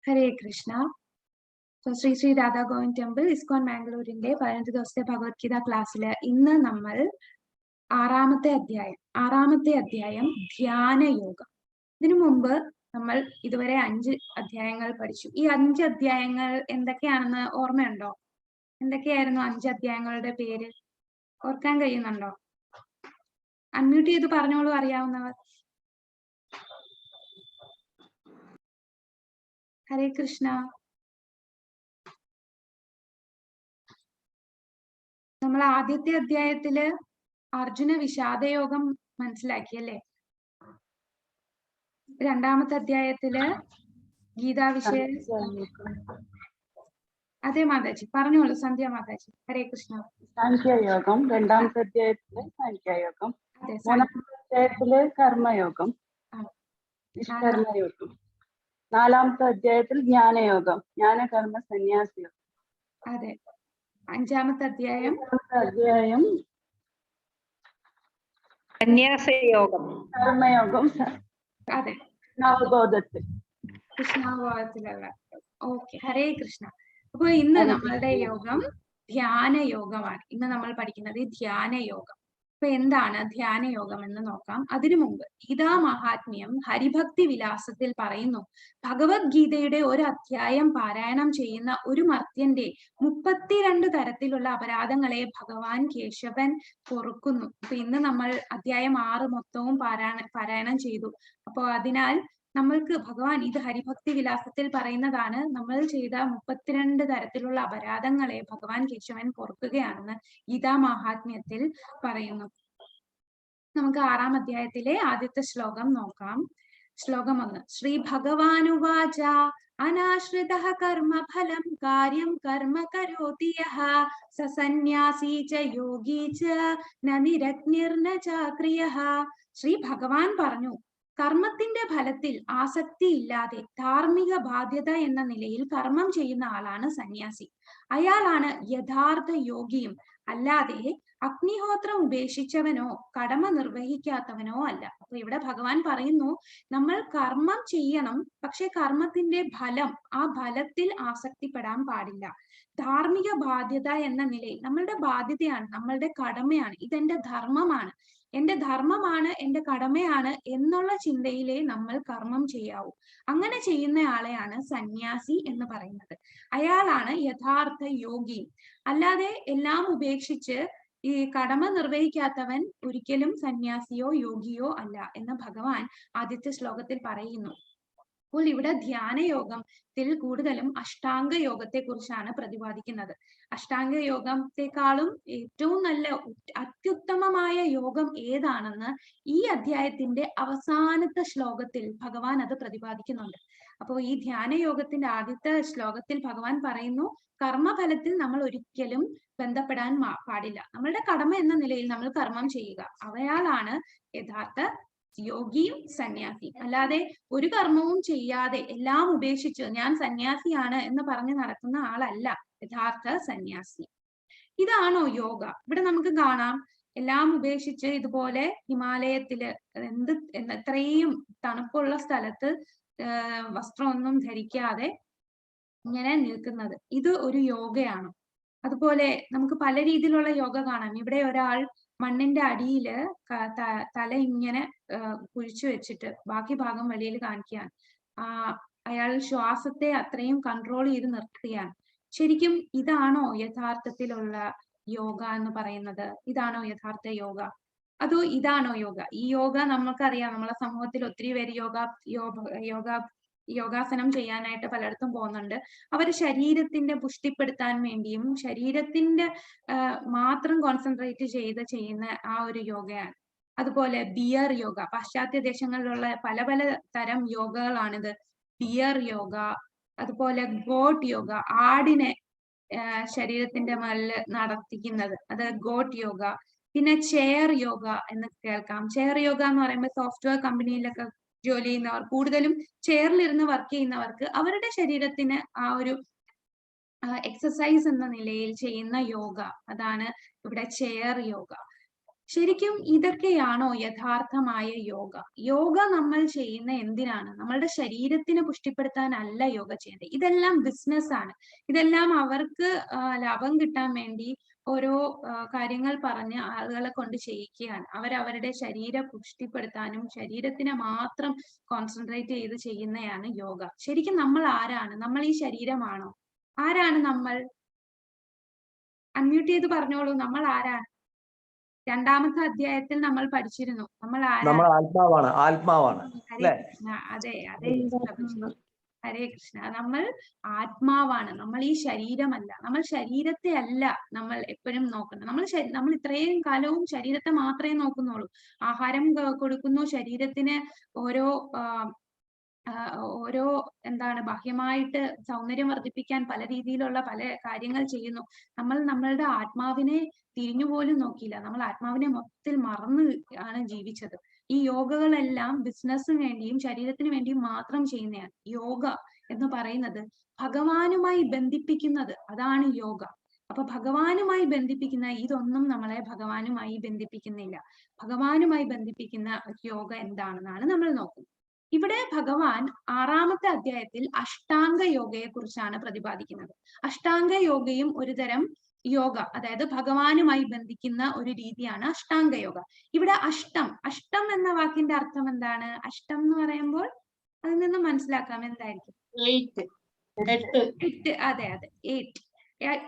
ഹരേ Krishna. Shri Shri Radha Govind temple ISKCON മാംഗ്ലൂരിന്റെ 15 ദിവസത്തെ ഭഗവത്ഗീത ക്ലാസ്സില് ഇന്ന് നമ്മൾ ആറാമത്തെ അധ്യായം ധ്യാന യോഗം. ഇതിനു മുമ്പ് നമ്മൾ ഇതുവരെ 5 അധ്യായങ്ങൾ പഠിച്ചു. ഈ 5 അധ്യായങ്ങൾ എന്തൊക്കെയാണെന്ന് ഓർമ്മയുണ്ടോ? എന്തൊക്കെയായിരുന്നു 5 അധ്യായങ്ങളുടെ പേര്? ഓർക്കാൻ കഴിയുന്നുണ്ടോ? അൺമ്യൂട്ട് ചെയ്ത് പറഞ്ഞോളൂ അറിയാവുന്നവർ. ഹരേ കൃഷ്ണ. നമ്മൾ ആദ്യത്തെ അധ്യായത്തില് അർജുന വിഷാദയോഗം മനസ്സിലാക്കിയല്ലേ? രണ്ടാമത്തെ അധ്യായത്തില് ഗീതാ വിഷയ അതെ മാതാജി പറഞ്ഞോളൂ. സന്ധ്യ മാതാജി. ഹരേ കൃഷ്ണ. സാഖ്യയോഗം രണ്ടാമത്തെ അധ്യായത്തില് സാഖ്യയോഗം, മൂന്നാമത്തെ അധ്യായത്തില് കർമ്മയോഗം, നിഷ്കർമ്മയോഗം, നാലാമത്തെ അധ്യായത്തിൽ ജ്ഞാനയോഗം, ജ്ഞാനകർമ്മ സന്യാസിയോഗം. അതെ. അഞ്ചാമത്തെ അധ്യായം സന്യാസയോഗം, കർമ്മയോഗം. അതെ, നവബോധത്തിൽ കൃഷ്ണാവബോധത്തിലുള്ള. ഓക്കെ, ഹരേ കൃഷ്ണ. അപ്പൊ ഇന്ന് നമ്മളുടെ യോഗം ധ്യാന യോഗമാണ്. ഇന്ന് നമ്മൾ പഠിക്കുന്നത് ധ്യാന യോഗം. അപ്പൊ എന്താണ് ധ്യാന യോഗം എന്ന് നോക്കാം. അതിനു മുമ്പ് ഗീതാ മഹാത്മ്യം ഹരിഭക്തി വിലാസത്തിൽ പറയുന്നു, ഭഗവത്ഗീതയുടെ ഒരു അധ്യായം പാരായണം ചെയ്യുന്ന ഒരു മർത്യന്റെ 32 തരത്തിലുള്ള അപരാധങ്ങളെ ഭഗവാൻ കേശവൻ പൊറുക്കുന്നു. അപ്പൊ ഇന്ന് നമ്മൾ അധ്യായം 6 മൊത്തവും പാരായണം ചെയ്തു. അപ്പൊ അതിനാൽ നമ്മൾക്ക് ഭഗവാൻ ഇത് ഹരിഭക്തി വിലാസത്തിൽ പറയുന്നതാണ്, നമ്മൾ ചെയ്ത 32 തരത്തിലുള്ള അപരാധങ്ങളെ ഭഗവാൻ കേശവൻ പൊറുക്കുകയാണെന്ന് ഗീതാ മഹാത്മ്യത്തിൽ പറയുന്നു. നമുക്ക് 6-ാം അധ്യായത്തിലെ ആദ്യത്തെ ശ്ലോകം നോക്കാം. ശ്ലോകം 1. ശ്രീ ഭഗവാനുവാച അനാശ്രിതഃ കർമ്മഫലം കാര്യം കർമ്മ കരോതി യഃ സ സന്യാസീ ച യോഗീ ച ന നിരഗ്നിർന ചാക്രിയഃ. ശ്രീ ഭഗവാൻ പറഞ്ഞു, കർമ്മത്തിന്റെ ഫലത്തിൽ ആസക്തി ഇല്ലാതെ ധാർമ്മിക ബാധ്യത എന്ന നിലയിൽ കർമ്മം ചെയ്യുന്ന ആളാണ് സന്യാസി. അയാളാണ് യഥാർത്ഥ യോഗിയും, അല്ലാതെ അഗ്നിഹോത്രം ഉപേക്ഷിച്ചവനോ കടമ നിർവഹിക്കാത്തവനോ അല്ല. അപ്പൊ ഇവിടെ ഭഗവാൻ പറയുന്നു, നമ്മൾ കർമ്മം ചെയ്യണം, പക്ഷെ കർമ്മത്തിന്റെ ഫലം, ആ ഫലത്തിൽ ആസക്തിപ്പെടാൻ പാടില്ല. ധാർമ്മിക ബാധ്യത എന്ന നിലയിൽ നമ്മളുടെ ബാധ്യതയാണ്, നമ്മളുടെ കടമയാണ്, ഇതെന്റെ ധർമ്മമാണ്, എന്റെ ധർമ്മമാണ്, എന്റെ കടമയാണ് എന്നുള്ള ചിന്തയിലേ നമ്മൾ കർമ്മം ചെയ്യാവൂ. അങ്ങനെ ചെയ്യുന്ന ആളെയാണ് സന്യാസി എന്ന് പറയുന്നത്. അയാളാണ് യഥാർത്ഥ യോഗി. അല്ലാതെ എല്ലാം ഉപേക്ഷിച്ച് ഈ കടമ നിർവഹിക്കാത്തവൻ ഒരിക്കലും സന്യാസിയോ യോഗിയോ അല്ല എന്ന് ഭഗവാൻ ആദ്യത്തെ ശ്ലോകത്തിൽ പറയുന്നു. അപ്പോൾ ഇവിടെ ധ്യാനയോഗത്തിൽ കൂടുതലും അഷ്ടാംഗ യോഗത്തെ കുറിച്ചാണ് പ്രതിപാദിക്കുന്നത്. അഷ്ടാംഗ യോഗത്തെക്കാളും ഏറ്റവും നല്ല അത്യുത്തമമായ യോഗം ഏതാണെന്ന് ഈ അധ്യായത്തിന്റെ അവസാനത്തെ ശ്ലോകത്തിൽ ഭഗവാൻ അത് പ്രതിപാദിക്കുന്നുണ്ട്. അപ്പോൾ ഈ ധ്യാനയോഗത്തിന്റെ ആദ്യത്തെ ശ്ലോകത്തിൽ ഭഗവാൻ പറയുന്നു, കർമ്മഫലത്തിൽ നമ്മൾ ഒരിക്കലും ബന്ധപ്പെടാൻ പാടില്ല. നമ്മളുടെ കടമ എന്ന നിലയിൽ നമ്മൾ കർമ്മം ചെയ്യുക, അവയാളാണ് യഥാർത്ഥ യോഗിയും സന്യാസിയും. അല്ലാതെ ഒരു കർമ്മവും ചെയ്യാതെ എല്ലാം ഉപേക്ഷിച്ച് ഞാൻ സന്യാസിയാണ് എന്ന് പറഞ്ഞ് നടക്കുന്ന ആളല്ല യഥാർത്ഥ സന്യാസി. ഇതാണോ യോഗ? ഇവിടെ നമുക്ക് കാണാം, എല്ലാം ഉപേക്ഷിച്ച് ഇതുപോലെ ഹിമാലയത്തില് എത്രയും തണുപ്പുള്ള സ്ഥലത്ത് വസ്ത്രമൊന്നും ധരിക്കാതെ ഇങ്ങനെ നിൽക്കുന്നത്. ഇത് ഒരു യോഗയാണ്. അതുപോലെ നമുക്ക് പല രീതിയിലുള്ള യോഗ കാണാം. ഇവിടെ ഒരാൾ മണ്ണിന്റെ അടിയില് തല ഇങ്ങനെ കുഴിച്ചു വെച്ചിട്ട് ബാക്കി ഭാഗം വെളിയിൽ കാണിക്കുകയാണ്. അയാൾ ശ്വാസത്തെ അത്രയും കൺട്രോൾ ചെയ്ത് നിർത്തുകയാണ്. ശരിക്കും ഇതാണോ യോഗ എന്ന് പറയുന്നത്? ഇതാണോ യഥാർത്ഥ യോഗ? അതോ ഇതാണോ യോഗ? ഈ യോഗ നമുക്കറിയാം, നമ്മളെ സമൂഹത്തിൽ ഒത്തിരി പേര് യോഗാസനം ചെയ്യാനായിട്ട് പലയിടത്തും പോകുന്നുണ്ട്. അവർ ശരീരത്തിന്റെ പുഷ്ടിപ്പെടുത്താൻ വേണ്ടിയും ശരീരത്തിന്റെ മാത്രം കോൺസെൻട്രേറ്റ് ചെയ്യുന്ന ആ ഒരു യോഗയാണ്. അതുപോലെ ബിയർ യോഗ, പാശ്ചാത്യ ദേശങ്ങളിലുള്ള പല പല തരം യോഗകളാണിത്. ബിയർ യോഗ, അതുപോലെ ഗോട്ട് യോഗ, ആടിനെ ശരീരത്തിന്റെ മേലിൽ നടത്തിക്കുന്നത്, അത് ഗോട്ട് യോഗ. പിന്നെ ചെയർ യോഗ എന്ന് കേൾക്കാം. ചെയർ യോഗ എന്ന് പറയുമ്പോൾ സോഫ്റ്റ്വെയർ കമ്പനിയിലൊക്കെ ജോലി ചെയ്യുന്നവർ, കൂടുതലും ചെയറിലിരുന്ന് വർക്ക് ചെയ്യുന്നവർക്ക് അവരുടെ ശരീരത്തിന് ആ ഒരു എക്സസൈസ് എന്ന നിലയിൽ ചെയ്യുന്ന യോഗ, അതാണ് ഇവിടെ ചെയർ യോഗ. ശരിക്കും ഇതൊക്കെയാണോ യഥാർത്ഥമായ യോഗ? യോഗ നമ്മൾ ചെയ്യുന്ന എന്തിനാണ്? നമ്മളുടെ ശരീരത്തിനെ പുഷ്ടിപ്പെടുത്താനല്ല യോഗ ചെയ്യുന്നത്. ഇതെല്ലാം ബിസിനസ് ആണ്. ഇതെല്ലാം അവർക്ക് ലാഭം കിട്ടാൻ വേണ്ടി ഓരോ കാര്യങ്ങൾ പറഞ്ഞ് ആളുകളെ കൊണ്ട് ചെയ്യിക്കുകയാണ്. അവരവരുടെ ശരീരം പുഷ്ടിപ്പെടുത്താനും ശരീരത്തിനെ മാത്രം കോൺസെൻട്രേറ്റ് ചെയ്ത് ചെയ്യുന്നതാണ് യോഗ. ശരിക്കും നമ്മൾ ആരാണ്? നമ്മൾ ഈ ശരീരമാണോ? ആരാണ് നമ്മൾ? അൺമ്യൂട്ട് ചെയ്ത് പറഞ്ഞോളൂ, നമ്മൾ ആരാണ്? രണ്ടാമത്തെ അധ്യായത്തിൽ നമ്മൾ പഠിച്ചിരുന്നു നമ്മൾ നമ്മൾ ആരാണ്? ആത്മാവാണ് ഹരേ കൃഷ്ണ. അതെ അതെ ഹരേ കൃഷ്ണ. നമ്മൾ ആത്മാവാണ്. നമ്മൾ ഈ ശരീരമല്ല. നമ്മൾ ശരീരത്തെ അല്ല നമ്മൾ എപ്പോഴും നോക്കുന്നത്. നമ്മൾ ഇത്രയും കാലവും ശരീരത്തെ മാത്രമേ നോക്കുന്നുള്ളൂ. ആഹാരം കൊടുക്കുന്നു, ശരീരത്തിന് ഓരോ ഓരോ എന്താണ് ബാഹ്യമായിട്ട് സൗന്ദര്യം വർദ്ധിപ്പിക്കാൻ പല രീതിയിലുള്ള പല കാര്യങ്ങൾ ചെയ്യുന്നു. നമ്മൾ നമ്മളുടെ ആത്മാവിനെ തിരിഞ്ഞുപോലും നോക്കിയില്ല. നമ്മൾ ആത്മാവിനെ മൊത്തത്തിൽ മറന്ന് ആണ് ജീവിച്ചത്. ഈ യോഗകളെല്ലാം ബിസിനസ്സിന് വേണ്ടിയും ശരീരത്തിന് വേണ്ടിയും മാത്രം ചെയ്യുന്നതാണ്. യോഗ എന്ന് പറയുന്നത് ഭഗവാനുമായി ബന്ധിപ്പിക്കുന്നത്, അതാണ് യോഗ. അപ്പൊ ഭഗവാനുമായി ബന്ധിപ്പിക്കുന്ന ഇതൊന്നും നമ്മളെ ഭഗവാനുമായി ബന്ധിപ്പിക്കുന്നില്ല. ഭഗവാനുമായി ബന്ധിപ്പിക്കുന്ന യോഗ എന്താണെന്നാണ് നമ്മൾ നോക്കുന്നത്. ഇവിടെ ഭഗവാൻ 6ാമത്തെ അധ്യായത്തിൽ അഷ്ടാംഗ യോഗയെ കുറിച്ചാണ് പ്രതിപാദിക്കുന്നത്. അഷ്ടാംഗ യോഗയും ഒരു തരം യോഗ, അതായത് ഭഗവാനുമായി ബന്ധിക്കുന്ന ഒരു രീതിയാണ് അഷ്ടാംഗ യോഗ. ഇവിടെ അഷ്ടം എന്ന വാക്കിന്റെ അർത്ഥം എന്താണ്? അഷ്ടം എന്ന് പറയുമ്പോൾ അതിൽ നിന്ന് മനസ്സിലാക്കാം എന്തായിരിക്കും? 8. അതെ 8.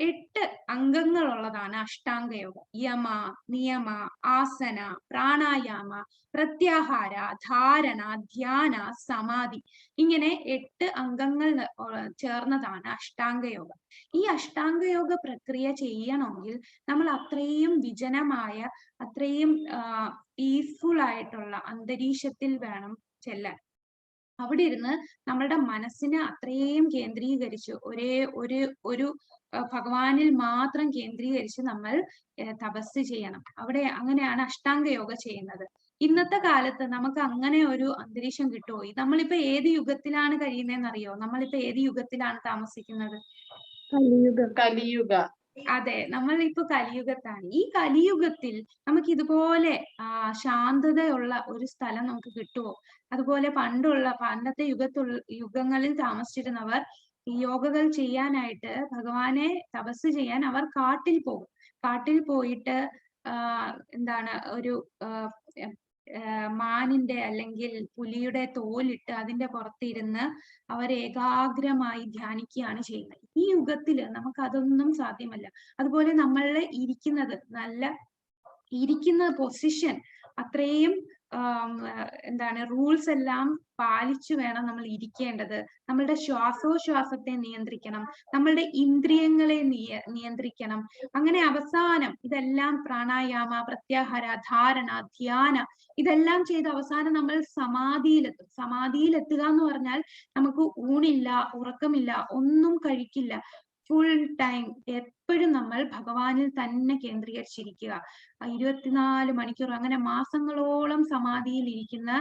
8 അംഗങ്ങളുള്ളതാണ് അഷ്ടാംഗ യോഗ. യമ, നിയമ, ആസന, പ്രാണായാമ, പ്രത്യാഹാര, ധാരണ, ധ്യാന, സമാധി, ഇങ്ങനെ 8 അംഗങ്ങൾ ചേർന്നതാണ് അഷ്ടാംഗ യോഗ. ഈ അഷ്ടാംഗ യോഗ പ്രക്രിയ ചെയ്യണമെങ്കിൽ നമ്മൾ അത്രയും വിജനമായ, അത്രയും പീസ്ഫുൾ ആയിട്ടുള്ള അന്തരീക്ഷത്തിൽ വേണം ചെല്ലാൻ. അവിടെ ഇരുന്ന് നമ്മളുടെ മനസ്സിനെ അത്രയും കേന്ദ്രീകരിച്ച് ഒരു ഭഗവാനിൽ മാത്രം കേന്ദ്രീകരിച്ച് നമ്മൾ തപസ് ചെയ്യണം. അങ്ങനെയാണ് അഷ്ടാംഗ യോഗ ചെയ്യുന്നത്. ഇന്നത്തെ കാലത്ത് നമുക്ക് അങ്ങനെ ഒരു അന്തരീക്ഷം കിട്ടുമോ? നമ്മളിപ്പോ ഏത് യുഗത്തിലാണ് കഴിയുന്നതെന്ന് അറിയോ? നമ്മളിപ്പോ ഏത് യുഗത്തിലാണ് താമസിക്കുന്നത്? കലിയുഗ. അതെ, നമ്മളിപ്പോ കലിയുഗത്താണ്. ഈ കലിയുഗത്തിൽ നമുക്ക് ഇതുപോലെ ശാന്തതയുള്ള ഒരു സ്ഥലം നമുക്ക് കിട്ടുമോ? അതുപോലെ പണ്ടത്തെ യുഗങ്ങളിൽ താമസിച്ചിരുന്നവർ ഈ യോഗകൾ ചെയ്യാനായിട്ട്, ഭഗവാനെ തപസ് ചെയ്യാൻ അവർ കാട്ടിൽ പോകും. കാട്ടിൽ പോയിട്ട് എന്താണ് ഒരു മാനിന്റെ അല്ലെങ്കിൽ പുലിയുടെ തോലിട്ട് അതിന്റെ പുറത്തിരുന്ന് അവർ ഏകാഗ്രമായി ധ്യാനിക്കുകയാണ് ചെയ്യുന്നത്. ഈ യുഗത്തില് നമുക്ക് അതൊന്നും സാധ്യമല്ല. അതുപോലെ നമ്മളുടെ ഇരിക്കുന്ന പൊസിഷൻ അത്രയും എന്താണ് റൂൾസ് എല്ലാം പാലിച്ചു വേണം നമ്മൾ ഇരിക്കേണ്ടത്. നമ്മളുടെ ശ്വാസോച്ഛ്വാസത്തെ നിയന്ത്രിക്കണം, നമ്മളുടെ ഇന്ദ്രിയങ്ങളെ നിയന്ത്രിക്കണം. അങ്ങനെ അവസാനം ഇതെല്ലാം പ്രാണായാമ, പ്രത്യാഹാര, ധാരണ, ധ്യാന ഇതെല്ലാം ചെയ്ത് അവസാനം നമ്മൾ സമാധിയിലെത്തും. സമാധിയിലെത്തുക എന്ന് പറഞ്ഞാൽ നമുക്ക് ഊണില്ല, ഉറക്കമില്ല, ഒന്നും കഴിക്കില്ല. ഫുൾ ടൈം എപ്പോഴും നമ്മൾ ഭഗവാനിൽ തന്നെ കേന്ദ്രീകരിച്ചിരിക്കുക. 24 മണിക്കൂർ, അങ്ങനെ മാസങ്ങളോളം സമാധിയിൽ ഇരിക്കുന്ന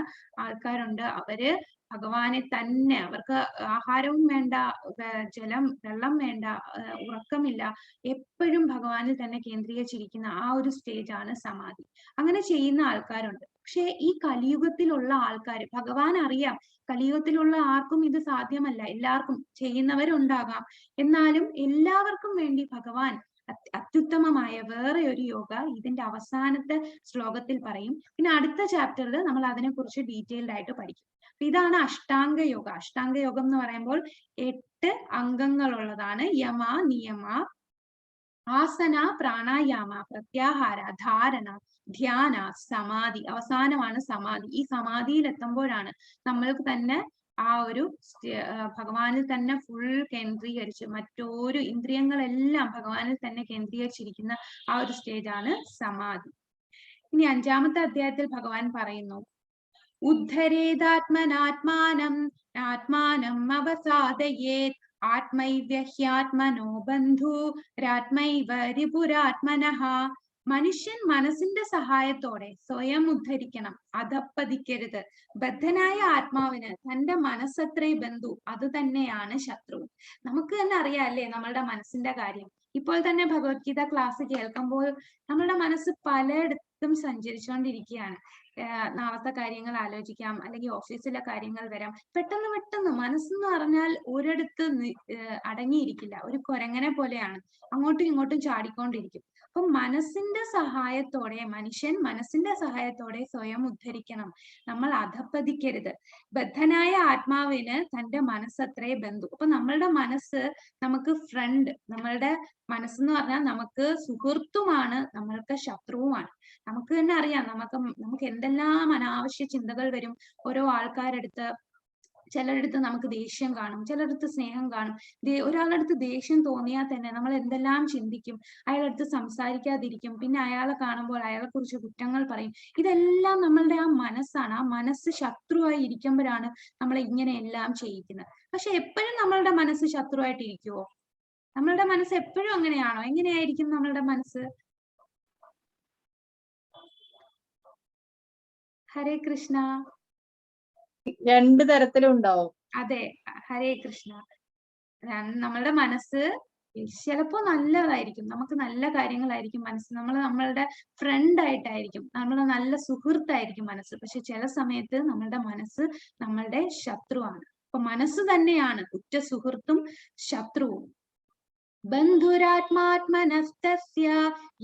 ആൾക്കാരുണ്ട്. അവര് ഭഗവാനെ തന്നെ, അവർക്ക് ആഹാരവും വേണ്ട, വെള്ളം വേണ്ട, ഉറക്കമില്ല, എപ്പോഴും ഭഗവാനിൽ തന്നെ കേന്ദ്രീകരിച്ചിരിക്കുന്ന ആ ഒരു സ്റ്റേജ് ആണ് സമാധി. അങ്ങനെ ചെയ്യുന്ന ആൾക്കാരുണ്ട്. പക്ഷെ ഈ കലിയുഗത്തിലുള്ള ആൾക്കാർ, ഭഗവാൻ അറിയാം കലിയുഗത്തിലുള്ള ആർക്കും ഇത് സാധ്യമല്ല, എല്ലാവർക്കും ചെയ്യുന്നവരുണ്ടാകാം. എന്നാലും എല്ലാവർക്കും വേണ്ടി ഭഗവാൻ അത്യുത്തമമായ വേറെ ഒരു യോഗ ഇതിന്റെ അവസാനത്തെ ശ്ലോകത്തിൽ പറയും. പിന്നെ അടുത്ത ചാപ്റ്ററിൽ നമ്മൾ അതിനെക്കുറിച്ച് ഡീറ്റെയിൽഡ് ആയിട്ട് പഠിക്കും. ഇതാണ് അഷ്ടാംഗ യോഗ. അഷ്ടാംഗ യോഗം എന്ന് പറയുമ്പോൾ 8 അംഗങ്ങളുള്ളതാണ്. യമ, നിയമ, ആസന, പ്രാണായാമ, പ്രത്യാഹാര, ധാരണ, ധ്യാന, സമാധി. അവസാനമാണ് സമാധി. ഈ സമാധിയിൽ എത്തുമ്പോഴാണ് നമ്മൾക്ക് തന്നെ ആ ഒരു ഭഗവാനിൽ തന്നെ ഫുൾ കേന്ദ്രീകരിച്ച്, മറ്റൊരു ഇന്ദ്രിയങ്ങളെല്ലാം ഭഗവാനിൽ തന്നെ കേന്ദ്രീകരിച്ചിരിക്കുന്ന ആ ഒരു സ്റ്റേജ് ആണ് സമാധി. ഇനി 5ാമത്തെ അധ്യായത്തിൽ ഭഗവാൻ പറയുന്നു, ഉദ്ധരേതാത്മനാത്മാനം ആത്മാനം അവസാദയേത് ആത്മൈവ്യഹ്യാത്മനോ ബന്ധുരാത്മൈവ രിപുരാത്മനഃ. മനുഷ്യൻ മനസ്സിന്റെ സഹായത്തോടെ സ്വയം ഉദ്ധരിക്കണം, അധപ്പതിക്കരുത്. ബദ്ധനായ ആത്മാവിന് തന്റെ മനസ്സത്രേ ബന്ധു, അത് തന്നെയാണ് ശത്രു. നമുക്ക് തന്നെ അറിയാല്ലേ നമ്മളുടെ മനസ്സിന്റെ കാര്യം. ഇപ്പോൾ തന്നെ ഭഗവത്ഗീത ക്ലാസ് കേൾക്കുമ്പോൾ നമ്മളുടെ മനസ്സ് ചുറ്റും സഞ്ചരിച്ചുകൊണ്ടിരിക്കുകയാണ്. നാളത്തെ കാര്യങ്ങൾ ആലോചിക്കാം, അല്ലെങ്കിൽ ഓഫീസിലെ കാര്യങ്ങൾ വരാം. പെട്ടെന്ന് പെട്ടെന്ന് മനസ്സെന്ന് പറഞ്ഞാൽ ഒരിടത്ത് അടങ്ങിയിരിക്കില്ല. ഒരു കുരങ്ങനെ പോലെയാണ്, അങ്ങോട്ടും ഇങ്ങോട്ടും ചാടിക്കൊണ്ടിരിക്കും. അപ്പൊ മനസ്സിന്റെ സഹായത്തോടെ മനുഷ്യൻ മനസ്സിന്റെ സഹായത്തോടെ സ്വയം ഉദ്ധരിക്കണം. നമ്മൾ അധപ്പതിക്കരുത്. ബദ്ധനായ ആത്മാവിന് തന്റെ മനസ്സത്രേ ബന്ധു. അപ്പൊ നമ്മളുടെ മനസ്സ് നമുക്ക് ഫ്രണ്ട്, നമ്മളുടെ മനസ്സെന്ന് പറഞ്ഞാൽ നമുക്ക് സുഹൃത്തുമാണ്, നമ്മൾക്ക് ശത്രുവുമാണ്. നമുക്ക് തന്നെ അറിയാം, നമുക്ക് എന്തെല്ലാം അനാവശ്യ ചിന്തകൾ വരും. ഓരോ ആൾക്കാരടുത്ത്, ചിലരടുത്ത് നമുക്ക് ദേഷ്യം കാണും, ചിലരടുത്ത് സ്നേഹം കാണും. ഒരാളുടെ അടുത്ത് ദേഷ്യം തോന്നിയാൽ തന്നെ നമ്മൾ എന്തെല്ലാം ചിന്തിക്കും, അയാളടുത്ത് സംസാരിക്കാതിരിക്കും, പിന്നെ അയാളെ കാണുമ്പോൾ അയാളെ കുറിച്ച് കുറ്റങ്ങൾ പറയും. ഇതെല്ലാം നമ്മളുടെ ആ മനസ്സാണ്. ആ മനസ്സ് ശത്രുവായി ഇരിക്കുമ്പോഴാണ് നമ്മൾ ഇങ്ങനെയെല്ലാം ചെയ്യിക്കുന്നത്. പക്ഷെ എപ്പോഴും നമ്മളുടെ മനസ്സ് ശത്രുവായിട്ട് ഇരിക്കുവോ? നമ്മളുടെ മനസ്സ് എപ്പോഴും അങ്ങനെയാണോ? എങ്ങനെയായിരിക്കും നമ്മളുടെ മനസ്സ്? ഹരേ കൃഷ്ണ. രണ്ട് തരത്തിലും ഉണ്ടാവും. അതെ, ഹരേ കൃഷ്ണ. നമ്മളുടെ മനസ്സ് ചിലപ്പോ നല്ലതായിരിക്കും, നമുക്ക് നല്ല കാര്യങ്ങളായിരിക്കും മനസ്സ്, നമ്മളുടെ ഫ്രണ്ട് ആയിട്ടായിരിക്കും, നമ്മളുടെ നല്ല സുഹൃത്തായിരിക്കും മനസ്സ്. പക്ഷെ ചില സമയത്ത് നമ്മളുടെ മനസ്സ് നമ്മളുടെ ശത്രുവാണ്. അപ്പൊ മനസ്സ് തന്നെയാണ് ഉറ്റ സുഹൃത്തും ശത്രുവും. ബന്ധുരാത്മാത്മനസ്തസ്യ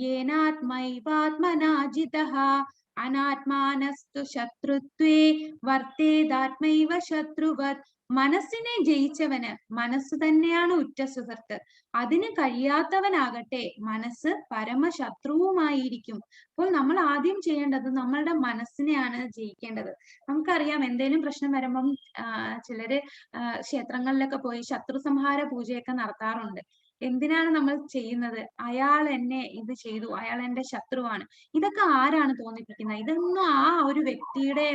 യേനാത്മൈവാത്മനാ ജിതഃ അനാത്മാനസ്തു ശത്രുത്വേ വർത്തേദാത്മൈവ ശത്രുവത്. മനസ്സിനെ ജയിച്ചവന് മനസ്സ് തന്നെയാണ് ഉറ്റ സുഹൃത്ത്. അതിന് കഴിയാത്തവനാകട്ടെ മനസ്സ് പരമശത്രുവുമായിരിക്കും. അപ്പോൾ നമ്മൾ ആദ്യം ചെയ്യേണ്ടത് നമ്മളുടെ മനസ്സിനെയാണ് ജയിക്കേണ്ടത്. നമുക്കറിയാം, എന്തെങ്കിലും പ്രശ്നം വരുമ്പം ചിലര് ക്ഷേത്രങ്ങളിലൊക്കെ പോയി ശത്രു സംഹാര പൂജയൊക്കെ നടത്താറുണ്ട്. എന്തിനാണ് നമ്മൾ ചെയ്യുന്നത്? അയാൾ എന്നെ ഇത് ചെയ്തു, അയാൾ എന്റെ ശത്രുവാണ്. ഇതൊക്കെ ആരാണ് തോന്നിപ്പിക്കുന്നത്? ഇതൊന്നും ആ ഒരു വ്യക്തിയുടെ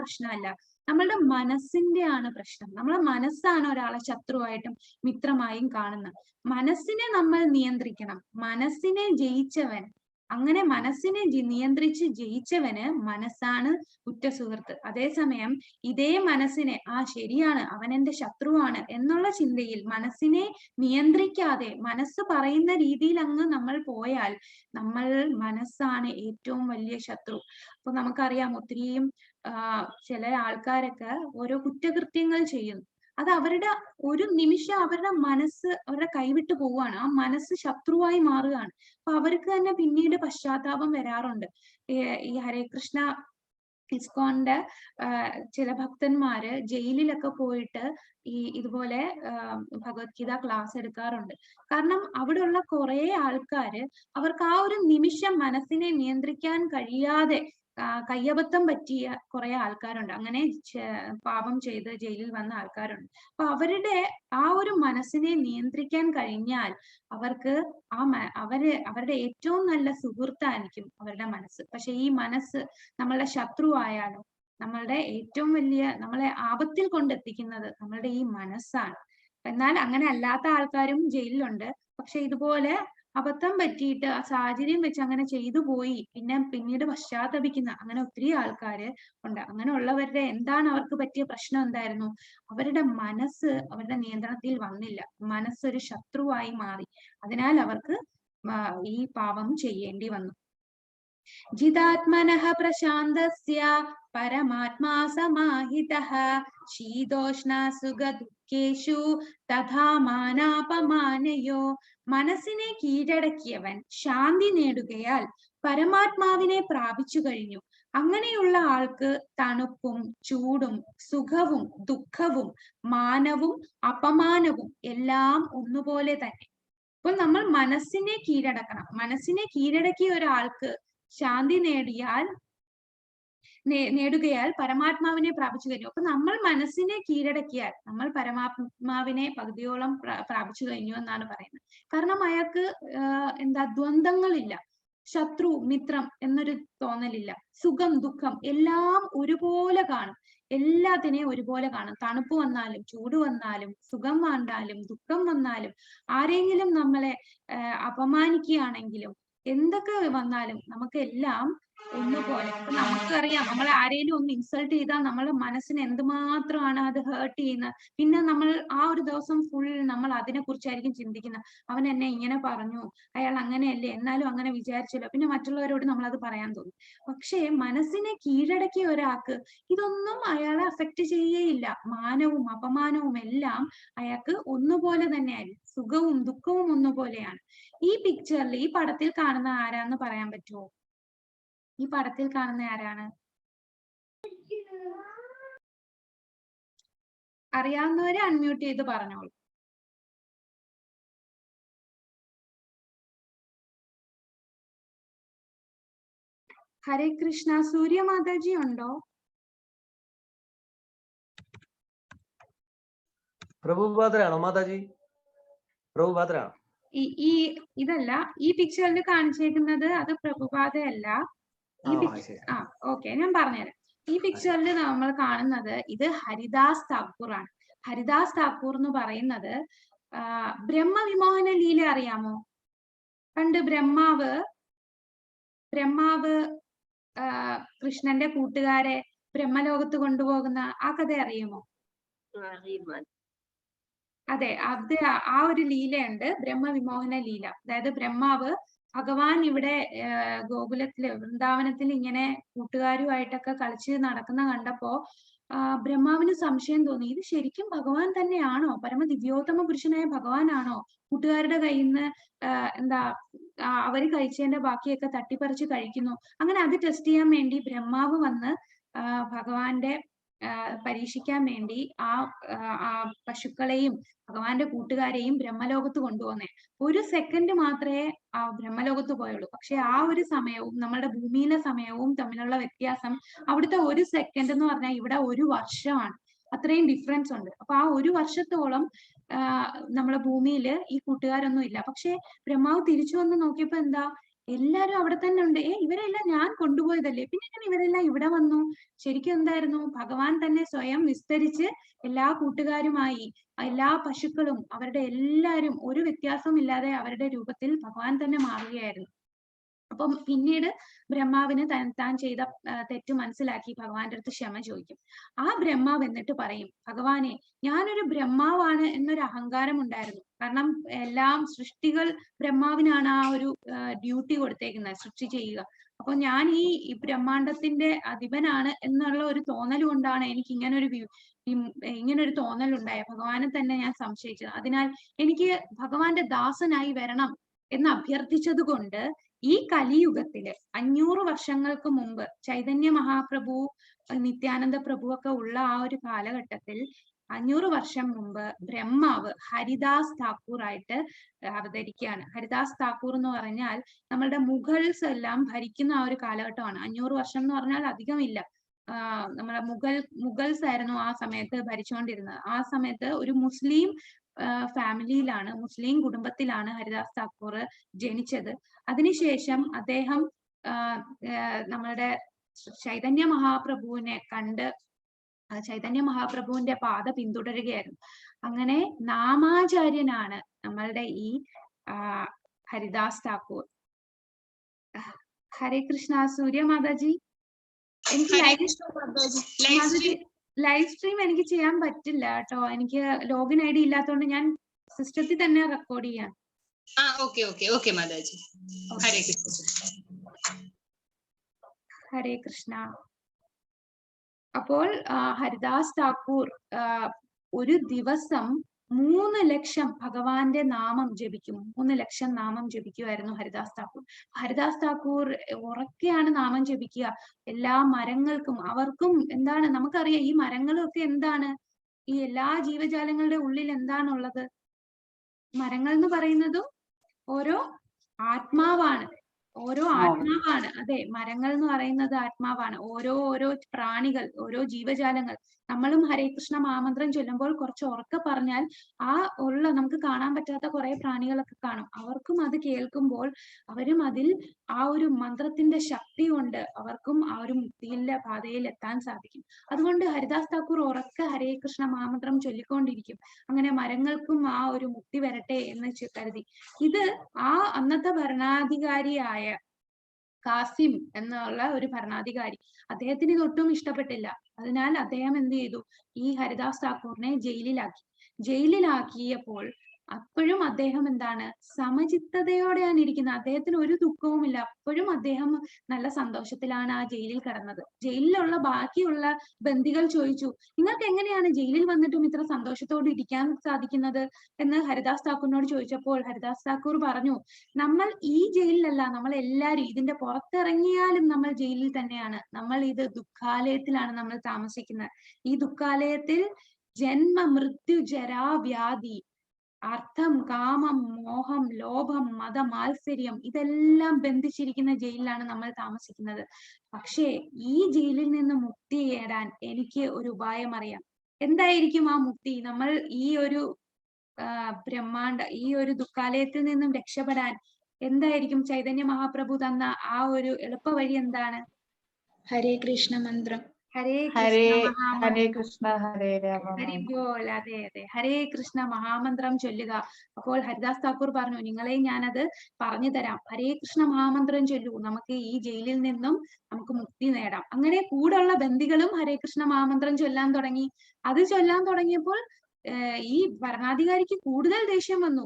പ്രശ്നമല്ല, നമ്മളുടെ മനസ്സിന്റെ ആണ് പ്രശ്നം. നമ്മളെ മനസ്സാണ് ഒരാളെ ശത്രുവായിട്ടും മിത്രമായും കാണുന്നത്. മനസ്സിനെ നമ്മൾ നിയന്ത്രിക്കണം. മനസ്സിനെ ജയിച്ചവൻ, അങ്ങനെ മനസ്സിനെ നിയന്ത്രിച്ച് ജയിച്ചവന് മനസ്സാണ് ഉറ്റ സുഹൃത്ത്. അതേസമയം ഇതേ മനസ്സിനെ ശരിയാണ്, അവൻ എന്റെ ശത്രുവാണ് എന്നുള്ള ചിന്തയിൽ മനസ്സിനെ നിയന്ത്രിക്കാതെ മനസ്സ് പറയുന്ന രീതിയിൽ അങ്ങ് നമ്മൾ പോയാൽ മനസ്സാണ് ഏറ്റവും വലിയ ശത്രു. അപ്പൊ നമുക്കറിയാം, ഒത്തിരിയും ചില ആൾക്കാരൊക്കെ ഓരോ കുറ്റകൃത്യങ്ങൾ ചെയ്യുന്നു. അത് അവരുടെ ഒരു നിമിഷം അവരുടെ മനസ്സ് അവരുടെ കൈവിട്ട് പോവുകയാണ്. ആ മനസ്സ് ശത്രുവായി മാറുകയാണ്. അപ്പൊ അവർക്ക് തന്നെ പിന്നീട് പശ്ചാത്താപം വരാറുണ്ട്. ഈ ഹരേ കൃഷ്ണ ഇസ്കോണിന്റെ ചില ഭക്തന്മാര് ജയിലിലൊക്കെ പോയിട്ട് ഇതുപോലെ ഭഗവത്ഗീത ക്ലാസ് എടുക്കാറുണ്ട്. കാരണം അവിടെയുള്ള കുറെ ആൾക്കാര് അവർക്ക് ആ ഒരു നിമിഷം മനസ്സിനെ നിയന്ത്രിക്കാൻ കഴിയാതെ കയ്യബദ്ധം പറ്റിയ കുറെ ആൾക്കാരുണ്ട്. അങ്ങനെ പാപം ചെയ്ത് ജയിലിൽ വന്ന ആൾക്കാരുണ്ട്. അപ്പൊ അവരുടെ ആ ഒരു മനസ്സിനെ നിയന്ത്രിക്കാൻ കഴിഞ്ഞാൽ അവർക്ക് അവരുടെ ഏറ്റവും നല്ല സുഹൃത്തായിരിക്കും അവരുടെ മനസ്സ്. പക്ഷെ ഈ മനസ്സ് നമ്മളുടെ ശത്രുവായാലോ, നമ്മളുടെ ഏറ്റവും വലിയ നമ്മളെ ആപത്തിൽ കൊണ്ടെത്തിക്കുന്നത് നമ്മളുടെ ഈ മനസ്സാണ്. എന്നാൽ അങ്ങനെ അല്ലാത്ത ആൾക്കാരും ജയിലിലുണ്ട്. പക്ഷെ ഇതുപോലെ അബദ്ധം പറ്റിയിട്ട് ആ സാഹചര്യം വെച്ച് അങ്ങനെ ചെയ്തു പോയി പിന്നീട് പശ്ചാത്തപിക്കുന്ന അങ്ങനെ ഒത്തിരി ആൾക്കാര് ഉണ്ട്. അങ്ങനെ ഉള്ളവരുടെ എന്താണ് അവർക്ക് പറ്റിയ പ്രശ്നം എന്തായിരുന്നു? അവരുടെ മനസ്സ് അവരുടെ നിയന്ത്രണത്തിൽ വന്നില്ല. മനസ്സൊരു ശത്രുവായി മാറി. അതിനാൽ അവർക്ക് ഈ പാപം ചെയ്യേണ്ടി വന്നു. ജിതാത്മനഃ പ്രശാന്തസ്യ പരമാത്മാ സമാഹിതഃ ശീതോഷ്ണ സുഖ ദുഃഖേഷു തഥാ മാനാപമാനയോ. മനസ്സിനെ കീഴടക്കിയവൻ ശാന്തി നേടുകയാൽ പരമാത്മാവിനെ പ്രാപിച്ചു കഴിഞ്ഞു. അങ്ങനെയുള്ള ആൾക്ക് തണുപ്പും ചൂടും സുഖവും ദുഃഖവും മാനവും അപമാനവും എല്ലാം ഒന്നുപോലെ തന്നെ. അപ്പോൾ നമ്മൾ മനസ്സിനെ കീഴടക്കണം. മനസ്സിനെ കീഴടക്കിയ ഒരാൾക്ക് ശാന്തി നേടുകയാൽ പരമാത്മാവിനെ പ്രാപിച്ചു കഴിഞ്ഞു. അപ്പൊ നമ്മൾ മനസ്സിനെ കീഴടക്കിയാൽ നമ്മൾ പരമാത്മാവിനെ പകുതിയോളം പ്രാപിച്ചു കഴിഞ്ഞു എന്നാണ് പറയുന്നത്. കാരണം അയാൾക്ക് ദ്വന്ദ്ങ്ങളില്ല, ശത്രു മിത്രം എന്നൊരു തോന്നലില്ല. സുഖം ദുഃഖം എല്ലാം ഒരുപോലെ കാണും, എല്ലാത്തിനെയും ഒരുപോലെ കാണും. തണുപ്പ് വന്നാലും ചൂട് വന്നാലും സുഖം വന്നാലും ദുഃഖം വന്നാലും ആരെങ്കിലും നമ്മളെ അപമാനിക്കുകയാണെങ്കിലും എന്തൊക്കെ വന്നാലും നമുക്ക് എല്ലാം ഒന്നുപോലെ. അപ്പൊ നമുക്കറിയാം, നമ്മൾ ആരെങ്കിലും ഒന്ന് ഇൻസൾട്ട് ചെയ്താൽ നമ്മളെ മനസ്സിന് എന്തുമാത്രമാണ് അത് ഹേർട്ട് ചെയ്യുന്നത്. പിന്നെ നമ്മൾ ആ ഒരു ദിവസം ഫുൾ നമ്മൾ അതിനെ കുറിച്ചായിരിക്കും ചിന്തിക്കുന്നത്. അവൻ എന്നെ ഇങ്ങനെ പറഞ്ഞു, അയാൾ അങ്ങനെയല്ലേ, എന്നാലും അങ്ങനെ വിചാരിച്ചല്ലോ. പിന്നെ മറ്റുള്ളവരോട് നമ്മൾ അത് പറയാൻ തോന്നും. പക്ഷേ മനസ്സിനെ കീഴടക്കിയ ഒരാൾക്ക് ഇതൊന്നും അയാളെ അഫക്റ്റ് ചെയ്യുകയില്ല. മാനവും അപമാനവും എല്ലാം അയാൾക്ക് ഒന്നുപോലെ തന്നെയായിരിക്കും. സുഖവും ദുഃഖവും ഒന്നുപോലെയാണ്. ഈ പിക്ചറിൽ, ഈ പടത്തിൽ കാണുന്ന ആരാന്ന് പറയാൻ പറ്റുമോ? ഈ പടത്തിൽ കാണുന്ന ആരാണ്? അറിയാവുന്നവരെ അൺമ്യൂട്ട് ചെയ്ത് പറഞ്ഞോളൂ. ഹരേ കൃഷ്ണ. സൂര്യമാതാജി ഉണ്ടോ? പ്രഭുപാദരാണോ മാതാജി? പ്രഭുപാദരാണോ? ഈ ഇതല്ല, ഈ പിക്ചറിൽ കാണിച്ചേക്കുന്നത് അത് പ്രഭുപാദയല്ല. ഈ ഓക്കെ, ഞാൻ പറഞ്ഞുതരാം. ഈ പിക്ചറിൽ നമ്മൾ കാണുന്നത് ഇത് ഹരിദാസ് താക്കൂർ ആണ്. ഹരിദാസ് താക്കൂർ എന്ന് പറയുന്നത് ബ്രഹ്മവിമോഹന ലീല അറിയാമോ? പണ്ട് ബ്രഹ്മാവ് കൃഷ്ണന്റെ കൂട്ടുകാരെ ബ്രഹ്മലോകത്ത് കൊണ്ടുപോകുന്ന ആ കഥ അറിയുമോ? അതെ, അത് ആ ഒരു ലീലയുണ്ട്, ബ്രഹ്മവിമോഹന ലീല. അതായത് ബ്രഹ്മാവ് ഭഗവാൻ ഇവിടെ ഗോകുലത്തില് വൃന്ദാവനത്തിൽ ഇങ്ങനെ കൂട്ടുകാരുമായിട്ടൊക്കെ കളിച്ച് നടക്കുന്ന കണ്ടപ്പോ ബ്രഹ്മാവിന് സംശയം തോന്നി, ഇത് ശരിക്കും ഭഗവാൻ തന്നെയാണോ? പരമദിവ്യോത്തമ പുരുഷനായ ഭഗവാനാണോ കൂട്ടുകാരുടെ കയ്യിൽ നിന്ന് അവര് കഴിച്ചതിന്റെ ബാക്കിയൊക്കെ തട്ടിപ്പറിച്ച് കഴിക്കുന്നു? അങ്ങനെ അത് ടെസ്റ്റ് ചെയ്യാൻ വേണ്ടി ബ്രഹ്മാവ് വന്ന് ഭഗവാന്റെ പരീക്ഷിക്കാൻ വേണ്ടി ആ പശുക്കളെയും ഭഗവാന്റെ കൂട്ടുകാരെയും ബ്രഹ്മലോകത്ത് കൊണ്ടുപോകുന്നേ. ഒരു സെക്കൻഡ് മാത്രമേ ആ ബ്രഹ്മലോകത്ത് പോയുള്ളൂ. പക്ഷെ ആ ഒരു സമയവും നമ്മുടെ ഭൂമിയിലെ സമയവും തമ്മിലുള്ള വ്യത്യാസം, അവിടുത്തെ ഒരു സെക്കൻഡ് എന്ന് പറഞ്ഞാൽ ഇവിടെ ഒരു വർഷമാണ്. അത്രയും ഡിഫറൻസ് ഉണ്ട്. അപ്പൊ ആ ഒരു വർഷത്തോളം നമ്മളെ ഭൂമിയിൽ ഈ കൂട്ടുകാരൊന്നും ഇല്ല. പക്ഷെ ബ്രഹ്മാവ് തിരിച്ചു വന്ന് നോക്കിയപ്പോ എന്താ, എല്ലാരും അവിടെ തന്നെ ഉണ്ട്. ഇവരെല്ലാം ഞാൻ കൊണ്ടുപോയതല്ലേ, പിന്നെ എങ്ങനെ ഇവരെല്ലാം ഇവിടെ വന്നു? ശരിക്കും എന്തായിരുന്നു, ഭഗവാൻ തന്നെ സ്വയം വിസ്തരിച്ച് എല്ലാ കൂട്ടുകാരുമായി, എല്ലാ പശുക്കളും അവരുടെ എല്ലാരും ഒരു വ്യത്യാസവും ഇല്ലാതെ അവരുടെ രൂപത്തിൽ ഭഗവാൻ തന്നെ മാറുകയായിരുന്നു. അപ്പം പിന്നീട് ബ്രഹ്മാവിന് താൻ ചെയ്ത തെറ്റ് മനസ്സിലാക്കി ഭഗവാന്റെ അടുത്ത് ക്ഷമ ചോദിക്കും. ആ ബ്രഹ്മാവ് എന്നിട്ട് പറയും, ഭഗവാനെ, ഞാനൊരു ബ്രഹ്മാവാണ് എന്നൊരു അഹങ്കാരം ഉണ്ടായിരുന്നു. കാരണം എല്ലാം സൃഷ്ടികൾ ബ്രഹ്മാവിനാണ് ആ ഒരു ഡ്യൂട്ടി കൊടുത്തേക്കുന്നത്, സൃഷ്ടി ചെയ്യുക. അപ്പൊ ഞാൻ ഈ ബ്രഹ്മാണ്ടത്തിന്റെ അധിപനാണ് എന്നുള്ള ഒരു തോന്നൽ കൊണ്ടാണ് എനിക്ക് ഇങ്ങനൊരു തോന്നലുണ്ടായ. ഭഗവാനെ തന്നെ ഞാൻ സംശയിച്ചത്. അതിനാൽ എനിക്ക് ഭഗവാന്റെ ദാസനായി വരണം എന്ന് അഭ്യർത്ഥിച്ചത് കൊണ്ട് ഈ കലിയുഗത്തില് 500 വർഷങ്ങൾക്ക് മുമ്പ് ചൈതന്യ മഹാപ്രഭു, നിത്യാനന്ദ പ്രഭു ഒക്കെ ഉള്ള ആ ഒരു കാലഘട്ടത്തിൽ 500 വർഷം മുമ്പ് ബ്രഹ്മാവ് ഹരിദാസ് താക്കൂർ ആയിട്ട് അവതരിക്കുകയാണ്. ഹരിദാസ് താക്കൂർ എന്ന് പറഞ്ഞാൽ നമ്മളുടെ മുഗൾസ് എല്ലാം ഭരിക്കുന്ന ആ ഒരു കാലഘട്ടമാണ്. 500 വർഷം എന്ന് പറഞ്ഞാൽ അധികമില്ല. നമ്മളെ മുഗൾസ് ആയിരുന്നു ആ സമയത്ത് ഭരിച്ചുകൊണ്ടിരുന്നത്. ആ സമയത്ത് ഒരു മുസ്ലിം ഫാമിലിയിലാണ്, മുസ്ലിം കുടുംബത്തിലാണ് ഹരിദാസ് താക്കൂർ ജനിച്ചത്. അതിനുശേഷം അദ്ദേഹം നമ്മളുടെ ചൈതന്യ മഹാപ്രഭുവിനെ കണ്ട് ചൈതന്യ മഹാപ്രഭുവിന്റെ പാത പിന്തുടരുകയായിരുന്നു. അങ്ങനെ നാമാചാര്യനാണ് നമ്മളുടെ ഈ ഹരിദാസ് താക്കൂർ. ഹരേ കൃഷ്ണ. സൂര്യമാതാജി, എനിക്ക് ലൈവ് സ്ട്രീം എനിക്ക് ചെയ്യാൻ പറ്റില്ല കേട്ടോ. എനിക്ക് ലോഗിൻ ഐ ഡി ഇല്ലാത്തതുകൊണ്ട് ഞാൻ സിസ്റ്റത്തിൽ തന്നെ റെക്കോർഡ് ചെയ്യാം. ഹരേ കൃഷ്ണ. അപ്പോൾ ഹരിദാസ് താക്കൂർ ഒരു ദിവസം 3 ലക്ഷം ഭഗവാന്റെ നാമം ജപിക്കും. 3 ലക്ഷം നാമം ജപിക്കുമായിരുന്നു ഹരിദാസ് താക്കൂർ. ഹരിദാസ് താക്കൂർ ഉറക്കെയാണ് നാമം ജപിക്കുക. എല്ലാ മരങ്ങൾക്കും, അവർക്കും എന്താണ്, നമുക്കറിയാം ഈ മരങ്ങളൊക്കെ എന്താണ്, ഈ എല്ലാ ജീവജാലങ്ങളുടെ ഉള്ളിൽ എന്താണുള്ളത്? മരങ്ങൾ എന്ന് പറയുന്നതും ഓരോ ആത്മാവാണ്. അതെ, മരങ്ങൾ എന്ന് പറയുന്നത് ആത്മാവാണ്. ഓരോ പ്രാണികൾ, ഓരോ ജീവജാലങ്ങൾ. നമ്മളും ഹരേ കൃഷ്ണ മഹാമന്ത്രം ചൊല്ലുമ്പോൾ കുറച്ച് ഉറക്കെ പറഞ്ഞാൽ നമുക്ക് കാണാൻ പറ്റാത്ത കുറെ പ്രാണികളൊക്കെ കാണും. അവർക്കും അത് കേൾക്കുമ്പോൾ അവരും അതിൽ ആ ഒരു മന്ത്രത്തിന്റെ ശക്തി കൊണ്ട് അവർക്കും ആ ഒരു മുക്തിയിലെ പാതയിൽ എത്താൻ സാധിക്കും. അതുകൊണ്ട് ഹരിദാസ് താക്കൂർ ഉറക്കെ ഹരേ കൃഷ്ണ മഹാമന്ത്രം ചൊല്ലിക്കൊണ്ടിരിക്കും. അങ്ങനെ മരങ്ങൾക്കും ആ ഒരു മുക്തി വരട്ടെ എന്ന് കരുതി. ഇത് അന്നത്തെ ഭരണാധികാരിയായ കാസിം എന്നുള്ള ഒരു ഭരണാധികാരി, അദ്ദേഹത്തിന് ഇതൊട്ടും ഇഷ്ടപ്പെട്ടില്ല. അതിനാൽ അദ്ദേഹം എന്ത് ചെയ്തു, ഈ ഹരിദാസ് താക്കൂറിനെ ജയിലിലാക്കിയപ്പോൾ അപ്പോഴും അദ്ദേഹം എന്താണ്, സമചിത്തതയോടെയാണ് ഇരിക്കുന്നത്. അദ്ദേഹത്തിന് ഒരു ദുഃഖവുമില്ല. അപ്പോഴും അദ്ദേഹം നല്ല സന്തോഷത്തിലാണ് ആ ജയിലിൽ കിടന്നത്. ജയിലിലുള്ള ബാക്കിയുള്ള ബന്ദികൾ ചോദിച്ചു, നിങ്ങൾക്ക് എങ്ങനെയാണ് ജയിലിൽ വന്നിട്ടും ഇത്ര സന്തോഷത്തോടെ ഇരിക്കാൻ സാധിക്കുന്നത് എന്ന് ഹരിദാസ് താക്കൂറിനോട് ചോദിച്ചപ്പോൾ ഹരിദാസ് താക്കൂർ പറഞ്ഞു, നമ്മൾ ഈ ജയിലിലല്ല, നമ്മൾ എല്ലാവരും ഇതിന്റെ പുറത്തിറങ്ങിയാലും നമ്മൾ ജയിലിൽ തന്നെയാണ്. നമ്മൾ ഇത് ദുഃഖാലയത്തിലാണ് നമ്മൾ താമസിക്കുന്നത്. ഈ ദുഃഖാലയത്തിൽ ജന്മ മൃത്യു ജരാ വ്യാധി, അർത്ഥം, കാമം, മോഹം, ലോഭം, മതമാത്സര്യം ഇതെല്ലാം ബന്ധിച്ചിരിക്കുന്ന ജയിലിലാണ് നമ്മൾ താമസിക്കുന്നത്. പക്ഷേ ഈ ജയിലിൽ നിന്ന് മുക്തി നേടാൻ എനിക്ക് ഒരു ഉപായം അറിയാം. എന്തായിരിക്കും ആ മുക്തി? നമ്മൾ ഈ ഒരു ഈ ഒരു ദുഃഖാലയത്തിൽ നിന്നും രക്ഷപ്പെടാൻ എന്തായിരിക്കും ചൈതന്യ മഹാപ്രഭു തന്ന ആ ഒരു എളുപ്പ വഴി എന്താണ്? ഹരേ കൃഷ്ണ മന്ത്രം. ഹരേ ഹരേ കൃഷ്ണ കൃഷ്ണ ഹരേ രാമ. ഹരിബോൽ. അതെ അതെ, ഹരേ കൃഷ്ണ മഹാമന്ത്രം ചൊല്ലുക. അപ്പോൾ ഹരിദാസ് താക്കൂർ പറഞ്ഞു, നിങ്ങളെ ഞാനത് പറഞ്ഞു തരാം. ഹരേ കൃഷ്ണ മഹാമന്ത്രം ചൊല്ലൂ, നമുക്ക് ഈ ജയിലിൽ നിന്നും നമുക്ക് മുക്തി നേടാം. അങ്ങനെ കൂടെയുള്ള ബന്ദികളും ഹരേ കൃഷ്ണ മഹാമന്ത്രം ചൊല്ലാൻ തുടങ്ങി. അത് ചൊല്ലാൻ തുടങ്ങിയപ്പോൾ ഈ ഭരണാധികാരിക്ക് കൂടുതൽ ദേഷ്യം വന്നു.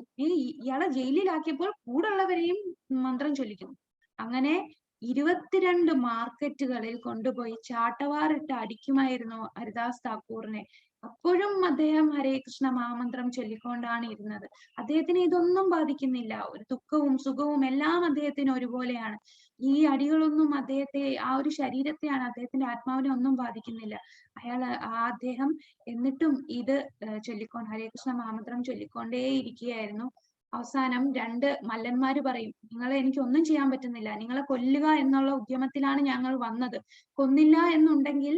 ഇയാളെ ജയിലിലാക്കിയപ്പോൾ കൂടുള്ളവരെയും മന്ത്രം ചൊല്ലിക്കുന്നു. അങ്ങനെ 22 മാർക്കറ്റുകളിൽ കൊണ്ടുപോയി ചാട്ടവാറിട്ട് അടിക്കുമായിരുന്നു ഹരിദാസ് താക്കൂറിനെ. അപ്പോഴും അദ്ദേഹം ഹരേ കൃഷ്ണ മഹാമന്ത്രം ചൊല്ലിക്കൊണ്ടാണ് ഇരുന്നത്. അദ്ദേഹത്തിന് ഇതൊന്നും ബാധിക്കുന്നില്ല. ഒരു ദുഃഖവും സുഖവും എല്ലാം അദ്ദേഹത്തിന് ഒരുപോലെയാണ്. ഈ അടികളൊന്നും അദ്ദേഹത്തെ, ആ ഒരു ശരീരത്തെയാണ്, അദ്ദേഹത്തിന്റെ ആത്മാവിനെ ഒന്നും ബാധിക്കുന്നില്ല. അദ്ദേഹം എന്നിട്ടും ഇത് ഹരേ കൃഷ്ണ മഹാമന്ത്രം ചൊല്ലിക്കൊണ്ടേ ഇരിക്കുകയായിരുന്നു. അവസാനം 2 മല്ലന്മാര് പറയും, നിങ്ങളെ എനിക്ക് ഒന്നും ചെയ്യാൻ പറ്റുന്നില്ല, നിങ്ങളെ കൊല്ലുക എന്നുള്ള ഉദ്യമത്തിലാണ് ഞങ്ങൾ വന്നത്. കൊന്നില്ല എന്നുണ്ടെങ്കിൽ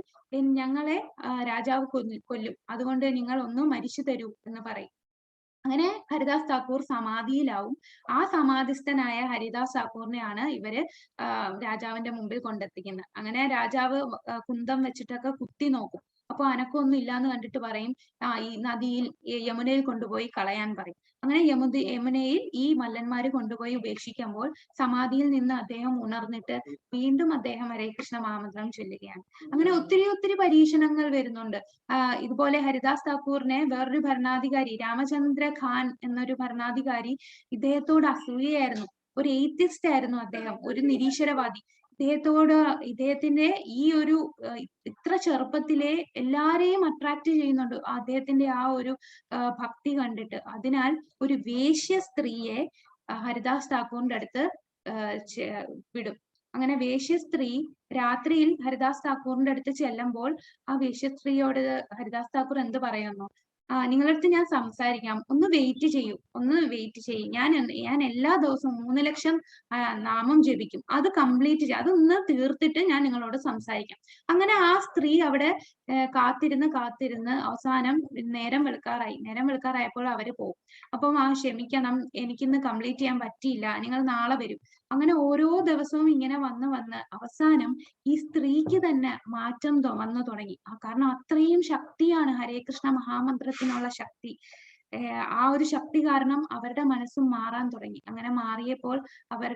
ഞങ്ങളെ രാജാവ് കൊല്ലും. അതുകൊണ്ട് നിങ്ങൾ ഒന്ന് മരിച്ചു തരൂ എന്ന് പറയും. അങ്ങനെ ഹരിദാസ് താക്കൂർ സമാധിയിലാവും. ആ സമാധിസ്ഥനായ ഹരിദാസ് താക്കൂറിനെയാണ് ഇവര് രാജാവിന്റെ മുമ്പിൽ കൊണ്ടെത്തിക്കുന്നത്. അങ്ങനെ രാജാവ് കുന്തം വെച്ചിട്ടൊക്കെ കുത്തി നോക്കും. അപ്പൊ അനക്കൊന്നും ഇല്ലാന്ന് കണ്ടിട്ട് പറയും, ഈ നദിയിൽ, യമുനയിൽ കൊണ്ടുപോയി കളയാൻ പറയും. അങ്ങനെ യമുനയിൽ ഈ മല്ലന്മാര് കൊണ്ടുപോയി ഉപേക്ഷിക്കുമ്പോൾ സമാധിയിൽ നിന്ന് അദ്ദേഹം ഉണർന്നിട്ട് വീണ്ടും അദ്ദേഹം ഹരേ കൃഷ്ണ മഹാമന്ത്രം ചൊല്ലുകയാണ്. അങ്ങനെ ഒത്തിരി പരീക്ഷണങ്ങൾ വരുന്നുണ്ട്. ഇതുപോലെ ഹരിദാസ് താക്കൂറിനെ വേറൊരു ഭരണാധികാരി, രാമചന്ദ്ര ഖാൻ എന്നൊരു ഭരണാധികാരി, ഇദ്ദേഹത്തോട് അസൂയയായിരുന്നു. ഒരു എയ്ത്തിസ്റ്റ് ആയിരുന്നു അദ്ദേഹം, ഒരു നിരീശ്വരവാദി. ഇദ്ദേഹത്തിന്റെ ഈ ഒരു ഇത്ര ചെറുപ്പത്തിലെ എല്ലാരെയും അട്രാക്ട് ചെയ്യുന്നുണ്ട് അദ്ദേഹത്തിന്റെ ആ ഒരു ഭക്തി കണ്ടിട്ട്. അതിനാൽ ഒരു വേശ്യ സ്ത്രീയെ ഹരിദാസ് താക്കൂറിന്റെ അടുത്ത് വിടും. അങ്ങനെ വേശ്യ സ്ത്രീ രാത്രിയിൽ ഹരിദാസ് താക്കൂറിന്റെ അടുത്ത് ചെല്ലുമ്പോൾ ആ വേശ്യ സ്ത്രീയോട് ഹരിദാസ് താക്കൂർ എന്ത് പറയുന്നു, നിങ്ങളുടെ അടുത്ത് ഞാൻ സംസാരിക്കാം, ഒന്ന് വെയിറ്റ് ചെയ്യൂ, ഞാൻ എല്ലാ ദിവസവും 3 ലക്ഷം നാമം ജപിക്കും, അത് കംപ്ലീറ്റ് അതൊന്ന് തീർത്തിട്ട് ഞാൻ നിങ്ങളോട് സംസാരിക്കാം. അങ്ങനെ ആ സ്ത്രീ അവിടെ കാത്തിരുന്ന് അവസാനം നേരം വെളുക്കാറായപ്പോൾ അവര് പോകും. അപ്പം ക്ഷമിക്കണം, എനിക്കിന്ന് കംപ്ലീറ്റ് ചെയ്യാൻ പറ്റിയില്ല, നിങ്ങൾ നാളെ വരും. അങ്ങനെ ഓരോ ദിവസവും ഇങ്ങനെ വന്ന് അവസാനം ഈ സ്ത്രീക്ക് തന്നെ മാറ്റം വന്നു തുടങ്ങി. കാരണം അത്രയും ശക്തിയാണ് ഹരേ കൃഷ്ണ മഹാമന്ത്രത്തിനുള്ള ശക്തി. ആ ഒരു ശക്തി കാരണം അവരുടെ മനസ്സും മാറാൻ തുടങ്ങി. അങ്ങനെ മാറിയപ്പോൾ അവർ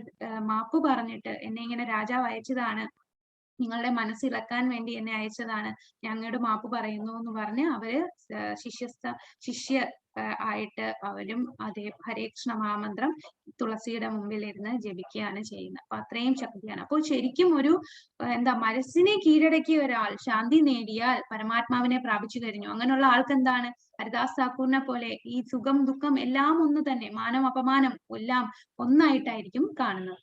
മാപ്പ് പറഞ്ഞിട്ട്, എന്നെ ഇങ്ങനെ രാജാവ് അയച്ചതാണ്, നിങ്ങളുടെ മനസ്സിളക്കാൻ വേണ്ടി എന്നെ അയച്ചതാണ്, ഞങ്ങളുടെ മാപ്പ് പറയുന്നു എന്ന് പറഞ്ഞ് അവര് ശിഷ്യ ആയിട്ട് അവരും അതേ ഹരേ കൃഷ്ണ മഹാമന്ത്രം തുളസിയുടെ മുമ്പിൽ ഇരുന്ന് ജപിക്കുകയാണ് ചെയ്യുന്നത്. അപ്പൊ അത്രയും ശക്തിയാണ്. അപ്പോൾ ശരിക്കും ഒരു മനസ്സിനെ കീഴടക്കിയ ഒരാൾ ശാന്തി നേടിയാൽ പരമാത്മാവിനെ പ്രാപിച്ചു കഴിഞ്ഞു. അങ്ങനെയുള്ള ആൾക്ക് എന്താണ്, ഹരിദാസ് താക്കൂറിനെ പോലെ ഈ സുഖം ദുഃഖം എല്ലാം ഒന്ന് തന്നെ, മാനം അപമാനം എല്ലാം ഒന്നായിട്ടായിരിക്കും കാണുന്നത്.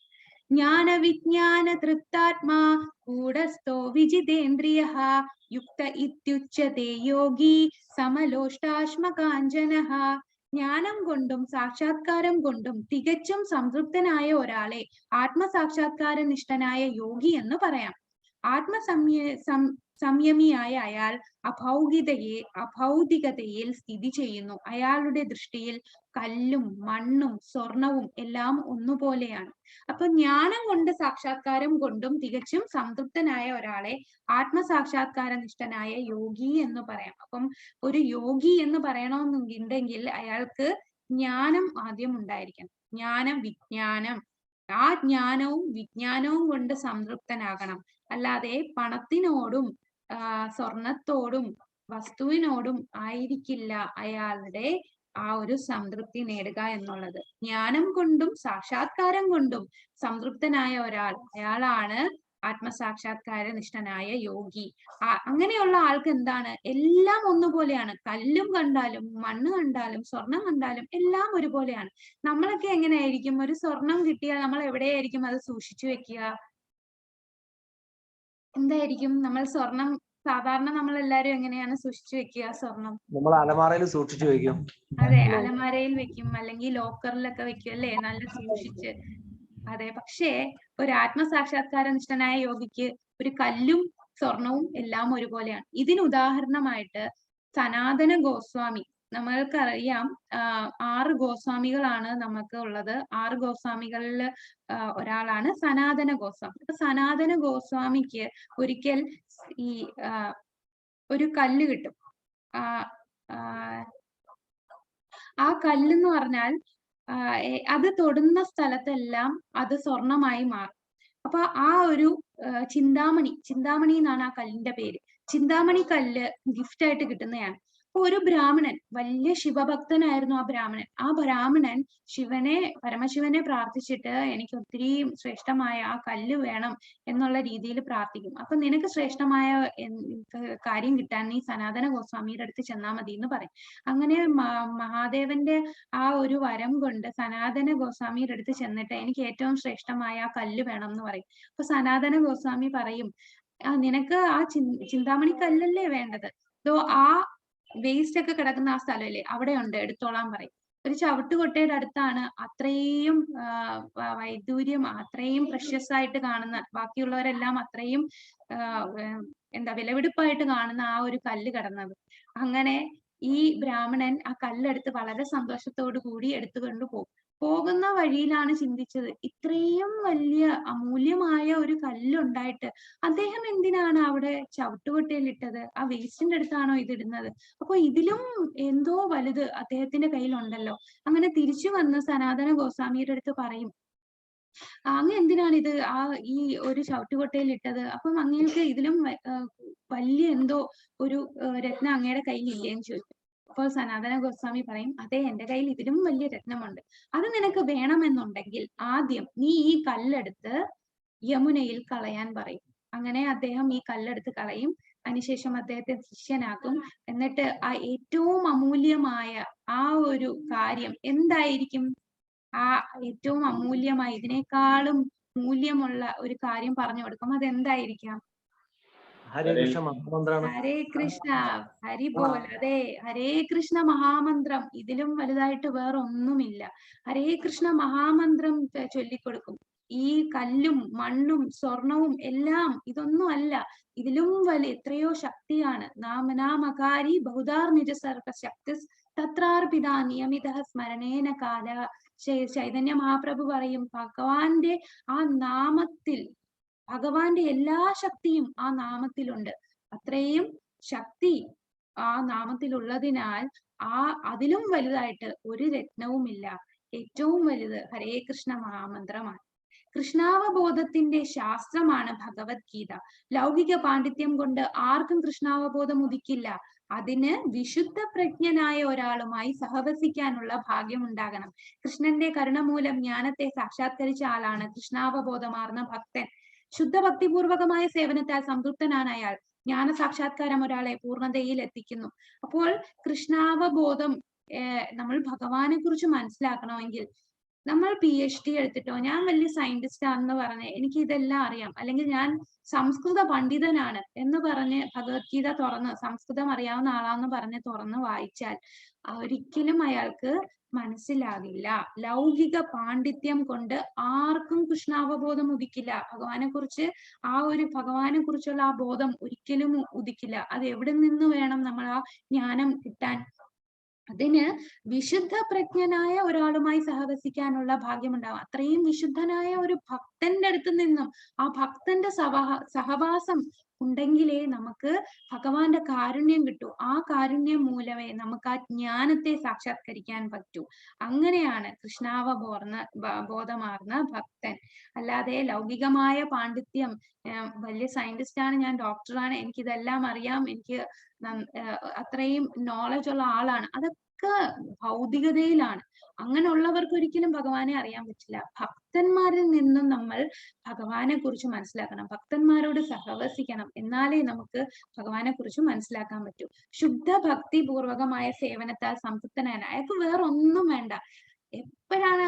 ജ്ഞാന വിജ്ഞാന തൃപ്താത്മാ കൂടസ്ഥോ വിജിതേന്ദ്രിയഃ യുക്ത ഇത്യുച്യതേ യോഗി സമലോഷ്ടാശ്മകാഞ്ചനഃ. ജ്ഞാനം കൊണ്ടും സാക്ഷാത്കാരം കൊണ്ടും തികച്ചും സംതൃപ്തനായ ഒരാളെ ആത്മസാക്ഷാത്കാര നിഷ്ഠനായ യോഗി എന്ന് പറയാം. സംയമിയായ അയാൾ അഭൗതികതയിൽ സ്ഥിതി ചെയ്യുന്നു. അയാളുടെ ദൃഷ്ടിയിൽ കല്ലും മണ്ണും സ്വർണവും എല്ലാം ഒന്നുപോലെയാണ്. അപ്പൊ ജ്ഞാനം കൊണ്ട് സാക്ഷാത്കാരം കൊണ്ടും തികച്ചും സംതൃപ്തനായ ഒരാളെ ആത്മസാക്ഷാത്കാര നിഷ്ഠനായ യോഗി എന്ന് പറയാം. അപ്പം ഒരു യോഗി എന്ന് പറയണമെന്നുണ്ടെങ്കിൽ അയാൾക്ക് ജ്ഞാനം ആദ്യം ഉണ്ടായിരിക്കണം. ജ്ഞാനം വിജ്ഞാനം ആ ജ്ഞാനവും വിജ്ഞാനവും കൊണ്ട് സംതൃപ്തനാകണം. അല്ലാതെ പണത്തിനോടും സ്വർണത്തോടും വസ്തുവിനോടും ആയിരിക്കില്ല അയാളുടെ ആ ഒരു സംതൃപ്തി നേടുക എന്നുള്ളത്. ജ്ഞാനം കൊണ്ടും സാക്ഷാത്കാരം കൊണ്ടും സംതൃപ്തനായ അയാളാണ് ആത്മസാക്ഷാത്കാര നിഷ്ഠനായ യോഗി. അങ്ങനെയുള്ള ആൾക്ക് എന്താണ്, എല്ലാം ഒന്നുപോലെയാണ്. കല്ലും കണ്ടാലും മണ്ണ് കണ്ടാലും സ്വർണം കണ്ടാലും എല്ലാം ഒരുപോലെയാണ്. നമ്മളൊക്കെ എങ്ങനെയായിരിക്കും, ഒരു സ്വർണം കിട്ടിയാൽ നമ്മൾ എവിടെയായിരിക്കും അത് സൂക്ഷിച്ചു വെക്കുക? എന്തായിരിക്കും നമ്മൾ സ്വർണം സാധാരണ നമ്മൾ എല്ലാരും എങ്ങനെയാണ് സൂക്ഷിച്ചു വെക്കുക സ്വർണം? നമ്മൾ അലമാറയിൽ സൂക്ഷിച്ചു വെക്കും. അതെ, അലമാരയിൽ വെക്കും, അല്ലെങ്കിൽ ലോക്കറിലൊക്കെ വെക്കും അല്ലേ, നല്ല സൂക്ഷിച്ച്. അതെ, പക്ഷേ ഒരു ആത്മസാക്ഷാത്കാര നിഷ്ഠനായ യോഗിക്ക് ഒരു കല്ലും സ്വർണവും എല്ലാം ഒരുപോലെയാണ്. ഇതിന് ഉദാഹരണമായിട്ട് സനാതന ഗോസ്വാമി, നമ്മൾക്കറിയാം 6 ഗോസ്വാമികളാണ് നമുക്ക് ഉള്ളത്. 6 ഗോസ്വാമികളിൽ ഒരാളാണ് സനാതന ഗോസ്വാമി. അപ്പൊ സനാതന ഗോസ്വാമിക്ക് ഒരിക്കൽ ഈ ഒരു കല്ല് കിട്ടും. ആ കല്ലെന്ന് പറഞ്ഞാൽ അത് തൊടുന്ന സ്ഥലത്തെല്ലാം അത് സ്വർണമായി മാറും. അപ്പൊ ആ ഒരു ചിന്താമണി എന്നാണ് ആ കല്ലിന്റെ പേര്. ചിന്താമണി കല്ല് ഗിഫ്റ്റ് ആയിട്ട് കിട്ടുന്നതാണ്. അപ്പൊ ഒരു ബ്രാഹ്മണൻ, വലിയ ശിവഭക്തനായിരുന്നു ആ ബ്രാഹ്മണൻ പരമശിവനെ പ്രാർത്ഥിച്ചിട്ട് എനിക്ക് ഒത്തിരി ശ്രേഷ്ഠമായ ആ കല്ല് വേണം എന്നുള്ള രീതിയിൽ പ്രാർത്ഥിക്കും. അപ്പൊ നിനക്ക് ശ്രേഷ്ഠമായ കാര്യം കിട്ടാൻ നീ സനാതന ഗോസ്വാമിയുടെ അടുത്ത് ചെന്നാൽ മതി എന്ന് പറയും. അങ്ങനെ മഹാദേവന്റെ ആ ഒരു വരം കൊണ്ട് സനാതന ഗോസ്വാമിയുടെ അടുത്ത് ചെന്നിട്ട് എനിക്ക് ഏറ്റവും ശ്രേഷ്ഠമായ ആ കല്ല് വേണം എന്ന് പറയും. അപ്പൊ സനാതന ഗോസ്വാമി പറയും, നിനക്ക് ആ ചിന്താമണി കല്ലല്ലേ വേണ്ടത്, ആ വേസ്റ്റ് ഒക്കെ കിടക്കുന്ന ആ സ്ഥലമല്ലേ, അവിടെ ഉണ്ട്, എടുത്തോളാൻ പറയും. ഒരു ചവിട്ടുകൊട്ടയുടെ അടുത്താണ് അത്രയും വൈദൂര്യം, അത്രയും പ്രഷ്യസ് ആയിട്ട് കാണുന്ന, ബാക്കിയുള്ളവരെല്ലാം അത്രയും വിലപിടിപ്പായിട്ട് കാണുന്ന ആ ഒരു കല്ല് കിടന്നത്. അങ്ങനെ ഈ ബ്രാഹ്മണൻ ആ കല്ലെടുത്ത് വളരെ സന്തോഷത്തോടു കൂടി എടുത്തുകൊണ്ട് പോകുന്ന വഴിയിലാണ് ചിന്തിച്ചത്, ഇത്രയും വലിയ അമൂല്യമായ ഒരു കല്ലുണ്ടായിട്ട് അദ്ദേഹം എന്തിനാണ് അവിടെ ചവിട്ടുകൊട്ടയിൽ ഇട്ടത്? ആ വേസ്റ്റിന്റെ അടുത്താണോ ഇതിടുന്നത്? അപ്പൊ ഇതിലും എന്തോ വലുത് അദ്ദേഹത്തിന്റെ കയ്യിലുണ്ടല്ലോ. അങ്ങനെ തിരിച്ചു വന്ന് സനാതന ഗോസ്വാമിയുടെ അടുത്ത് പറയും, അങ്ങ് എന്തിനാണ് ഇത് ഈ ഒരു ചവിട്ടുകൊട്ടയിൽ ഇട്ടത്? അപ്പം അങ്ങേക്ക് ഇതിലും വലിയ എന്തോ ഒരു രത്നം അങ്ങയുടെ കയ്യിൽ ഇല്ലേന്ന് ചോദിക്കും. അപ്പോൾ സനാതന ഗോസ്വാമി പറയും, അതെ, എന്റെ കയ്യിൽ ഇതിലും വലിയ രത്നമുണ്ട്. അത് നിനക്ക് വേണമെന്നുണ്ടെങ്കിൽ ആദ്യം നീ ഈ കല്ലെടുത്ത് യമുനയിൽ കളയാൻ പറയും. അങ്ങനെ അദ്ദേഹം ഈ കല്ലെടുത്ത് കളയും. അതിനുശേഷം അദ്ദേഹത്തെ ശിഷ്യനാക്കും. എന്നിട്ട് ആ ഏറ്റവും അമൂല്യമായ ആ ഒരു കാര്യം എന്തായിരിക്കും? ആ ഏറ്റവും അമൂല്യമായി, ഇതിനേക്കാളും മൂല്യമുള്ള ഒരു കാര്യം പറഞ്ഞു കൊടുക്കും. അതെന്തായിരിക്കാം? ഹരേ കൃഷ്ണ മഹാമന്ത്രമാണ്. ഹരേ കൃഷ്ണ, ഹരി ബോൽ. അതെ, ഹരേ കൃഷ്ണ മഹാമന്ത്രം. ഇതിലും വലുതായിട്ട് വേറൊന്നുമില്ല. ഹരേ കൃഷ്ണ മഹാമന്ത്രം ചൊല്ലിക്കൊടുക്കും. ഈ കല്ലും മണ്ണും സ്വർണവും എല്ലാം ഇതൊന്നും അല്ല, ഇതിലും വലിയ എത്രയോ ശക്തിയാണ്. നാമകാരി ബഹുധാർ നിജ സർവ ശക്തി തത്രാർപിത നിയമിത സ്മരണേന കാല. ചൈതന്യ മഹാപ്രഭു പറയും, ഭഗവാന്റെ ആ നാമത്തിൽ, ഭഗവാന്റെ എല്ലാ ശക്തിയും ആ നാമത്തിലുണ്ട്. അത്രയും ശക്തി ആ നാമത്തിലുള്ളതിനാൽ അതിലും വലുതായിട്ട് ഒരു രത്നവുമില്ല. ഏറ്റവും വലുത് ഹരേ കൃഷ്ണ മഹാമന്ത്രമാണ്. കൃഷ്ണാവബോധത്തിന്റെ ശാസ്ത്രമാണ് ഭഗവത്ഗീത. ലൗകിക പാണ്ഡിത്യം കൊണ്ട് ആർക്കും കൃഷ്ണാവബോധം ഉദിക്കില്ല. അതിന് വിശുദ്ധ പ്രജ്ഞനായ ഒരാളുമായി സഹവസിക്കാനുള്ള ഭാഗ്യം ഉണ്ടാകണം. കൃഷ്ണന്റെ കരുണ മൂലം ജ്ഞാനത്തെ സാക്ഷാത്കരിച്ച ആളാണ് കൃഷ്ണാവബോധമാർന്ന ഭക്തൻ. ശുദ്ധഭക്തിപൂർവകമായ സേവനത്താൽ സംതൃപ്തനാണ് അയാൾ. ജ്ഞാന സാക്ഷാത്കാരം ഒരാളെ പൂർണ്ണതയിൽ എത്തിക്കുന്നു. അപ്പോൾ കൃഷ്ണാവബോധം നമ്മൾ ഭഗവാനെ കുറിച്ച് മനസ്സിലാക്കണമെങ്കിൽ നമ്മൾ PhD എടുത്തിട്ടോ ഞാൻ വലിയ സയന്റിസ്റ്റ് ആണെന്ന് പറഞ്ഞ് എനിക്ക് ഇതെല്ലാം അറിയാം, അല്ലെങ്കിൽ ഞാൻ സംസ്കൃത പണ്ഡിതനാണ് എന്ന് പറഞ്ഞ് ഭഗവത്ഗീത തുറന്ന് സംസ്കൃതം അറിയാവുന്ന ആളാന്ന് പറഞ്ഞ് തുറന്ന് വായിച്ചാൽ ഒരിക്കലും അയാൾക്ക് മനസ്സിലാകില്ല. ലൗകിക പാണ്ഡിത്യം കൊണ്ട് ആർക്കും കൃഷ്ണാവബോധം ഉദിക്കില്ല. ഭഗവാനെ കുറിച്ചുള്ള ആ ബോധം ഒരിക്കലും ഉദിക്കില്ല. അത് എവിടെ നിന്ന് വേണം നമ്മൾ ആ ജ്ഞാനം കിട്ടാൻ? അതിന് വിശുദ്ധ പ്രജ്ഞനായ ഒരാളുമായി സഹവസിക്കാനുള്ള ഭാഗ്യമുണ്ടാവും. അത്രയും വിശുദ്ധനായ ഒരു ഭക്തന്റെ അടുത്ത് നിന്നും ആ ഭക്തന്റെ സഹവാസം ഉണ്ടെങ്കിലേ നമുക്ക് ഭഗവാന്റെ കാരുണ്യം കിട്ടൂ. ആ കാരുണ്യം മൂലമേ നമുക്ക് ആ ജ്ഞാനത്തെ സാക്ഷാത്കരിക്കാൻ പറ്റൂ. അങ്ങനെയാണ് ബോധമാർന്ന ഭക്തൻ. അല്ലാതെ ലൗകികമായ പാണ്ഡിത്യം, വലിയ സയന്റിസ്റ്റ് ആണ്, ഞാൻ ഡോക്ടറാണ്, എനിക്കിതെല്ലാം അറിയാം, എനിക്ക് അത്രയും നോളജ് ഉള്ള ആളാണ്, അതൊക്കെ ഭൗതികതയിലാണ്. അങ്ങനെയുള്ളവർക്ക് ഒരിക്കലും ഭഗവാനെ അറിയാൻ പറ്റില്ല. ഭക്തന്മാരിൽ നിന്നും നമ്മൾ ഭഗവാനെ കുറിച്ച് മനസ്സിലാക്കണം, ഭക്തന്മാരോട് സഹവസിക്കണം, എന്നാലേ നമുക്ക് ഭഗവാനെ കുറിച്ച് മനസ്സിലാക്കാൻ പറ്റൂ. ശുദ്ധ ഭക്തിപൂർവകമായ സേവനത്താൽ സംതൃപ്തനായ അയാൾക്ക് വേറൊന്നും വേണ്ട. എപ്പോഴാണ്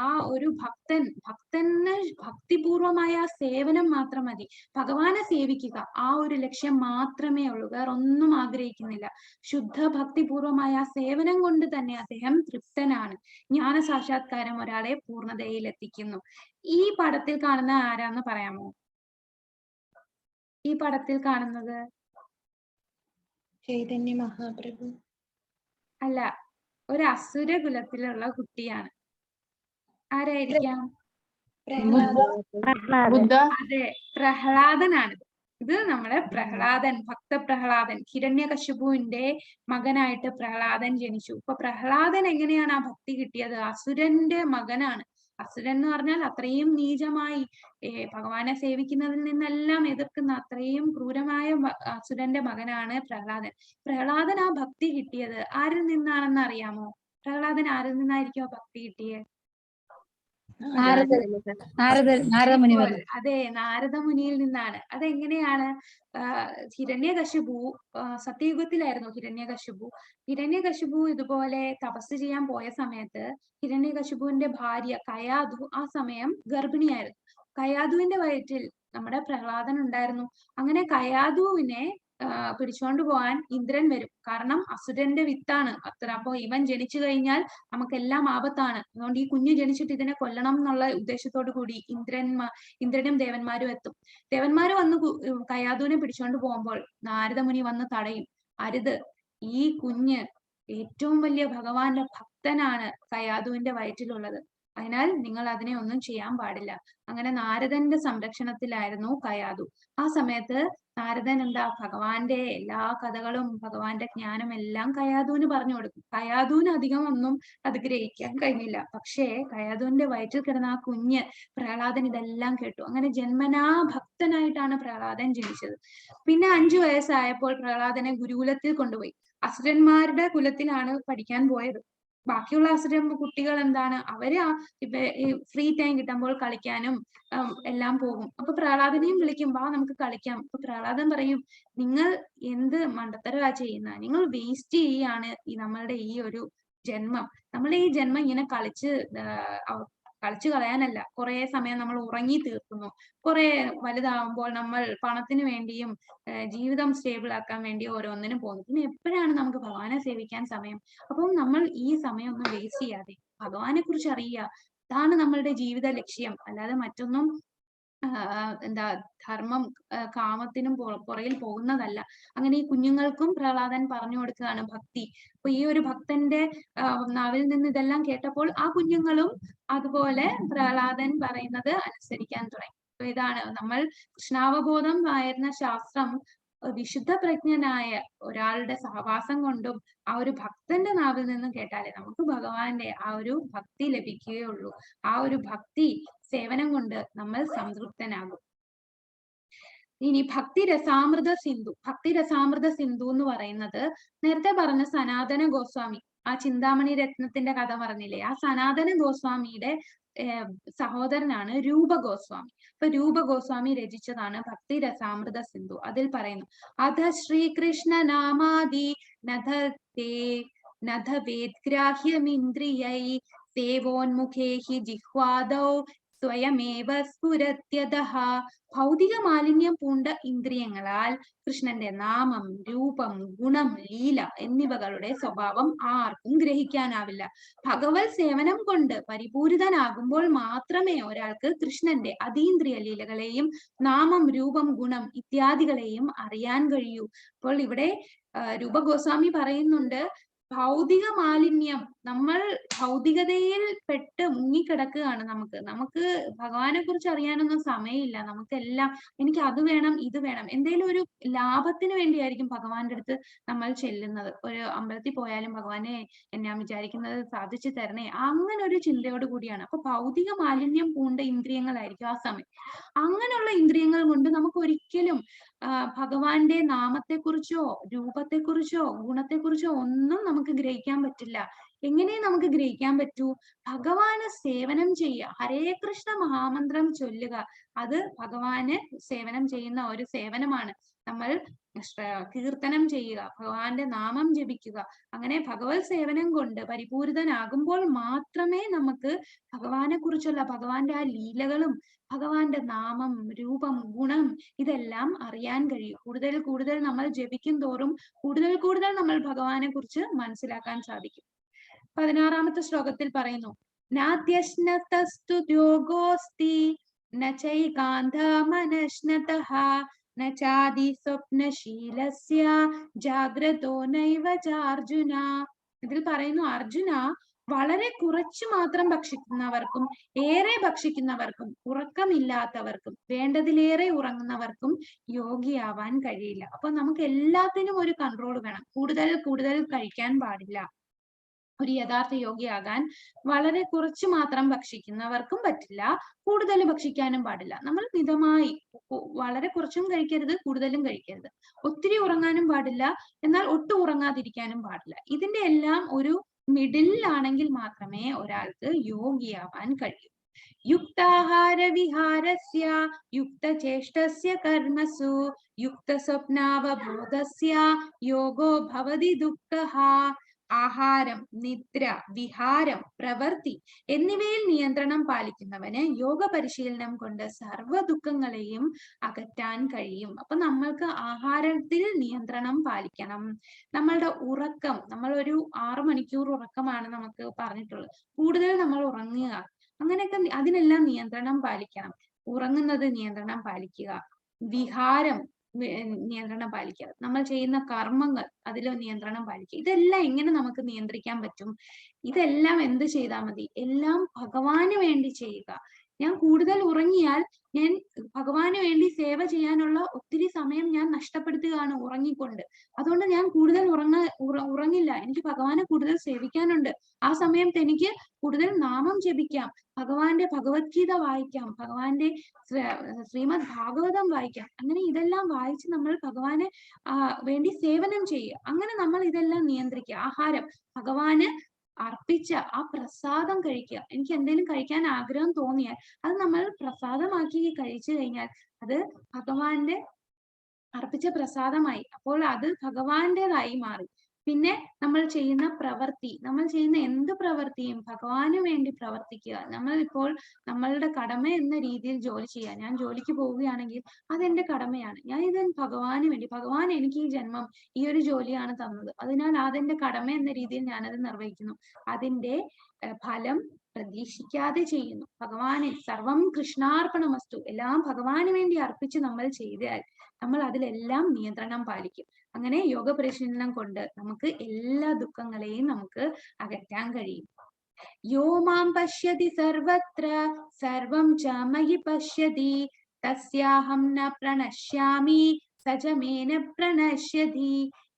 ആ ഒരു ഭക്തന് ഭക്തിപൂർവമായ സേവനം മാത്രം മതി, ഭഗവാനെ സേവിക്കുക, ആ ഒരു ലക്ഷ്യം മാത്രമേ ഉള്ളൂ, വേറൊന്നും ആഗ്രഹിക്കുന്നില്ല. ശുദ്ധ ഭക്തിപൂർവമായ സേവനം കൊണ്ട് തന്നെ അദ്ദേഹം തൃപ്തനാണ്. ജ്ഞാന സാക്ഷാത്കാരം ഒരാളെ പൂർണ്ണതയിൽ എത്തിക്കുന്നു. ഈ പടത്തിൽ കാണുന്ന ആരാന്ന് പറയാമോ? ഈ പടത്തിൽ കാണുന്നത് ചൈതന്യ മഹാപ്രഭു അല്ല, ഒരു അസുര കുലത്തിലുള്ള കുട്ടിയാണ്. ആരായിരിക്കാം? അതെ, പ്രഹ്ലാദനാണ്. ഇത് നമ്മുടെ പ്രഹ്ലാദൻ, ഭക്തപ്രഹ്ലാദൻ, ഹിരണ്യകശിപുവിന്റെ മകനായിട്ട് പ്രഹ്ലാദൻ ജനിച്ചു. ഇപ്പൊ പ്രഹ്ലാദൻ എങ്ങനെയാണ് ആ ഭക്തി കിട്ടിയത്? അസുരന്റെ മകനാണ്. അസുരൻ എന്ന് പറഞ്ഞാൽ അത്രയും നീചമായി ഭഗവാനെ സേവിക്കുന്നതിൽ നിന്നെല്ലാം എതിർക്കുന്ന അത്രയും ക്രൂരമായ അസുരന്റെ മകനാണ് പ്രഹ്ലാദൻ. പ്രഹ്ലാദൻ ആ ഭക്തി കിട്ടിയത് ആരിൽ നിന്നാണെന്ന് അറിയാമോ? പ്രഹ്ലാദൻ ആരിൽ നിന്നായിരിക്കും ആ ഭക്തി കിട്ടിയത്? അതെ, നാരദ മുനിയിൽ നിന്നാണ്. അതെങ്ങനെയാണ്? ഹിരണ്യകശിപു സത്യയുഗത്തിലായിരുന്നു ഹിരണ്യകശിപു ഇതുപോലെ തപസ് ചെയ്യാൻ പോയ സമയത്ത് ഹിരണ്യകശിപുവിന്റെ ഭാര്യ കയാധു ആ സമയം ഗർഭിണിയായിരുന്നു. കയാധുവിന്റെ വയറ്റിൽ നമ്മുടെ പ്രഹ്ലാദൻ ഉണ്ടായിരുന്നു. അങ്ങനെ കയാധുവിനെ പിടിച്ചുകൊണ്ട് പോകാൻ ഇന്ദ്രൻ വരും. കാരണം അസുരന്റെ വിത്താണ് അത്ര. അപ്പൊ ഇവൻ ജനിച്ചു കഴിഞ്ഞാൽ നമുക്കെല്ലാം ആപത്താണ്, അതുകൊണ്ട് ഈ കുഞ്ഞ് ജനിച്ചിട്ട് ഇതിനെ കൊല്ലണം എന്നുള്ള ഉദ്ദേശത്തോടു കൂടി ഇന്ദ്രനും ദേവന്മാരും എത്തും. ദേവന്മാര് വന്ന് കയാധുവിനെ പിടിച്ചുകൊണ്ട് പോകുമ്പോൾ നാരദമുനി വന്ന് തടയും. അരുത്, ഈ കുഞ്ഞ് ഏറ്റവും വലിയ ഭഗവാന്റെ ഭക്തനാണ് കയാധുവിന്റെ വയറ്റിലുള്ളത്, അതിനാൽ നിങ്ങൾ അതിനെ ഒന്നും ചെയ്യാൻ പാടില്ല. അങ്ങനെ നാരദന്റെ സംരക്ഷണത്തിലായിരുന്നു കയാധു. ആ സമയത്ത് നാരദൻ ഭഗവാന്റെ എല്ലാ കഥകളും ഭഗവാന്റെ ജ്ഞാനം എല്ലാം കയാധുവിന് പറഞ്ഞു കൊടുക്കും. കയാധുവിന് അധികം ഒന്നും അത് ഗ്രഹിക്കാൻ കഴിഞ്ഞില്ല. പക്ഷേ കയാധുവിന്റെ വയറ്റിൽ കിടന്ന ആ കുഞ്ഞ് പ്രഹ്ലാദൻ ഇതെല്ലാം കേട്ടു. അങ്ങനെ ജന്മനാ ഭക്തനായിട്ടാണ് പ്രഹ്ലാദൻ ജനിച്ചത്. പിന്നെ 5 വയസ്സായപ്പോൾ പ്രഹ്ലാദനെ ഗുരുകുലത്തിൽ കൊണ്ടുപോയി. അസുരന്മാരുടെ കുലത്തിലാണ് പഠിക്കാൻ പോയത്. ബാക്കിയുള്ള അസുര കുട്ടികൾ അവര് ഫ്രീ ടൈം കിട്ടുമ്പോൾ കളിക്കാനും എല്ലാം പോകും. അപ്പൊ പ്രഹ്ലാദനെയും വിളിക്കും, വാ നമുക്ക് കളിക്കാം. അപ്പൊ പ്രഹ്ലാദൻ പറയും, നിങ്ങൾ എന്ത് മണ്ടത്തരവാ ചെയ്യുന്ന, നിങ്ങൾ വേസ്റ്റ് ചെയ്യാണ് നമ്മളുടെ ഈ ഒരു ജന്മം. നമ്മുടെ ഈ ജന്മം ഇങ്ങനെ കളിച്ച് കളയാനല്ല. കുറെ സമയം നമ്മൾ ഉറങ്ങി തീർക്കുന്നു. കുറെ വലുതാവുമ്പോൾ നമ്മൾ പണത്തിന് വേണ്ടിയും ജീവിതം സ്റ്റേബിൾ ആക്കാൻ വേണ്ടി ഓരോന്നിനും പോകുന്നു. പിന്നെ എപ്പോഴാണ് നമുക്ക് ഭഗവാനെ സേവിക്കാൻ സമയം? അപ്പം നമ്മൾ ഈ സമയം ഒന്നും വേസ്റ്റ് ചെയ്യാതെ ഭഗവാനെ കുറിച്ച് അറിയുക, ഇതാണ് നമ്മളുടെ ജീവിത ലക്ഷ്യം. അല്ലാതെ മറ്റൊന്നും ധർമ്മം കാമത്തിനും പുറകിൽ പോകുന്നതല്ല. അങ്ങനെ ഈ കുഞ്ഞുങ്ങൾക്കും പ്രഹ്ലാദൻ പറഞ്ഞു കൊടുക്കുകയാണ് ഭക്തി. അപ്പൊ ഈ ഒരു ഭക്തന്റെ നാവിൽ നിന്ന് ഇതെല്ലാം കേട്ടപ്പോൾ ആ കുഞ്ഞുങ്ങളും അതുപോലെ പ്രഹ്ലാദൻ പറയുന്നത് അനുസരിക്കാൻ തുടങ്ങി. അപ്പൊ ഇതാണ് നമ്മൾ കൃഷ്ണാവബോധം ആയിരുന്ന ശാസ്ത്രം വിശുദ്ധ പ്രജ്ഞനായ ഒരാളുടെ സഹവാസം കൊണ്ടും ആ ഒരു ഭക്തന്റെ നാവിൽ നിന്നും കേട്ടാലേ നമുക്ക് ഭഗവാന്റെ ആ ഒരു ഭക്തി ലഭിക്കുകയുള്ളൂ. ആ ഒരു ഭക്തി സേവനം കൊണ്ട് നമ്മൾ സംതൃപ്തനാകും. ഇനി ഭക്തിരസാമൃത സിന്ധു എന്ന് പറയുന്നത് നേരത്തെ പറഞ്ഞ സനാതന ഗോസ്വാമി, ആ ചിന്താമണി രത്നത്തിന്റെ കഥ പറഞ്ഞില്ലേ, ആ സനാതന ഗോസ്വാമിയുടെ സഹോദരനാണ് രൂപ ഗോസ്വാമി. അപ്പൊ രൂപ ഗോസ്വാമി രചിച്ചതാണ് ഭക്തിരസാമൃത സിന്ധു. അതിൽ പറയുന്നു, അധ ശ്രീകൃഷ്ണ നാമാദി നധ വേദ്ഗ്രാഹ്യമിന്ദ്രിയൈ സേവോന്മുഖേ ഹി ജിഹ്വാദൗ സ്വയമേവ സ്ഫുരത്യതഃ. ഭൗതിക മാലിന്യം പൂണ്ട ഇന്ദ്രിയങ്ങളാൽ കൃഷ്ണന്റെ നാമം, രൂപം, ഗുണം, ലീല എന്നിവകളുടെ സ്വഭാവം ആർക്കും ഗ്രഹിക്കാനാവില്ല. ഭഗവത് സേവനം കൊണ്ട് പരിപൂരിതനാകുമ്പോൾ മാത്രമേ ഒരാൾക്ക് കൃഷ്ണന്റെ അതീന്ദ്രിയ ലീലകളെയും നാമം, രൂപം, ഗുണം ഇത്യാദികളെയും അറിയാൻ കഴിയൂ. അപ്പോൾ ഇവിടെ രൂപ ഗോസ്വാമി പറയുന്നുണ്ട്, ഭൗതിക മാലിന്യം, നമ്മൾ ഭൗതികതയിൽ പെട്ട് മുങ്ങിക്കിടക്കുകയാണ്. നമുക്ക് ഭഗവാനെ കുറിച്ച് അറിയാനൊന്നും സമയമില്ല. നമുക്കെല്ലാം എനിക്ക് അത് വേണം ഇത് വേണം, എന്തെങ്കിലും ഒരു ലാഭത്തിന് വേണ്ടിയായിരിക്കും ഭഗവാന്റെ അടുത്ത് നമ്മൾ ചെല്ലുന്നത്. ഒരു അമ്പലത്തിൽ പോയാലും ഭഗവാനെ ഞാൻ വിചാരിക്കുന്നത് സാധിച്ചു തരണേ, അങ്ങനെ ഒരു ചിന്തയോട് കൂടിയാണ്. അപ്പൊ ഭൗതിക മാലിന്യം പൂണ്ട ഇന്ദ്രിയങ്ങളായിരിക്കും ആ സമയം. അങ്ങനെയുള്ള ഇന്ദ്രിയങ്ങൾ കൊണ്ട് നമുക്ക് ഒരിക്കലും ഭഗവാന്റെ നാമത്തെക്കുറിച്ചോ രൂപത്തെക്കുറിച്ചോ ഗുണത്തെക്കുറിച്ചോ ഒന്നും നമുക്ക് ഗ്രഹിക്കാൻ പറ്റില്ല. എങ്ങനെ നമുക്ക് ഗ്രഹിക്കാൻ പറ്റൂ? ഭഗവാന് സേവനം ചെയ്യുക, ഹരേ കൃഷ്ണ മഹാമന്ത്രം ചൊല്ലുക, അത് ഭഗവാന് സേവനം ചെയ്യുന്ന ഒരു സേവനമാണ്. നമ്മൾ കീർത്തനം ചെയ്യുക, ഭഗവാന്റെ നാമം ജപിക്കുക, അങ്ങനെ ഭഗവത് സേവനം കൊണ്ട് പരിപൂരിതനാകുമ്പോൾ മാത്രമേ നമുക്ക് ഭഗവാനെ കുറിച്ചുള്ള ഭഗവാന്റെ ആ ലീലകളും ഭഗവാന്റെ നാമം രൂപം ഗുണം ഇതെല്ലാം അറിയാൻ കഴിയും. കൂടുതൽ കൂടുതൽ നമ്മൾ ജപിക്കും തോറും കൂടുതൽ കൂടുതൽ നമ്മൾ ഭഗവാനെ കുറിച്ച് മനസ്സിലാക്കാൻ സാധിക്കും. 16-ാമത്തെ ശ്ലോകത്തിൽ പറയുന്നു, നാദ്യശ്നതസ്തു യോഗോസ്തി നൈകാന്ത മനശ്നതഃ നാദി സ്വപ്നശീലസ്യ ജാഗ്രതോ നൈവ ചാർജുന. ഇതിൽ പറയുന്നു, അർജുന, വളരെ കുറച്ചു മാത്രം ഭക്ഷിക്കുന്നവർക്കും ഏറെ ഭക്ഷിക്കുന്നവർക്കും ഉറക്കമില്ലാത്തവർക്കും വേണ്ടതിലേറെ ഉറങ്ങുന്നവർക്കും യോഗിയാവാൻ കഴിയില്ല. അപ്പൊ നമുക്ക് എല്ലാത്തിനും ഒരു കൺട്രോൾ വേണം. കൂടുതൽ കൂടുതൽ കഴിക്കാൻ പാടില്ല. ഒരു യഥാർത്ഥ യോഗിയാകാൻ വളരെ കുറച്ചു മാത്രം ഭക്ഷിക്കുന്നവർക്കും പറ്റില്ല, കൂടുതൽ ഭക്ഷിക്കാനും പാടില്ല. നമ്മൾ മിതമായി, വളരെ കുറച്ചും കഴിക്കരുത്, കൂടുതലും കഴിക്കരുത്. ഒത്തിരി ഉറങ്ങാനും പാടില്ല, എന്നാൽ ഒട്ടും ഉറങ്ങാതിരിക്കാനും പാടില്ല. ഇതിന്റെ എല്ലാം ഒരു മിഡിലാണെങ്കിൽ മാത്രമേ ഒരാൾക്ക് യോഗിയാവാൻ കഴിയൂ. യുക്താഹാര വിഹാരസ്യ യുക്തചേഷ്ടസ്യ കർമ്മസു യുക്ത സ്വപ്നാവബോധസ്യ യോഗോ ഭവതി ദുഃഖഃ. ആഹാരം, നിദ്ര, വിഹാരം, പ്രവൃത്തി എന്നിവയിൽ നിയന്ത്രണം പാലിക്കുന്നവന് യോഗ പരിശീലനം കൊണ്ട് സർവ്വ ദുഃഖങ്ങളെയും അകറ്റാൻ കഴിയും. അപ്പൊ നമ്മൾക്ക് ആഹാരത്തിൽ നിയന്ത്രണം പാലിക്കണം. നമ്മളുടെ ഉറക്കം, നമ്മൾ ഒരു 6 മണിക്കൂർ ഉറക്കമാണ് നമുക്ക് പറഞ്ഞിട്ടുള്ളത്. കൂടുതൽ നമ്മൾ ഉറങ്ങുക, അങ്ങനെയൊക്കെ അതിനെല്ലാം നിയന്ത്രണം പാലിക്കണം. ഉറങ്ങുന്നത് നിയന്ത്രണം പാലിക്കുക, വിഹാരം നിയന്ത്രണം പാലിക്കുക, നമ്മൾ ചെയ്യുന്ന കർമ്മങ്ങൾ അതിൽ നിയന്ത്രണം പാലിക്കുക. ഇതെല്ലാം എങ്ങനെ നമുക്ക് നിയന്ത്രിക്കാൻ പറ്റും? ഇതെല്ലാം എന്ത് ചെയ്താൽ മതി? എല്ലാം ഭഗവാന് വേണ്ടി ചെയ്യുക. ഞാൻ കൂടുതൽ ഉറങ്ങിയാൽ ഞാൻ ഭഗവാന് വേണ്ടി സേവ ചെയ്യാനുള്ള ഒത്തിരി സമയം ഞാൻ നഷ്ടപ്പെടുത്തുകയാണ് ഉറങ്ങിക്കൊണ്ട്. അതുകൊണ്ട് ഞാൻ കൂടുതൽ ഉറങ്ങില്ല. എനിക്ക് ഭഗവാനെ കൂടുതൽ സേവിക്കാനുണ്ട്. ആ സമയത്ത് എനിക്ക് കൂടുതൽ നാമം ജപിക്കാം, ഭഗവാന്റെ ഭഗവത്ഗീത വായിക്കാം, ഭഗവാന്റെ ശ്രീമദ് ഭാഗവതം വായിക്കാം. അങ്ങനെ ഇതെല്ലാം വായിച്ച് നമ്മൾ ഭഗവാനെ വേണ്ടി സേവനം ചെയ്യുക. അങ്ങനെ നമ്മൾ ഇതെല്ലാം നിയന്ത്രിക്കുക. ആഹാരം, ഭഗവാന് അർപ്പിച്ച ആ പ്രസാദം കഴിക്കുക. എനിക്ക് എന്തെങ്കിലും കഴിക്കാൻ ആഗ്രഹം തോന്നിയാൽ അത് നമ്മൾ പ്രസാദമാക്കി കഴിച്ചു കഴിഞ്ഞാൽ അത് ഭഗവാന്റെ അർപ്പിച്ച പ്രസാദമായി. അപ്പോൾ അത് ഭഗവാന്റേതായി മാറി. പിന്നെ നമ്മൾ ചെയ്യുന്ന പ്രവൃത്തി, നമ്മൾ ചെയ്യുന്ന എന്ത് പ്രവൃത്തിയും ഭഗവാന് വേണ്ടി പ്രവർത്തിക്കുക. നമ്മൾ ഇപ്പോൾ നമ്മളുടെ കടമ എന്ന രീതിയിൽ ജോലി ചെയ്യുക. ഞാൻ ജോലിക്ക് പോവുകയാണെങ്കിൽ അതെന്റെ കടമയാണ്. ഞാൻ ഇത് ഭഗവാന് വേണ്ടി, ഭഗവാൻ എനിക്ക് ഈ ജന്മം ഈ ഒരു ജോലിയാണ് തന്നത്, അതിനാൽ അതെന്റെ കടമ എന്ന രീതിയിൽ ഞാനത് നിർവഹിക്കുന്നു. അതിന്റെ ഫലം പ്രതീക്ഷിക്കാതെ ചെയ്യുന്നു. ഭഗവാനെ സർവം കൃഷ്ണാർപ്പണമസ്തു, എല്ലാം ഭഗവാന് വേണ്ടി അർപ്പിച്ച് നമ്മൾ ചെയ്താൽ നമ്മൾ അതിലെല്ലാം നിയന്ത്രണം പാലിക്കും. അങ്ങനെ യോഗ പരിശീലനം കൊണ്ട് നമുക്ക് എല്ലാ ദുഃഖങ്ങളെയും നമുക്ക് അകറ്റാൻ കഴിയും. യോ മാം പശ്യതി സർവത്ര സർവം ച മയി പശ്യതി തസ്യാഹം ന പ്രണശ്യാമി സജമേന പ്രണശ്യതി.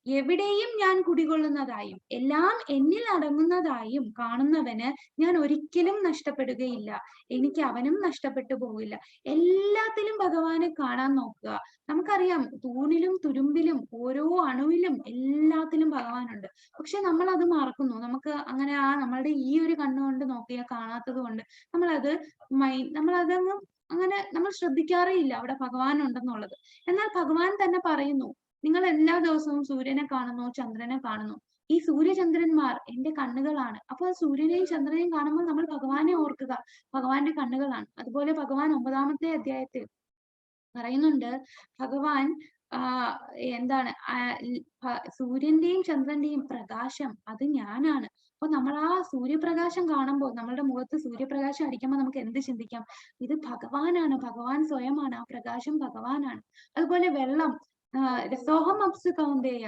എവിടെയും ഞാൻ കുടികൊള്ളുന്നതായും എല്ലാം എന്നിൽ അടങ്ങുന്നതായും കാണുന്നവന് ഞാൻ ഒരിക്കലും നഷ്ടപ്പെടുകയില്ല, എനിക്ക് അവനും നഷ്ടപ്പെട്ടു പോകില്ല. എല്ലാത്തിലും ഭഗവാനെ കാണാൻ നോക്കുക. നമുക്കറിയാം, തൂണിലും തുരുമ്പിലും ഓരോ അണുവിലും എല്ലാത്തിലും ഭഗവാനുണ്ട്. പക്ഷെ നമ്മൾ അത് മറക്കുന്നു. നമുക്ക് അങ്ങനെ നമ്മളുടെ ഈ ഒരു കണ്ണുകൊണ്ട് നോക്കിയാൽ കാണാത്തത് കൊണ്ട് നമ്മളതങ്ങ് അങ്ങനെ നമ്മൾ ശ്രദ്ധിക്കാറേ ഇല്ല അവിടെ ഭഗവാൻ ഉണ്ടെന്നുള്ളത്. എന്നാൽ ഭഗവാൻ തന്നെ പറയുന്നു, നിങ്ങൾ എല്ലാ ദിവസവും സൂര്യനെ കാണുന്നു, ചന്ദ്രനെ കാണുന്നു. ഈ സൂര്യചന്ദ്രന്മാർ എന്റെ കണ്ണുകളാണ്. അപ്പോൾ സൂര്യനെയും ചന്ദ്രനെയും കാണുമ്പോൾ നമ്മൾ ഭഗവാനെ ഓർക്കുക, ഭഗവാന്റെ കണ്ണുകളാണ്. അതുപോലെ ഭഗവാൻ 9-ാമത്തെ അധ്യായത്തിൽ പറയുന്നുണ്ട്, ഭഗവാൻ എന്താണ് സൂര്യന്റെയും ചന്ദ്രന്റെയും പ്രകാശം അത് ഞാനാണ്. അപ്പൊ നമ്മൾ ആ സൂര്യപ്രകാശം കാണുമ്പോൾ, നമ്മളുടെ മുഖത്ത് സൂര്യപ്രകാശം അടിക്കുമ്പോൾ നമുക്ക് എന്ത് ചിന്തിക്കാം? ഇത് ഭഗവാനാണ്, ഭഗവാൻ സ്വയമാണ്, ആ പ്രകാശം ഭഗവാനാണ്. അതുപോലെ വെള്ളം, രസോഹം അപ്സു കൗന്ദേയ,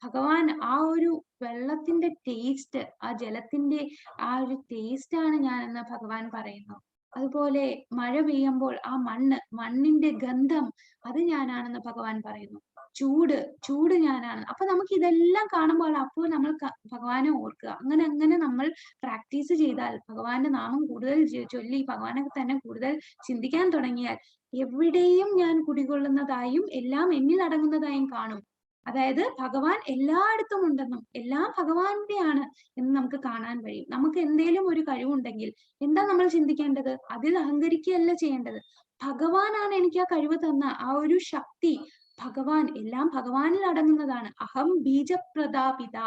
ഭഗവാൻ ആ ഒരു വെള്ളത്തിന്റെ ടേസ്റ്റ്, ആ ജലത്തിന്റെ ആ ഒരു ടേസ്റ്റ് ആണ് ഞാൻ എന്ന് ഭഗവാൻ പറയുന്നു. അതുപോലെ മഴ പെയ്യുമ്പോൾ ആ മണ്ണിന്റെ ഗന്ധം അത് ഞാനാണെന്ന് ഭഗവാൻ പറയുന്നു. ചൂട് ഞാനാണ്. അപ്പൊ നമുക്ക് ഇതെല്ലാം കാണുമ്പോൾ അപ്പോൾ നമ്മൾ ഭഗവാനെ ഓർക്കുക. അങ്ങനെ നമ്മൾ പ്രാക്ടീസ് ചെയ്താൽ, ഭഗവാന്റെ നാമം കൂടുതൽ ചൊല്ലി ഭഗവാനെ തന്നെ കൂടുതൽ ചിന്തിക്കാൻ തുടങ്ങിയാൽ എവിടെയും ഞാൻ കുടികൊള്ളുന്നതായും എല്ലാം എന്നിൽ അടങ്ങുന്നതായും കാണും. അതായത് ഭഗവാൻ എല്ലായിടത്തും ഉണ്ടെന്നും എല്ലാം ഭഗവാന്റെയാണ് എന്ന് നമുക്ക് കാണാൻ കഴിയും. നമുക്ക് എന്തേലും ഒരു കഴിവുണ്ടെങ്കിൽ എന്താ നമ്മൾ ചിന്തിക്കേണ്ടത്? അതിൽ അഹങ്കരിക്കുകയല്ല ചെയ്യേണ്ടത്. ഭഗവാനാണ് എനിക്ക് ആ കഴിവ് തന്ന ആ ഒരു ശക്തി. ഭഗവാൻ, എല്ലാം ഭഗവാനിൽ അടങ്ങുന്നതാണ്. അഹം ബീജപ്രദാപിത,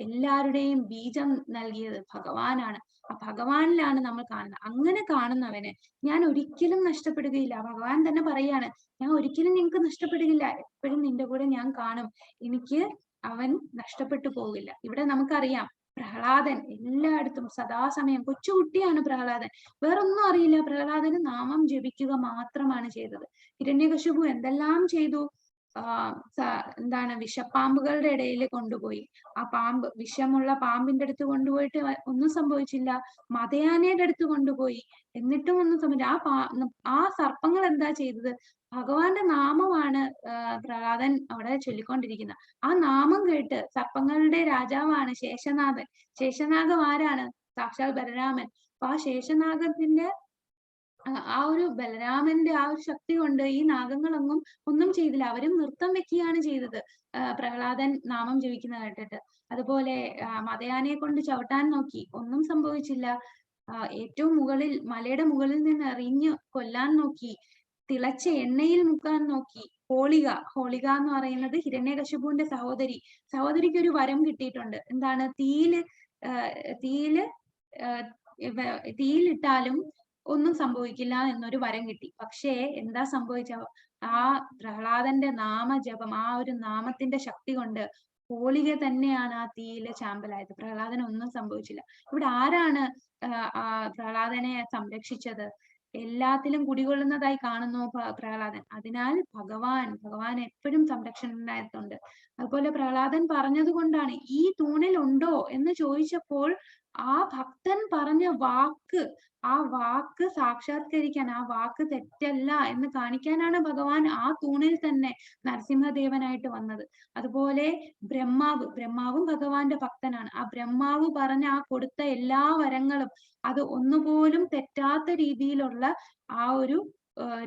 എല്ലാവരുടെയും ബീജം നൽകിയത് ഭഗവാനാണ്. ആ ഭഗവാനിലാണ് നമ്മൾ കാണുന്നത്. അങ്ങനെ കാണുന്നവന് ഞാൻ ഒരിക്കലും നഷ്ടപ്പെടുകയില്ല. ഭഗവാൻ തന്നെ പറയാണ്, ഞാൻ ഒരിക്കലും നിനക്ക് നഷ്ടപ്പെടുകയില്ല, എപ്പോഴും നിന്റെ കൂടെ ഞാൻ കാണും, എനിക്ക് അവൻ നഷ്ടപ്പെട്ടു പോകില്ല. ഇവിടെ നമുക്കറിയാം പ്രഹ്ലാദൻ എല്ലായിടത്തും സദാസമയം, കൊച്ചുകുട്ടിയാണ് പ്രഹ്ലാദൻ, വേറൊന്നും അറിയില്ല. പ്രഹ്ലാദന് നാമം ജപിക്കുക മാത്രമാണ് ചെയ്തത്. ഹിരണ്യകശിപു എന്തെല്ലാം ചെയ്തു? എന്താണ്, വിഷപ്പാമ്പുകളുടെ ഇടയിൽ കൊണ്ടുപോയി. ആ പാമ്പ്, വിഷമുള്ള പാമ്പിന്റെ അടുത്ത് കൊണ്ടുപോയിട്ട് ഒന്നും സംഭവിച്ചില്ല. മതയാനയുടെ അടുത്ത് കൊണ്ടുപോയി, എന്നിട്ടും ഒന്നും സംഭവിച്ചില്ല. ആ സർപ്പങ്ങൾ എന്താ ചെയ്തത്? ഭഗവാന്റെ നാമമാണ് പ്രഹ്ലാദൻ അവിടെ ചൊല്ലിക്കൊണ്ടിരിക്കുന്നത്. ആ നാമം കേട്ട് സർപ്പങ്ങളുടെ രാജാവാണ് ശേഷനാഗൻ. ശേഷനാഗം ആരാണ്? സാക്ഷാൽ ബലരാമൻ. അപ്പൊ ആ ശേഷനാഗത്തിന്റെ ആ ഒരു ബലരാമന്റെ ആ ഒരു ശക്തി കൊണ്ട് ഈ നാഗങ്ങളൊന്നും ഒന്നും ചെയ്തില്ല. അവരും നൃത്തം വെക്കുകയാണ് ചെയ്തത് പ്രഹ്ലാദൻ നാമം ജപിക്കുന്ന കേട്ടിട്ട്. അതുപോലെ മതയാനയെ കൊണ്ട് ചവിട്ടാൻ നോക്കി, ഒന്നും സംഭവിച്ചില്ല. ഏറ്റവും മുകളിൽ, മലയുടെ മുകളിൽ നിന്ന് എറിഞ്ഞു കൊല്ലാൻ നോക്കി. തിളച്ച എണ്ണയിൽ മുക്കാൻ നോക്കി. ഹോളിക എന്ന് പറയുന്നത് ഹിരണ്യകശിപുവിന്റെ സഹോദരിക്ക് ഒരു വരം കിട്ടിയിട്ടുണ്ട്. എന്താണ്? തീയിലിട്ടാലും ഒന്നും സംഭവിക്കില്ല എന്നൊരു വരം കിട്ടി. പക്ഷേ എന്താ സംഭവിച്ച? ആ പ്രഹ്ലാദന്റെ നാമജപം, ആ ഒരു നാമത്തിന്റെ ശക്തി കൊണ്ട് ഹോളിക തന്നെയാണ് ആ തീയില് ചാമ്പലായത്. പ്രഹ്ലാദന് ഒന്നും സംഭവിച്ചില്ല. ഇവിടെ ആരാണ് പ്രഹ്ലാദനെ സംരക്ഷിച്ചത്? എല്ലാത്തിലും കുടികൊള്ളുന്നതായി കാണുന്നു പ്രഹ്ലാദൻ. അതിനാൽ ഭഗവാൻ എപ്പോഴും സംരക്ഷണത്തിനായിട്ടുണ്ട്. അതുപോലെ പ്രഹ്ലാദൻ പറഞ്ഞത് കൊണ്ടാണ്, ഈ തൂണിൽ ഉണ്ടോ എന്ന് ചോദിച്ചപ്പോൾ ആ ഭക്തൻ പറഞ്ഞ ആ വാക്ക് സാക്ഷാത്കരിക്കാൻ, ആ വാക്ക് തെറ്റല്ല എന്ന് കാണിക്കാനാണ് ഭഗവാൻ ആ തൂണിൽ തന്നെ നരസിംഹദേവനായിട്ട് വന്നത്. അതുപോലെ ബ്രഹ്മാവും ഭഗവാന്റെ ഭക്തനാണ്. ആ ബ്രഹ്മാവ് പറഞ്ഞ ആ കൊടുത്ത എല്ലാ വരങ്ങളും അത് ഒന്നുപോലും തെറ്റാത്ത രീതിയിലുള്ള ആ ഒരു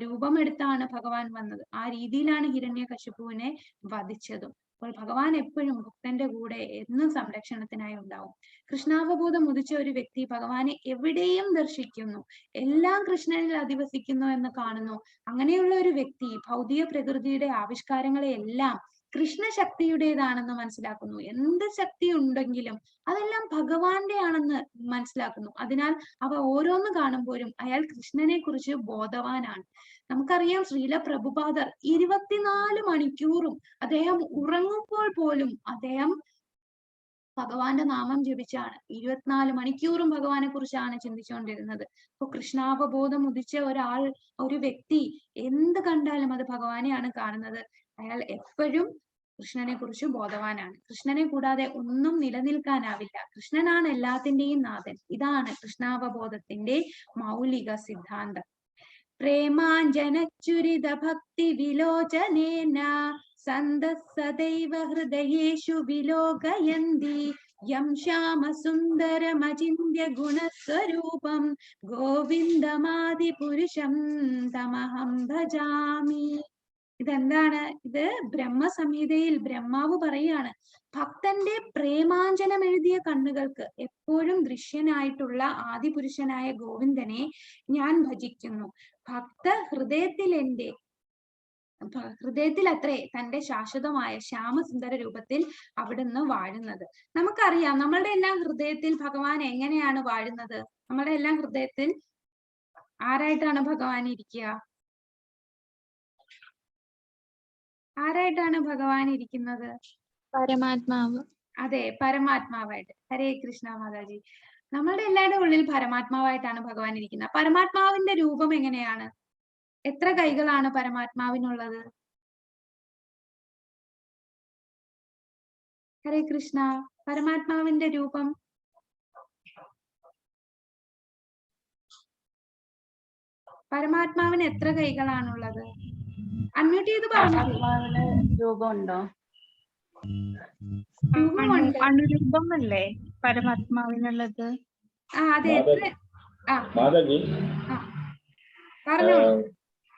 രൂപമെടുത്താണ് ഭഗവാൻ വന്നത്. ആ രീതിയിലാണ് ഹിരണ്യകശിപുവിനെ വധിച്ചതും. അപ്പോൾ ഭഗവാൻ എപ്പോഴും ഭക്തന്റെ കൂടെ എന്നും സംരക്ഷണത്തിനായി ഉണ്ടാവും. കൃഷ്ണാവബോധം ഉദിച്ച ഒരു വ്യക്തി ഭഗവാനെ എവിടെയും ദർശിക്കുന്നു, എല്ലാം കൃഷ്ണനിൽ അധിവസിക്കുന്നു എന്ന് കാണുന്നു. അങ്ങനെയുള്ള ഒരു വ്യക്തി ഭൗതിക പ്രകൃതിയുടെ ആവിഷ്കാരങ്ങളെ എല്ലാം കൃഷ്ണശക്തിയുടേതാണെന്ന് മനസ്സിലാക്കുന്നു. എന്ത് ശക്തി ഉണ്ടെങ്കിലും അതെല്ലാം ഭഗവാന്റെ ആണെന്ന് മനസ്സിലാക്കുന്നു. അതിനാൽ അവ ഓരോന്ന് കാണുമ്പോഴും അയാൾ കൃഷ്ണനെ കുറിച്ച് ബോധവാനാണ്. നമുക്കറിയാം ശ്രീല പ്രഭുപാദർ 24 മണിക്കൂറും അദ്ദേഹം ഉറങ്ങുമ്പോൾ പോലും അദ്ദേഹം ഭഗവാന്റെ നാമം ജപിച്ചാണ്. 24 മണിക്കൂറും ഭഗവാനെ കുറിച്ചാണ് ചിന്തിച്ചുകൊണ്ടിരുന്നത്. അപ്പൊ കൃഷ്ണാവബോധം ഉദിച്ച ഒരു വ്യക്തി എന്ത് കണ്ടാലും അത് ഭഗവാനെയാണ് കാണുന്നത്. അയാൾ എപ്പോഴും കൃഷ്ണനെ കുറിച്ച് ബോധവാനാണ്. കൃഷ്ണനെ കൂടാതെ ഒന്നും നിലനിൽക്കാനാവില്ല. കൃഷ്ണനാണ് എല്ലാത്തിന്റെയും നാഥൻ. ഇതാണ് കൃഷ്ണാവബോധത്തിന്റെ മൗലിക സിദ്ധാന്തം. പ്രേമാഞ്ജനചുരിത ഭക്തി വിലോചനേന സദൈവ ഹൃദയേഷു വിലോകയന്തി യം ശ്യാമസുന്ദരമചിന്യ ഗുണസ്വരൂപം ഗോവിന്ദമാദിപുരുഷം തമഹം ഭജാമി. ഇതെന്താണ്? ഇത് ബ്രഹ്മസംഹിതയിൽ ബ്രഹ്മാവ് പറയാണ്, ഭക്തന്റെ പ്രേമാഞ്ജനം എഴുതിയ കണ്ണുകൾക്ക് എപ്പോഴും ദൃശ്യനായിട്ടുള്ള ആദിപുരുഷനായ ഗോവിന്ദനെ ഞാൻ ഭജിക്കുന്നു. ഭക്ത ഹൃദയത്തിൽ അത്രേ തന്റെ ശാശ്വതമായ ശ്യാമസുന്ദര രൂപത്തിൽ അവിടുന്ന് വാഴുന്നത്. നമുക്കറിയാം നമ്മളുടെ എല്ലാം ഹൃദയത്തിൽ ഭഗവാൻ എങ്ങനെയാണ് വാഴുന്നത്? നമ്മുടെ എല്ലാം ഹൃദയത്തിൽ ആരായിട്ടാണ് ഭഗവാൻ ഇരിക്കുക? ആരായിട്ടാണ് ഭഗവാൻ ഇരിക്കുന്നത്? പരമാത്മാവ്. അതെ, പരമാത്മാവായിട്ട്. ഹരേ കൃഷ്ണ മാതാജി. നമ്മളുടെ എല്ലാവരുടെ ഉള്ളിൽ പരമാത്മാവായിട്ടാണ് ഭഗവാൻ ഇരിക്കുന്നത്. പരമാത്മാവിന്റെ രൂപം എങ്ങനെയാണ്? എത്ര കൈകളാണ് പരമാത്മാവിനുള്ളത്? ഹരേ കൃഷ്ണ. പരമാത്മാവിന്റെ രൂപം? പരമാത്മാവിന് എത്ര കൈകളാണുള്ളത്? അൺമ്യൂട്ട് ചെയ്ത് പറഞ്ഞു. രൂപമുണ്ടോ? രൂപമുണ്ട്. അനുരൂപമല്ലേ പരമാത്മാവിനുള്ളത്? അതെ. മാതാജി, പറഞ്ഞോളൂ.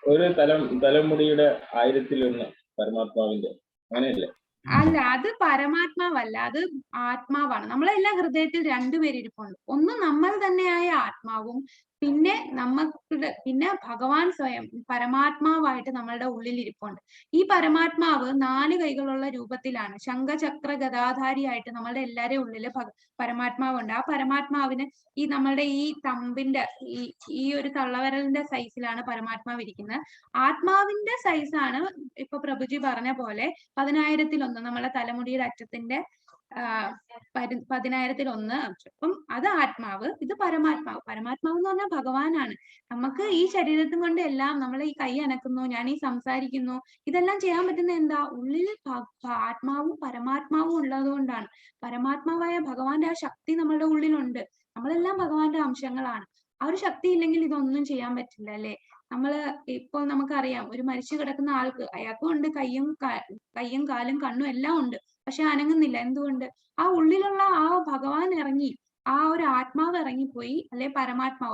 ഒരു തലമുടിയുടെ 1000-1 പരമാത്മാവിന്റെ, അങ്ങനെയല്ലേ? അല്ല, അത് പരമാത്മാവല്ല, അത് ആത്മാവാണ്. നമ്മളെല്ലാം ഹൃദയത്തിൽ രണ്ടുപേരിരിപ്പുണ്ട്. ഒന്ന് നമ്മൾ തന്നെയായ ആത്മാവും പിന്നെ ഭഗവാൻ സ്വയം പരമാത്മാവായിട്ട് നമ്മളുടെ ഉള്ളിൽ ഇരിപ്പുണ്ട്. ഈ പരമാത്മാവ് 4 കൈകളുള്ള രൂപത്തിലാണ്. ശംഖചക്ര ഗദാധാരിയായിട്ട് നമ്മളുടെ എല്ലാവരുടെയും ഉള്ളില് പരമാത്മാവുണ്ട്. ആ പരമാത്മാവിന് ഈ നമ്മളുടെ ഈ തമ്പിന്റെ ഈ ഒരു തള്ളവിരലിന്റെ സൈസിലാണ് പരമാത്മാവ് ഇരിക്കുന്നത്. ആത്മാവിന്റെ സൈസാണ് ഇപ്പൊ പ്രഭുജി പറഞ്ഞ പോലെ 10,000-1 നമ്മളെ തലമുടിയുടെ അറ്റത്തിന്റെ 10,000-1. അപ്പം അത് ആത്മാവ്, ഇത് പരമാത്മാവ്. പരമാത്മാവ് എന്ന് പറഞ്ഞാൽ ഭഗവാനാണ്. നമുക്ക് ഈ ശരീരത്തും കൊണ്ട് എല്ലാം, നമ്മൾ ഈ കൈ അനക്കുന്നു, ഞാൻ ഈ സംസാരിക്കുന്നു, ഇതെല്ലാം ചെയ്യാൻ പറ്റുന്ന എന്താ? ഉള്ളിൽ ആത്മാവും പരമാത്മാവും ഉള്ളത് കൊണ്ടാണ്. പരമാത്മാവായ ഭഗവാന്റെ ആ ശക്തി നമ്മളുടെ ഉള്ളിലുണ്ട്. നമ്മളെല്ലാം ഭഗവാന്റെ അംശങ്ങളാണ്. ആ ഒരു ശക്തി ഇല്ലെങ്കിൽ ഇതൊന്നും ചെയ്യാൻ പറ്റില്ല, അല്ലെ? ഇപ്പോൾ നമുക്കറിയാം, ഒരു മരിച്ചു കിടക്കുന്ന ആൾക്ക്, അയാൾക്കും ഉണ്ട് കയ്യും കാലും കണ്ണും എല്ലാം ഉണ്ട്, പക്ഷെ അനങ്ങുന്നില്ല. എന്തുകൊണ്ട്? ആ ഉള്ളിലുള്ള ആ ഭഗവാൻ ഇറങ്ങി, ആ ഒരു ആത്മാവ് ഇറങ്ങിപ്പോയി, അല്ലെ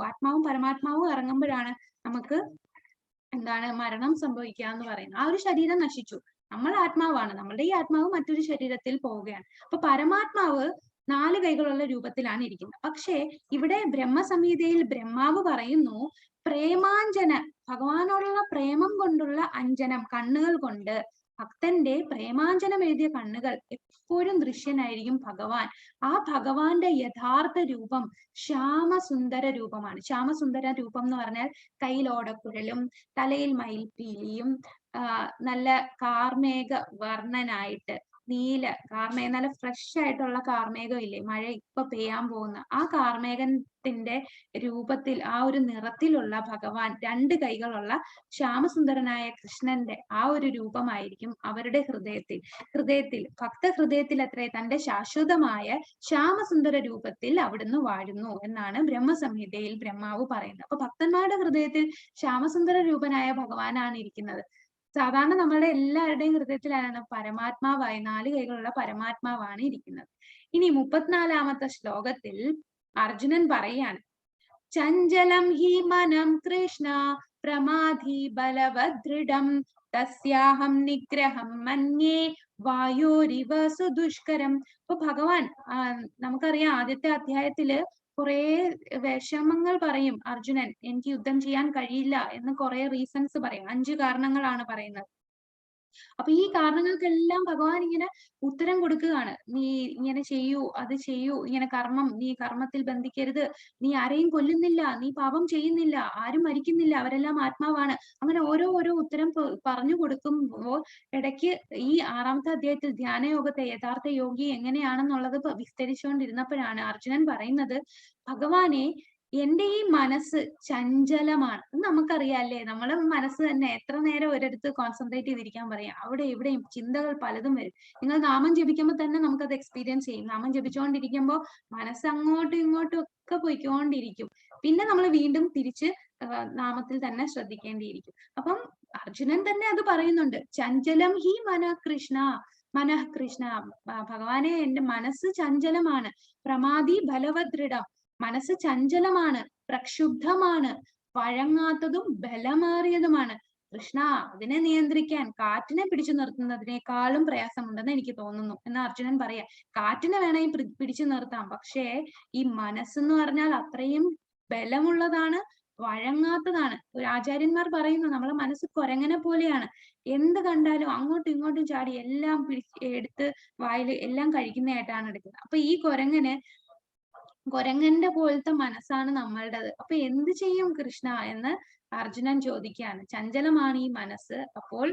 ആത്മാവും പരമാത്മാവും ഇറങ്ങുമ്പോഴാണ് നമുക്ക് മരണം സംഭവിക്കുക എന്ന് പറയുന്നത്. ആ ഒരു ശരീരം നശിച്ചു, നമ്മൾ ആത്മാവാണ്, നമ്മളുടെ ഈ ആത്മാവ് മറ്റൊരു ശരീരത്തിൽ പോവുകയാണ്. അപ്പൊ പരമാത്മാവ് 4 കൈകളുള്ള രൂപത്തിലാണ് ഇരിക്കുന്നത്. പക്ഷേ ഇവിടെ ബ്രഹ്മസംഹിതയിൽ ബ്രഹ്മാവ് പറയുന്നു, പ്രേമാഞ്ജന, ഭഗവാനോടുള്ള പ്രേമം കൊണ്ടുള്ള അഞ്ജനം, കണ്ണുകൾ കൊണ്ട്, ഭക്തന്റെ പ്രേമാഞ്ജനം എഴുതിയ കണ്ണുകൾ എപ്പോഴും ദൃശ്യനായിരിക്കും ഭഗവാൻ. ആ ഭഗവാന്റെ യഥാർത്ഥ രൂപം ശ്യാമസുന്ദര രൂപമാണ്. ശ്യാമസുന്ദര രൂപം എന്ന് പറഞ്ഞാൽ കയ്യിൽ ഓടക്കുഴലും തലയിൽ മയിൽപ്പീലിയും നല്ല കാർമേഘ വർണ്ണനായിട്ട്, നല്ല ഫ്രഷ് ആയിട്ടുള്ള കാർമേഘം ഇല്ലേ, മഴ ഇപ്പൊ പെയ്യാൻ പോകുന്ന ആ കാർമേഘത്തിന്റെ രൂപത്തിൽ, ആ ഒരു നിറത്തിലുള്ള ഭഗവാൻ, 2 കൈകളുള്ള ശ്യാമസുന്ദരനായ കൃഷ്ണന്റെ ആ ഒരു രൂപമായിരിക്കും അവരുടെ ഹൃദയത്തിൽ ഭക്തഹൃദയത്തിൽ തന്റെ ശാശ്വതമായ ശ്യാമസുന്ദര രൂപത്തിൽ അവിടുന്ന് വാഴുന്നു എന്നാണ് ബ്രഹ്മസംഹിതയിൽ ബ്രഹ്മാവ് പറയുന്നത്. അപ്പൊ ഭക്തന്മാരുടെ ഹൃദയത്തിൽ ശ്യാമസുന്ദര രൂപനായ ഭഗവാനാണ് ഇരിക്കുന്നത്. സാധാരണ നമ്മളുടെ എല്ലാവരുടെയും ഹൃദയത്തിലാണ് പരമാത്മാവായി 4 കൈകളുള്ള പരമാത്മാവാണ് ഇരിക്കുന്നത്. ഇനി 34-ാമത്തെ ശ്ലോകത്തിൽ അർജുനൻ പറയാണ്, ചഞ്ചലം ഹി മനം കൃഷ്ണ പ്രമാധി ബലവദൃഢം തസ്യാഹം നിഗ്രഹം മന്യേ വായോരിവ സുദുഷ്കരം. അപ്പൊ ഭഗവാൻ, നമുക്കറിയാം ആദ്യത്തെ അധ്യായത്തില് കുറെ വിഷമങ്ങൾ പറയും അർജുനൻ, എനിക്ക് യുദ്ധം ചെയ്യാൻ കഴിയില്ല എന്ന് കുറെ റീസൺസ് പറയും. 5 കാരണങ്ങളാണ് പറയുന്നത്. അപ്പൊ ഈ കാരണങ്ങൾക്കെല്ലാം ഭഗവാൻ ഇങ്ങനെ ഉത്തരം കൊടുക്കുകയാണ്. നീ ഇങ്ങനെ ചെയ്യൂ, അത് ചെയ്യൂ, ഇങ്ങനെ നീ കർമ്മത്തിൽ ബന്ധിക്കരുത്, നീ ആരെയും കൊല്ലുന്നില്ല, നീ പാപം ചെയ്യുന്നില്ല, ആരും മരിക്കുന്നില്ല, അവരെല്ലാം ആത്മാവാണ്. അങ്ങനെ ഓരോ ഉത്തരം പറഞ്ഞു കൊടുക്കുമ്പോൾ ഇടയ്ക്ക് ഈ 6-ാമത്തെ അധ്യായത്തിൽ ധ്യാനയോഗത്തെ, യഥാർത്ഥ യോഗി എങ്ങനെയാണെന്നുള്ളത് വിസ്തരിച്ചുകൊണ്ടിരുന്നപ്പോഴാണ് അർജുനൻ പറയുന്നത്, ഭഗവാനെ, എന്റെ ഈ മനസ്സ് ചഞ്ചലമാണ്. നമുക്കറിയാല്ലേ, നമ്മളെ മനസ്സ് തന്നെ എത്ര നേരം ഒരിടത്ത് കോൺസെൻട്രേറ്റ് ചെയ്തിരിക്കാൻ പറയാം, അവിടെ ഇവിടെയും ചിന്തകൾ പലതും വരും. നിങ്ങൾ നാമം ജപിക്കുമ്പോൾ തന്നെ നമുക്കത് എക്സ്പീരിയൻസ് ചെയ്യും. നാമം ജപിച്ചുകൊണ്ടിരിക്കുമ്പോൾ മനസ്സ് അങ്ങോട്ടും ഇങ്ങോട്ടും ഒക്കെ പോയിക്കൊണ്ടിരിക്കും. പിന്നെ നമ്മൾ വീണ്ടും തിരിച്ച് നാമത്തിൽ തന്നെ ശ്രദ്ധിക്കേണ്ടിയിരിക്കും. അപ്പം അർജുനൻ തന്നെ അത് പറയുന്നുണ്ട്, ചഞ്ചലം ഹി മനഃ കൃഷ്ണ, ഭഗവാനെ, എന്റെ മനസ്സ് ചഞ്ചലമാണ്. പ്രമാദി ബലവദൃഢം, മനസ്സ് ചഞ്ചലമാണ്, പ്രക്ഷുബ്ധമാണ്, വഴങ്ങാത്തതും ബലമേറിയതുമാണ്. കൃഷ്ണ, അതിനെ നിയന്ത്രിക്കാൻ കാറ്റിനെ പിടിച്ചു നിർത്തുന്നതിനേക്കാളും പ്രയാസമുണ്ടെന്ന് എനിക്ക് തോന്നുന്നു എന്ന് അർജുനൻ പറയാ. കാറ്റിനെ വേണമെങ്കിൽ പിടിച്ചു നിർത്താം, പക്ഷേ ഈ മനസ്സെന്ന് പറഞ്ഞാൽ അത്രയും ബലമുള്ളതാണ്, വഴങ്ങാത്തതാണ്. ഒരു ആചാര്യന്മാർ പറയുന്നു, നമ്മളെ മനസ്സ് കുരങ്ങനെ പോലെയാണ്, എന്ത് കണ്ടാലും അങ്ങോട്ടും ഇങ്ങോട്ടും ചാടി എല്ലാം എടുത്ത് വായിൽ എല്ലാം കഴിക്കുന്നതായിട്ടാണ് എടുക്കുന്നത്. അപ്പൊ ഈ കുരങ്ങന്റെ പോലത്തെ മനസ്സാണ് നമ്മളുടേത്. അപ്പൊ എന്ത് ചെയ്യും കൃഷ്ണ എന്ന് അർജുനൻ ചോദിക്കുകയാണ്. ചഞ്ചലമാണ് ഈ മനസ്സ്, അപ്പോൾ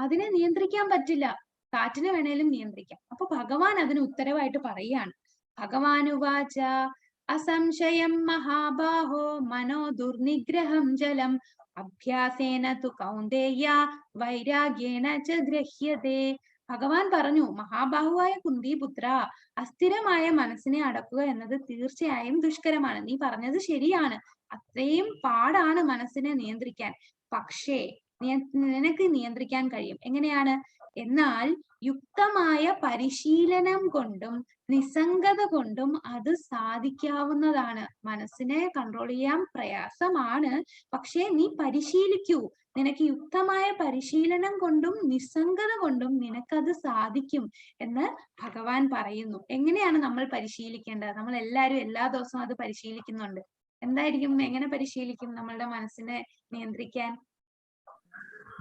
അതിനെ നിയന്ത്രിക്കാൻ പറ്റില്ല, കാറ്റിനെ വേണേലും നിയന്ത്രിക്കാം. അപ്പൊ ഭഗവാൻ അതിന് ഉത്തരവായിട്ട് പറയുകയാണ്. ഭഗവാനുവാച അസംശയം മഹാബാഹോ മനോ ദുർനിഗ്രഹം ജലം അഭ്യാസേന തു കൗന്ദേയ വൈരാഗ്യേന ച ഗ്രഹ്യതേ. ഭഗവാൻ പറഞ്ഞു, മഹാബാഹുവായ കുന്തിപുത്ര, അസ്ഥിരമായ മനസ്സിനെ അടക്കുക എന്നത് തീർച്ചയായും ദുഷ്കരമാണ്. നീ പറഞ്ഞത് ശരിയാണ്, അത്രയും പാടാണ് മനസ്സിനെ നിയന്ത്രിക്കാൻ. പക്ഷേ നിനക്ക് നിയന്ത്രിക്കാൻ കഴിയും. എങ്ങനെയാണ്? എന്നാൽ യുക്തമായ പരിശീലനം കൊണ്ടും നിസ്സംഗത കൊണ്ടും അത് സാധിക്കാവുന്നതാണ്. മനസ്സിനെ കൺട്രോൾ ചെയ്യാൻ പ്രയാസമാണ്, പക്ഷേ നീ പരിശീലിക്കൂ. നിനക്ക് യുക്തമായ പരിശീലനം കൊണ്ടും നിസ്സംഗത കൊണ്ടും നിനക്കത് സാധിക്കും എന്ന് ഭഗവാൻ പറയുന്നു. എങ്ങനെയാണ് നമ്മൾ പരിശീലിക്കേണ്ടത്? നമ്മൾ എല്ലാവരും എല്ലാ ദിവസവും അത് പരിശീലിക്കുന്നുണ്ട്. എന്തായിരിക്കും? എങ്ങനെ പരിശീലിക്കും നമ്മളുടെ മനസ്സിനെ നിയന്ത്രിക്കാൻ?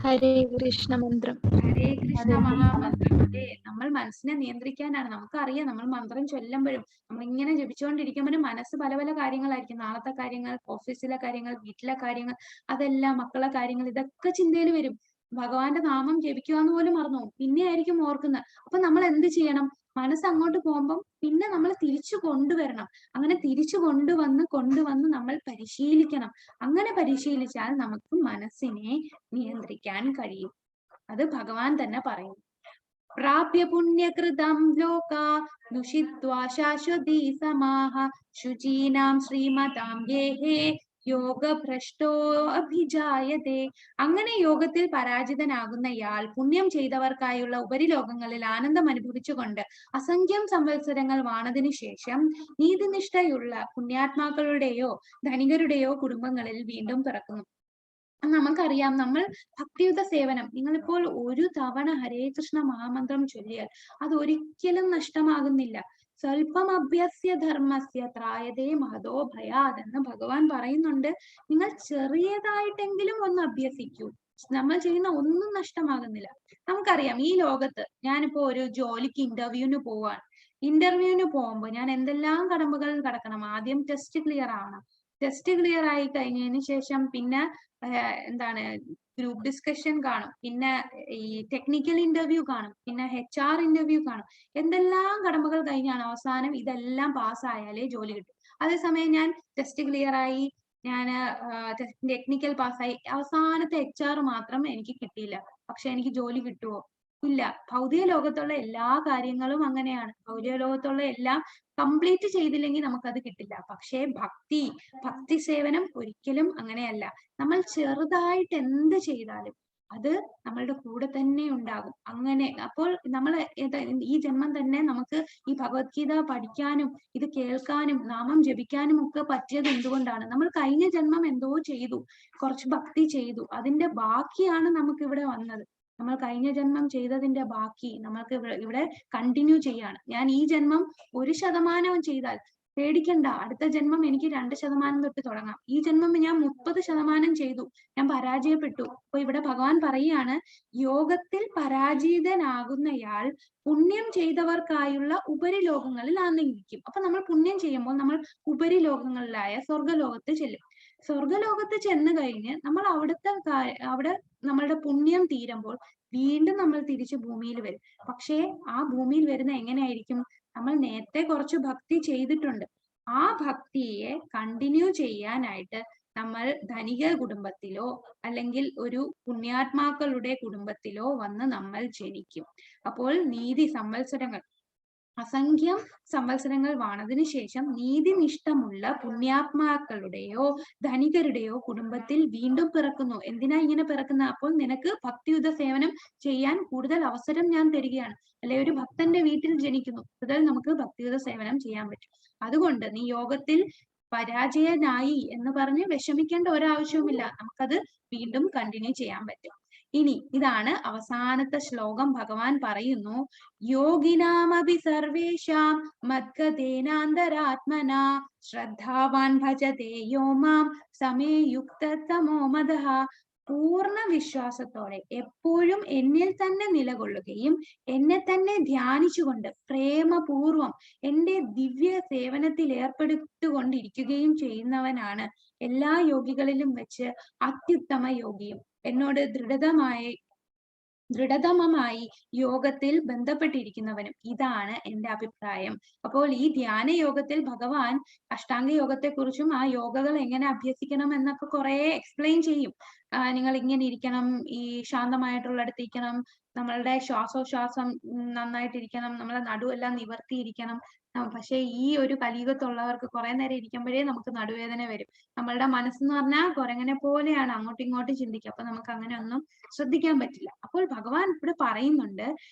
ഹരേ കൃഷ്ണ മന്ത്രം. ഹരേ കൃഷ്ണ മഹാമന്ത്രം. അതെ, നമ്മൾ മനസ്സിനെ നിയന്ത്രിക്കാനാണ്. നമുക്കറിയാം, നമ്മൾ മന്ത്രം ചൊല്ലുമ്പോഴും നമ്മൾ ഇങ്ങനെ ജപിച്ചുകൊണ്ടിരിക്കുമ്പോഴും മനസ്സ് പല പല കാര്യങ്ങളായിരിക്കും. നാളത്തെ കാര്യങ്ങൾ, ഓഫീസിലെ കാര്യങ്ങൾ, വീട്ടിലെ കാര്യങ്ങൾ, അതെല്ലാം മക്കളെ കാര്യങ്ങൾ, ഇതൊക്കെ ചിന്തയിൽ വരും. ഭഗവാന്റെ നാമം ജപിക്കുക എന്ന് പോലും മറന്നു പോകും. പിന്നെ ആയിരിക്കും ഓർക്കുന്നത്. അപ്പൊ നമ്മൾ എന്ത് ചെയ്യണം? മനസ്സ് അങ്ങോട്ട് പോകുമ്പം പിന്നെ നമ്മൾ തിരിച്ചു കൊണ്ടുവരണം. അങ്ങനെ തിരിച്ചു കൊണ്ടുവന്ന് നമ്മൾ പരിശീലിക്കണം. അങ്ങനെ പരിശീലിച്ചാൽ നമുക്ക് മനസ്സിനെ നിയന്ത്രിക്കാൻ കഴിയും. അത് ഭഗവാൻ തന്നെ പറയും. പ്രാപ്യ പുണ്യകൃതം ലോക ദുഷിത്വാ ശാശ്വതീ സമാഹ ശുചീനാം ശ്രീമതാം ഗേഹേ യോഗഭ്രഷ്ടോ അഭിജായതേ. അങ്ങനെ യോഗത്തിൽ പരാജിതനാകുന്നയാൾ പുണ്യം ചെയ്തവർക്കായുള്ള ഉപരിലോകങ്ങളിൽ ആനന്ദം അനുഭവിച്ചുകൊണ്ട് അസംഖ്യം സംവത്സരങ്ങൾ വാണതിനു ശേഷം നീതിനിഷ്ഠയുള്ള പുണ്യാത്മാക്കളുടെയോ ധനികരുടെയോ കുടുംബങ്ങളിൽ വീണ്ടും പിറക്കുന്നു. നമുക്കറിയാം, നമ്മൾ ഭക്തിയുത സേവനം, നിങ്ങളിപ്പോൾ ഒരു തവണ ഹരേ കൃഷ്ണ മഹാമന്ത്രം ചൊല്ലിയാൽ അത് ഒരിക്കലും നഷ്ടമാകുന്നില്ല. സ്വൽപ്പം അഭ്യസ്യ ധർമ്മസ്യ ത്രായതേ മഹതോ ഭയാത് എന്ന് ഭഗവാൻ പറയുന്നുണ്ട്. നിങ്ങൾ ചെറിയതായിട്ടെങ്കിലും ഒന്ന് അഭ്യസിക്കൂ. നമ്മൾ ചെയ്യുന്ന ഒന്നും നഷ്ടമാകുന്നില്ല. നമുക്കറിയാം, ഈ ലോകത്ത് ഞാനിപ്പോ ഒരു ജോലിക്ക് ഇന്റർവ്യൂവിന് പോവാണ്. ഇന്റർവ്യൂവിന് പോകുമ്പോൾ ഞാൻ എന്തെല്ലാം കടമ്പകൾ കടക്കണം? ആദ്യം ടെസ്റ്റ് ക്ലിയർ ആവണം. ടെസ്റ്റ് ക്ലിയർ ആയി കഴിഞ്ഞതിന് ശേഷം പിന്നെ എന്താണ്, ഗ്രൂപ്പ് ഡിസ്കഷൻ കാണും, പിന്നെ ഈ ടെക്നിക്കൽ ഇന്റർവ്യൂ കാണും, പിന്നെ HR ഇന്റർവ്യൂ കാണും. എന്തെല്ലാം കടമ്പകൾ കഴിഞ്ഞാണ് അവസാനം ഇതെല്ലാം പാസ്സായാലേ ജോലി കിട്ടും. അതേസമയം ഞാൻ ടെസ്റ്റ് ക്ലിയർ ആയി, ഞാൻ ടെക്നിക്കൽ പാസ്സായി, അവസാനത്തെ HR മാത്രം എനിക്ക് കിട്ടിയില്ല. പക്ഷെ എനിക്ക് ജോലി കിട്ടുമോ? ഇല്ല. ഭൗതിക ലോകത്തുള്ള എല്ലാ കാര്യങ്ങളും അങ്ങനെയാണ്. ഭൗതിക ലോകത്തുള്ള എല്ലാം കംപ്ലീറ്റ് ചെയ്തില്ലെങ്കിൽ നമുക്കത് കിട്ടില്ല. പക്ഷേ ഭക്തി സേവനം ഒരിക്കലും അങ്ങനെയല്ല. നമ്മൾ ചെറുതായിട്ട് എന്ത് ചെയ്താലും അത് നമ്മളുടെ കൂടെ തന്നെ ഉണ്ടാകും. അങ്ങനെ അപ്പോൾ നമ്മൾ ഈ ജന്മം തന്നെ നമുക്ക് ഈ ഭഗവത്ഗീത പഠിക്കാനും ഇത് കേൾക്കാനും നാമം ജപിക്കാനും ഒക്കെ പറ്റിയത് എന്തുകൊണ്ടാണ്? നമ്മൾ കഴിഞ്ഞ ജന്മം എന്തോ ചെയ്തു, കുറച്ച് ഭക്തി ചെയ്തു, അതിന്റെ ബാക്കിയാണ് നമുക്ക് ഇവിടെ വന്നത്. നമ്മൾ കഴിഞ്ഞ ജന്മം ചെയ്തതിന്റെ ബാക്കി നമ്മൾക്ക് ഇവിടെ കണ്ടിന്യൂ ചെയ്യാണ്. ഞാൻ ഈ ജന്മം 1% ചെയ്താൽ പേടിക്കണ്ട, അടുത്ത ജന്മം എനിക്ക് 2% തൊട്ട് തുടങ്ങാം. ഈ ജന്മം ഞാൻ 30% ചെയ്തു, ഞാൻ പരാജയപ്പെട്ടു. അപ്പൊ ഇവിടെ ഭഗവാൻ പറയാണ്, യോഗത്തിൽ പരാജിതനാകുന്നയാൾ പുണ്യം ചെയ്തവർക്കായുള്ള ഉപരിലോകങ്ങളിൽ ആനന്ദിക്കും. അപ്പൊ നമ്മൾ പുണ്യം ചെയ്യുമ്പോൾ നമ്മൾ ഉപരിലോകങ്ങളിലായ സ്വർഗലോകത്ത് ചെല്ലും. സ്വർഗലോകത്ത് ചെന്ന് കഴിഞ്ഞ് നമ്മൾ അവിടെ നമ്മളുടെ പുണ്യം തീരുമ്പോൾ വീണ്ടും നമ്മൾ തിരിച്ച് ഭൂമിയിൽ വരും. പക്ഷേ ആ ഭൂമിയിൽ വരുന്ന എങ്ങനെയായിരിക്കും? നമ്മൾ നേരത്തെ കുറച്ച് ഭക്തി ചെയ്തിട്ടുണ്ട്. ആ ഭക്തിയെ കണ്ടിന്യൂ ചെയ്യാനായിട്ട് നമ്മൾ ധനിക കുടുംബത്തിലോ അല്ലെങ്കിൽ ഒരു പുണ്യാത്മാക്കളുടെ കുടുംബത്തിലോ വന്ന് നമ്മൾ ജനിക്കും. അപ്പോൾ അസംഖ്യം സംവത്സരങ്ങൾ വാണതിനു ശേഷം നീതിനിഷ്ഠമുള്ള പുണ്യാത്മാക്കളുടെയോ ധനികരുടെയോ കുടുംബത്തിൽ വീണ്ടും പിറക്കുന്നു. എന്തിനാ ഇങ്ങനെ പിറക്കുന്നത്? അപ്പോൾ നിനക്ക് ഭക്തിയുത സേവനം ചെയ്യാൻ കൂടുതൽ അവസരം ഞാൻ തരികയാണ്. അല്ലെ, ഒരു ഭക്തന്റെ വീട്ടിൽ ജനിക്കുന്നു, കൂടുതൽ നമുക്ക് ഭക്തിയുത സേവനം ചെയ്യാൻ പറ്റും. അതുകൊണ്ട് നീ യോഗത്തിൽ പരാജയനായി എന്ന് പറഞ്ഞ് വിഷമിക്കേണ്ട ഒരാവശ്യവുമില്ല. നമുക്കത് വീണ്ടും കണ്ടിന്യൂ ചെയ്യാൻ പറ്റും. ഇനി ഇതാണ് അവസാനത്തെ ശ്ലോകം. ഭഗവാൻ പറയുന്നു, യോഗിനാമഭി സർവേഷാം മദ്ഗതേനാന്തരാത്മനാ ശ്രദ്ധാവാൻ ഭജതേ യോ മാം സമേ യുക്തതമോ മദഃ. പൂർണ്ണ വിശ്വാസത്തോടെ എപ്പോഴും എന്നിൽ തന്നെ നിലകൊള്ളുകയും എന്നെ തന്നെ ധ്യാനിച്ചുകൊണ്ട് പ്രേമപൂർവം എന്റെ ദിവ്യ സേവനത്തിൽ ഏർപ്പെടുത്തുകൊണ്ടിരിക്കുകയും ചെയ്യുന്നവനാണ് എല്ലാ യോഗികളിലും വെച്ച് അത്യുത്തമ യോഗിയും. എന്നോട് ദൃഢമായി ദൃഢതമമായി യോഗത്തിൽ ബന്ധപ്പെട്ടിരിക്കുന്നവനും. ഇതാണ് എന്റെ അഭിപ്രായം. അപ്പോൾ ഈ ധ്യാന യോഗത്തിൽ ഭഗവാൻ അഷ്ടാംഗ യോഗത്തെക്കുറിച്ചും ആ യോഗകൾ എങ്ങനെ അഭ്യസിക്കണം എന്നൊക്കെ കുറെ എക്സ്പ്ലെയിൻ ചെയ്യും. നിങ്ങൾ ഇങ്ങനെ ഇരിക്കണം, ഈ ശാന്തമായിട്ടുള്ളിടത്തിരിക്കണം, നമ്മളുടെ ശ്വാസോച്ഛ്വാസം നന്നായിട്ടിരിക്കണം, നമ്മളെ നടുവെല്ലാം നിവർത്തിയിരിക്കണം. പക്ഷെ ഈ ഒരു കലിയുഗത്തുള്ളവർക്ക് കുറെ നേരം ഇരിക്കുമ്പോഴേ നമുക്ക് നടുവേദന വരും. നമ്മളുടെ മനസ്സെന്ന് പറഞ്ഞാൽ കുരങ്ങനെ പോലെയാണ്, അങ്ങോട്ടും ഇങ്ങോട്ടും ചിന്തിക്കുക. അപ്പൊ നമുക്ക് അങ്ങനെ ഒന്നും ശ്രദ്ധിക്കാൻ പറ്റില്ല. അപ്പോൾ ഭഗവാൻ ഇവിടെ പറയുന്നുണ്ട്,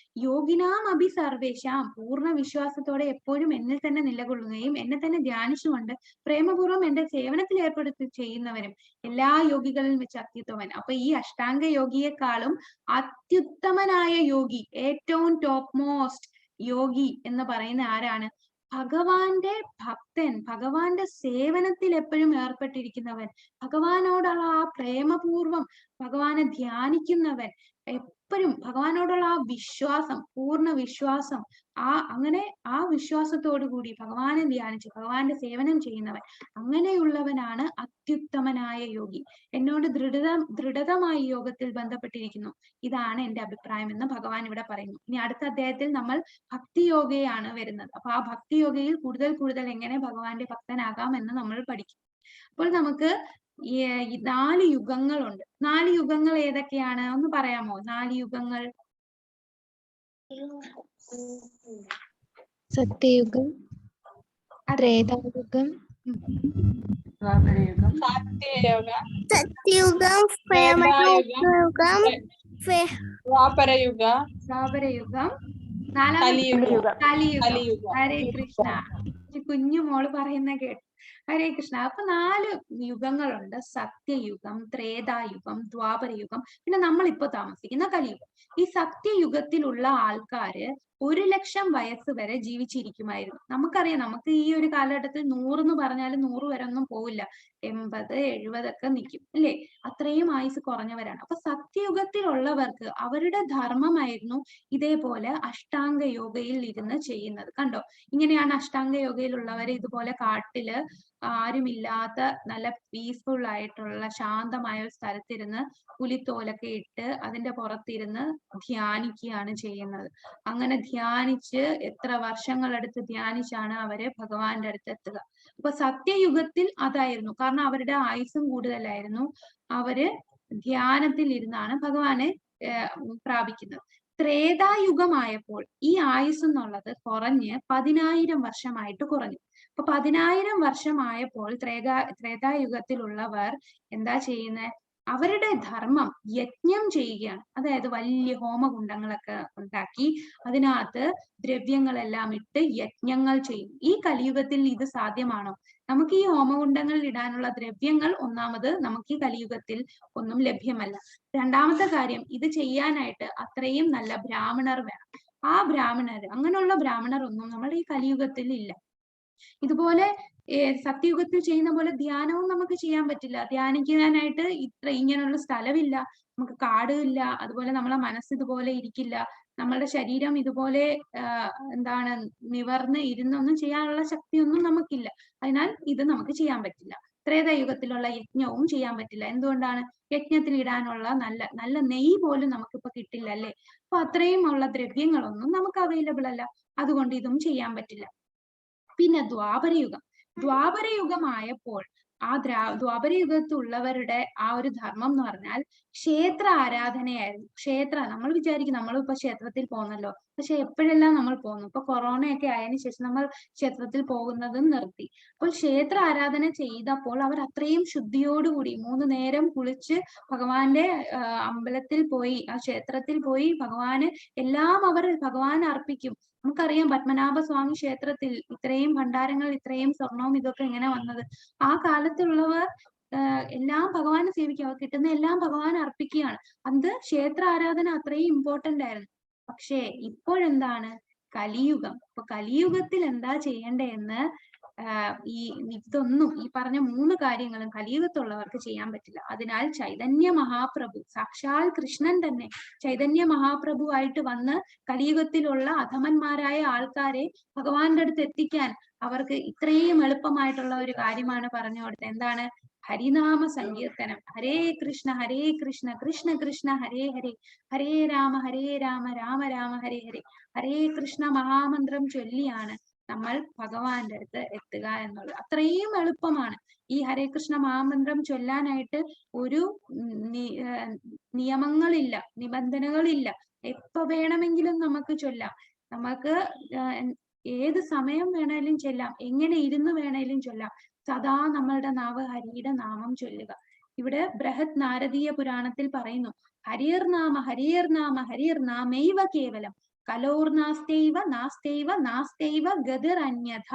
യോഗിനാം അഭി സർവേശാം, പൂർണ്ണ വിശ്വാസത്തോടെ എപ്പോഴും എന്നിൽ തന്നെ നിലകൊള്ളുകയും എന്നെ തന്നെ ധ്യാനിച്ചുകൊണ്ട് പ്രേമപൂർവ്വം എന്റെ സേവനത്തിൽ ഏർപ്പെടുത്തി ചെയ്യുന്നവരും എല്ലാ യോഗികളിലും വെച്ച് അത്യുത്തമൻ. അപ്പൊ ഈ അഷ്ടാംഗ യോഗിയെക്കാളും അത്യുത്തമനായ യോഗി, ഏറ്റവും ടോപ്പ് മോസ്റ്റ് യോഗി എന്ന് പറയുന്ന ആരാണ്? ഭഗവാന്റെ ഭക്തൻ, ഭഗവാന്റെ സേവനത്തിൽ എപ്പോഴും ഏർപ്പെട്ടിരിക്കുന്നവൻ, ഭഗവാനോടുള്ള ആ പ്രേമപൂർവം ഭഗവാനെ ധ്യാനിക്കുന്നവൻ, എപ്പോഴും ഭഗവാനോടുള്ള ആ വിശ്വാസം, പൂർണ്ണ വിശ്വാസം, അങ്ങനെ ആ വിശ്വാസത്തോടു കൂടി ഭഗവാനെ ധ്യാനിച്ച് ഭഗവാന്റെ സേവനം ചെയ്യുന്നവൻ, അങ്ങനെയുള്ളവനാണ് അത്യുത്തമനായ യോഗി. എന്നോട് ദൃഢതമായി യോഗത്തിൽ ബന്ധപ്പെട്ടിരിക്കുന്നു. ഇതാണ് എന്റെ അഭിപ്രായം എന്ന് ഭഗവാൻ ഇവിടെ പറയുന്നു. ഇനി അടുത്ത അധ്യായത്തിൽ നമ്മൾ ഭക്തിയോഗയാണ് വരുന്നത്. അപ്പൊ ആ ഭക്തിയോഗയിൽ കൂടുതൽ എങ്ങനെ ഭഗവാന്റെ ഭക്തനാകാം എന്ന് നമ്മൾ പഠിക്കും. അപ്പോൾ നമുക്ക് ഈ 4 യുഗങ്ങളുണ്ട്. 4 യുഗങ്ങൾ ഏതൊക്കെയാണ് ഒന്ന് പറയാമോ? 4 യുഗങ്ങൾ. സത്യയുഗം, ത്രേതായുഗം, ദ്വാപരയുഗം, ദ്വാപരയുഗം, നാലാമത്തെ കലിയുഗം. ഹരേ കൃഷ്ണ. കുഞ്ഞു മോള് പറയുന്ന കേട്ടു. ഹരേ കൃഷ്ണ. അപ്പൊ 4 യുഗങ്ങളുണ്ട്. സത്യയുഗം, ത്രേതായുഗം, ദ്വാപരയുഗം, പിന്നെ നമ്മളിപ്പോ താമസിക്കുന്ന കലിയുഗം. ഈ സത്യയുഗത്തിലുള്ള ആൾക്കാര് 1,00,000 വയസ്സ് വരെ ജീവിച്ചിരിക്കുമായിരുന്നു. നമുക്കറിയാം, നമുക്ക് ഈ ഒരു കാലഘട്ടത്തിൽ 100 എന്ന് പറഞ്ഞാലും 100 വരെ ഒന്നും പോവില്ല. 80, 70 ഒക്കെ നിൽക്കും, അല്ലേ? അത്രയും ആയുസ് കുറഞ്ഞവരാണ്. അപ്പൊ സത്യയുഗത്തിലുള്ളവർക്ക് അവരുടെ ധർമ്മമായിരുന്നു ഇതേപോലെ അഷ്ടാംഗ യോഗയിൽ ഇരുന്ന് ചെയ്യുന്നത്. കണ്ടോ, ഇങ്ങനെയാണ് അഷ്ടാംഗ യോഗയിലുള്ളവർ ഇതുപോലെ കാട്ടില് ആരുമില്ലാത്ത നല്ല പീസ്ഫുൾ ആയിട്ടുള്ള ശാന്തമായ ഒരു സ്ഥലത്തിരുന്ന് പുലിത്തോലൊക്കെ ഇട്ട് അതിന്റെ പുറത്തിരുന്ന് ധ്യാനിക്കുകയാണ് ചെയ്യുന്നത്. അങ്ങനെ ധ്യാനിച്ച് എത്ര വർഷങ്ങളെടുത്ത് ധ്യാനിച്ചാണ് അവര് ഭഗവാന്റെ അടുത്ത് എത്തുക. അപ്പൊ സത്യയുഗത്തിൽ അതായിരുന്നു, കാരണം അവരുടെ ആയുസ്സും കൂടുതലായിരുന്നു. അവര് ധ്യാനത്തിൽ ഇരുന്നാണ് ഭഗവാനെ പ്രാപിക്കുന്നത്. ത്രേതായുഗമായപ്പോൾ ഈ ആയുസ് എന്നുള്ളത് കുറഞ്ഞ് 10,000 വർഷമായിട്ട് കുറഞ്ഞു. അപ്പൊ 10,000 വർഷമായപ്പോൾ ത്രേതായുഗത്തിലുള്ളവർ എന്താ ചെയ്യുന്നത്? അവരുടെ ധർമ്മം യജ്ഞം ചെയ്യുകയാണ്. അതായത് വലിയ ഹോമകുണ്ടങ്ങളൊക്കെ ഉണ്ടാക്കി അതിനകത്ത് ദ്രവ്യങ്ങളെല്ലാം ഇട്ട് യജ്ഞങ്ങൾ ചെയ്യും. ഈ കലിയുഗത്തിൽ ഇത് സാധ്യമാണോ? നമുക്ക് ഈ ഹോമകുണ്ടങ്ങളിൽ ഇടാനുള്ള ദ്രവ്യങ്ങൾ ഒന്നാമത് നമുക്ക് ഈ കലിയുഗത്തിൽ ഒന്നും ലഭ്യമല്ല. രണ്ടാമത്തെ കാര്യം, ഇത് ചെയ്യാനായിട്ട് അത്രയും നല്ല ബ്രാഹ്മണർ വേണം. ആ ബ്രാഹ്മണർ, അങ്ങനെയുള്ള ബ്രാഹ്മണർ ഒന്നും നമ്മുടെ ഈ കലിയുഗത്തിൽ ഇല്ല. ഇതുപോലെ സത്യയുഗത്തിൽ ചെയ്യുന്ന പോലെ ധ്യാനവും നമുക്ക് ചെയ്യാൻ പറ്റില്ല. ധ്യാനിക്കാനായിട്ട് ഇങ്ങനെയുള്ള സ്ഥലമില്ല, നമുക്ക് കാടില്ല, അതുപോലെ നമ്മളെ മനസ്സ് ഇതുപോലെ ഇരിക്കില്ല, നമ്മളുടെ ശരീരം ഇതുപോലെ നിവർന്ന് ഇരുന്നൊന്നും ചെയ്യാനുള്ള ശക്തിയൊന്നും നമുക്കില്ല. അതിനാൽ ഇത് നമുക്ക് ചെയ്യാൻ പറ്റില്ല. ത്രേതായുഗത്തിലുള്ള യജ്ഞവും ചെയ്യാൻ പറ്റില്ല. എന്തുകൊണ്ടാണ്? യജ്ഞത്തിൽ ഇടാനുള്ള നല്ല നെയ്യ് പോലും നമുക്കിപ്പോ കിട്ടില്ല, അല്ലെ? അപ്പൊ അത്രയും ഉള്ള ദ്രവ്യങ്ങളൊന്നും നമുക്ക് അവൈലബിൾ അല്ല. അതുകൊണ്ട് ഇതും ചെയ്യാൻ പറ്റില്ല. പിന്നെ ദ്വാപരയുഗമായപ്പോൾ ആ ദ്വാപരയുഗത്തുള്ളവരുടെ ആ ഒരു ധർമ്മം എന്ന് പറഞ്ഞാൽ ക്ഷേത്ര ആരാധനയായിരുന്നു. നമ്മൾ വിചാരിക്കും നമ്മളിപ്പോ ക്ഷേത്രത്തിൽ പോകുന്നല്ലോ, പക്ഷെ എപ്പോഴെല്ലാം നമ്മൾ പോകുന്നു? ഇപ്പൊ കൊറോണയൊക്കെ ആയതിനു ശേഷം നമ്മൾ ക്ഷേത്രത്തിൽ പോകുന്നതും നിർത്തി. അപ്പോൾ ക്ഷേത്ര ആരാധന ചെയ്തപ്പോൾ അവർ അത്രയും ശുദ്ധിയോടുകൂടി 3 നേരം കുളിച്ച് ഭഗവാന്റെ അമ്പലത്തിൽ പോയി, ആ ക്ഷേത്രത്തിൽ പോയി ഭഗവാന് എല്ലാം അവർ ഭഗവാന് അർപ്പിക്കും. നമുക്കറിയാം പത്മനാഭസ്വാമി ക്ഷേത്രത്തിൽ ഇത്രയും ഭണ്ഡാരങ്ങൾ, ഇത്രയും സ്വർണവും ഇതൊക്കെ എങ്ങനെ വന്നത്? ആ കാലത്തുള്ളവർ എല്ലാം ഭഗവാനെ സേവിക്കുക, കിട്ടുന്ന എല്ലാം ഭഗവാൻ അർപ്പിക്കുകയാണ്. അത് ക്ഷേത്ര ആരാധന അത്രയും ഇമ്പോർട്ടന്റ് ആയിരുന്നു. പക്ഷേ ഇപ്പോഴെന്താണ്? കലിയുഗം. അപ്പൊ കലിയുഗത്തിൽ എന്താ ചെയ്യേണ്ടതെന്ന് ഇതൊന്നും, ഈ പറഞ്ഞ 3 കാര്യങ്ങളും കലിയുഗത്തുള്ളവർക്ക് ചെയ്യാൻ പറ്റില്ല. അതിനാൽ ചൈതന്യ മഹാപ്രഭു, സാക്ഷാൽ കൃഷ്ണൻ തന്നെ ചൈതന്യ മഹാപ്രഭു ആയിട്ട് വന്ന് കലിയുഗത്തിലുള്ള അധമന്മാരായ ആൾക്കാരെ ഭഗവാന്റെ അടുത്ത് എത്തിക്കാൻ അവർക്ക് ഇത്രയും എളുപ്പമായിട്ടുള്ള ഒരു കാര്യമാണ് പറഞ്ഞു കൊടുത്തത്. എന്താണ്? ഹരിനാമ സങ്കീർത്തനം. ഹരേ കൃഷ്ണ കൃഷ്ണ കൃഷ്ണ ഹരേ ഹരേ, ഹരേ രാമ രാമ രാമ ഹരേ ഹരേ, ഹരേ കൃഷ്ണ മഹാമന്ത്രം ചൊല്ലിയാണ് നമ്മൾ ഭഗവാന്റെ അടുത്ത് എത്തുക എന്നുള്ളത്. അത്രയും എളുപ്പമാണ്. ഈ ഹരേ കൃഷ്ണ മഹാമന്ത്രം ചൊല്ലാനായിട്ട് ഒരു നിയമങ്ങളില്ല, നിബന്ധനകളില്ല. എപ്പോ വേണമെങ്കിലും നമുക്ക് ചൊല്ലാം. നമുക്ക് ഏത് സമയം വേണേലും ചൊല്ലാം, എങ്ങനെ ഇരുന്ന് വേണേലും ചൊല്ലാം. സദാ നമ്മളുടെ നാവ് ഹരിയുടെ നാമം ചൊല്ലുക. ഇവിടെ ബൃഹത് നാരദീയ പുരാണത്തിൽ പറയുന്നു, ഹരിർനാമ ഹരിർനാമ ഹരിർനാമൈവ കേവലം കലോർനാസ്തൈവ നാസ്തൈവ നാസ്തൈവ ഗതിർ അന്യഥ.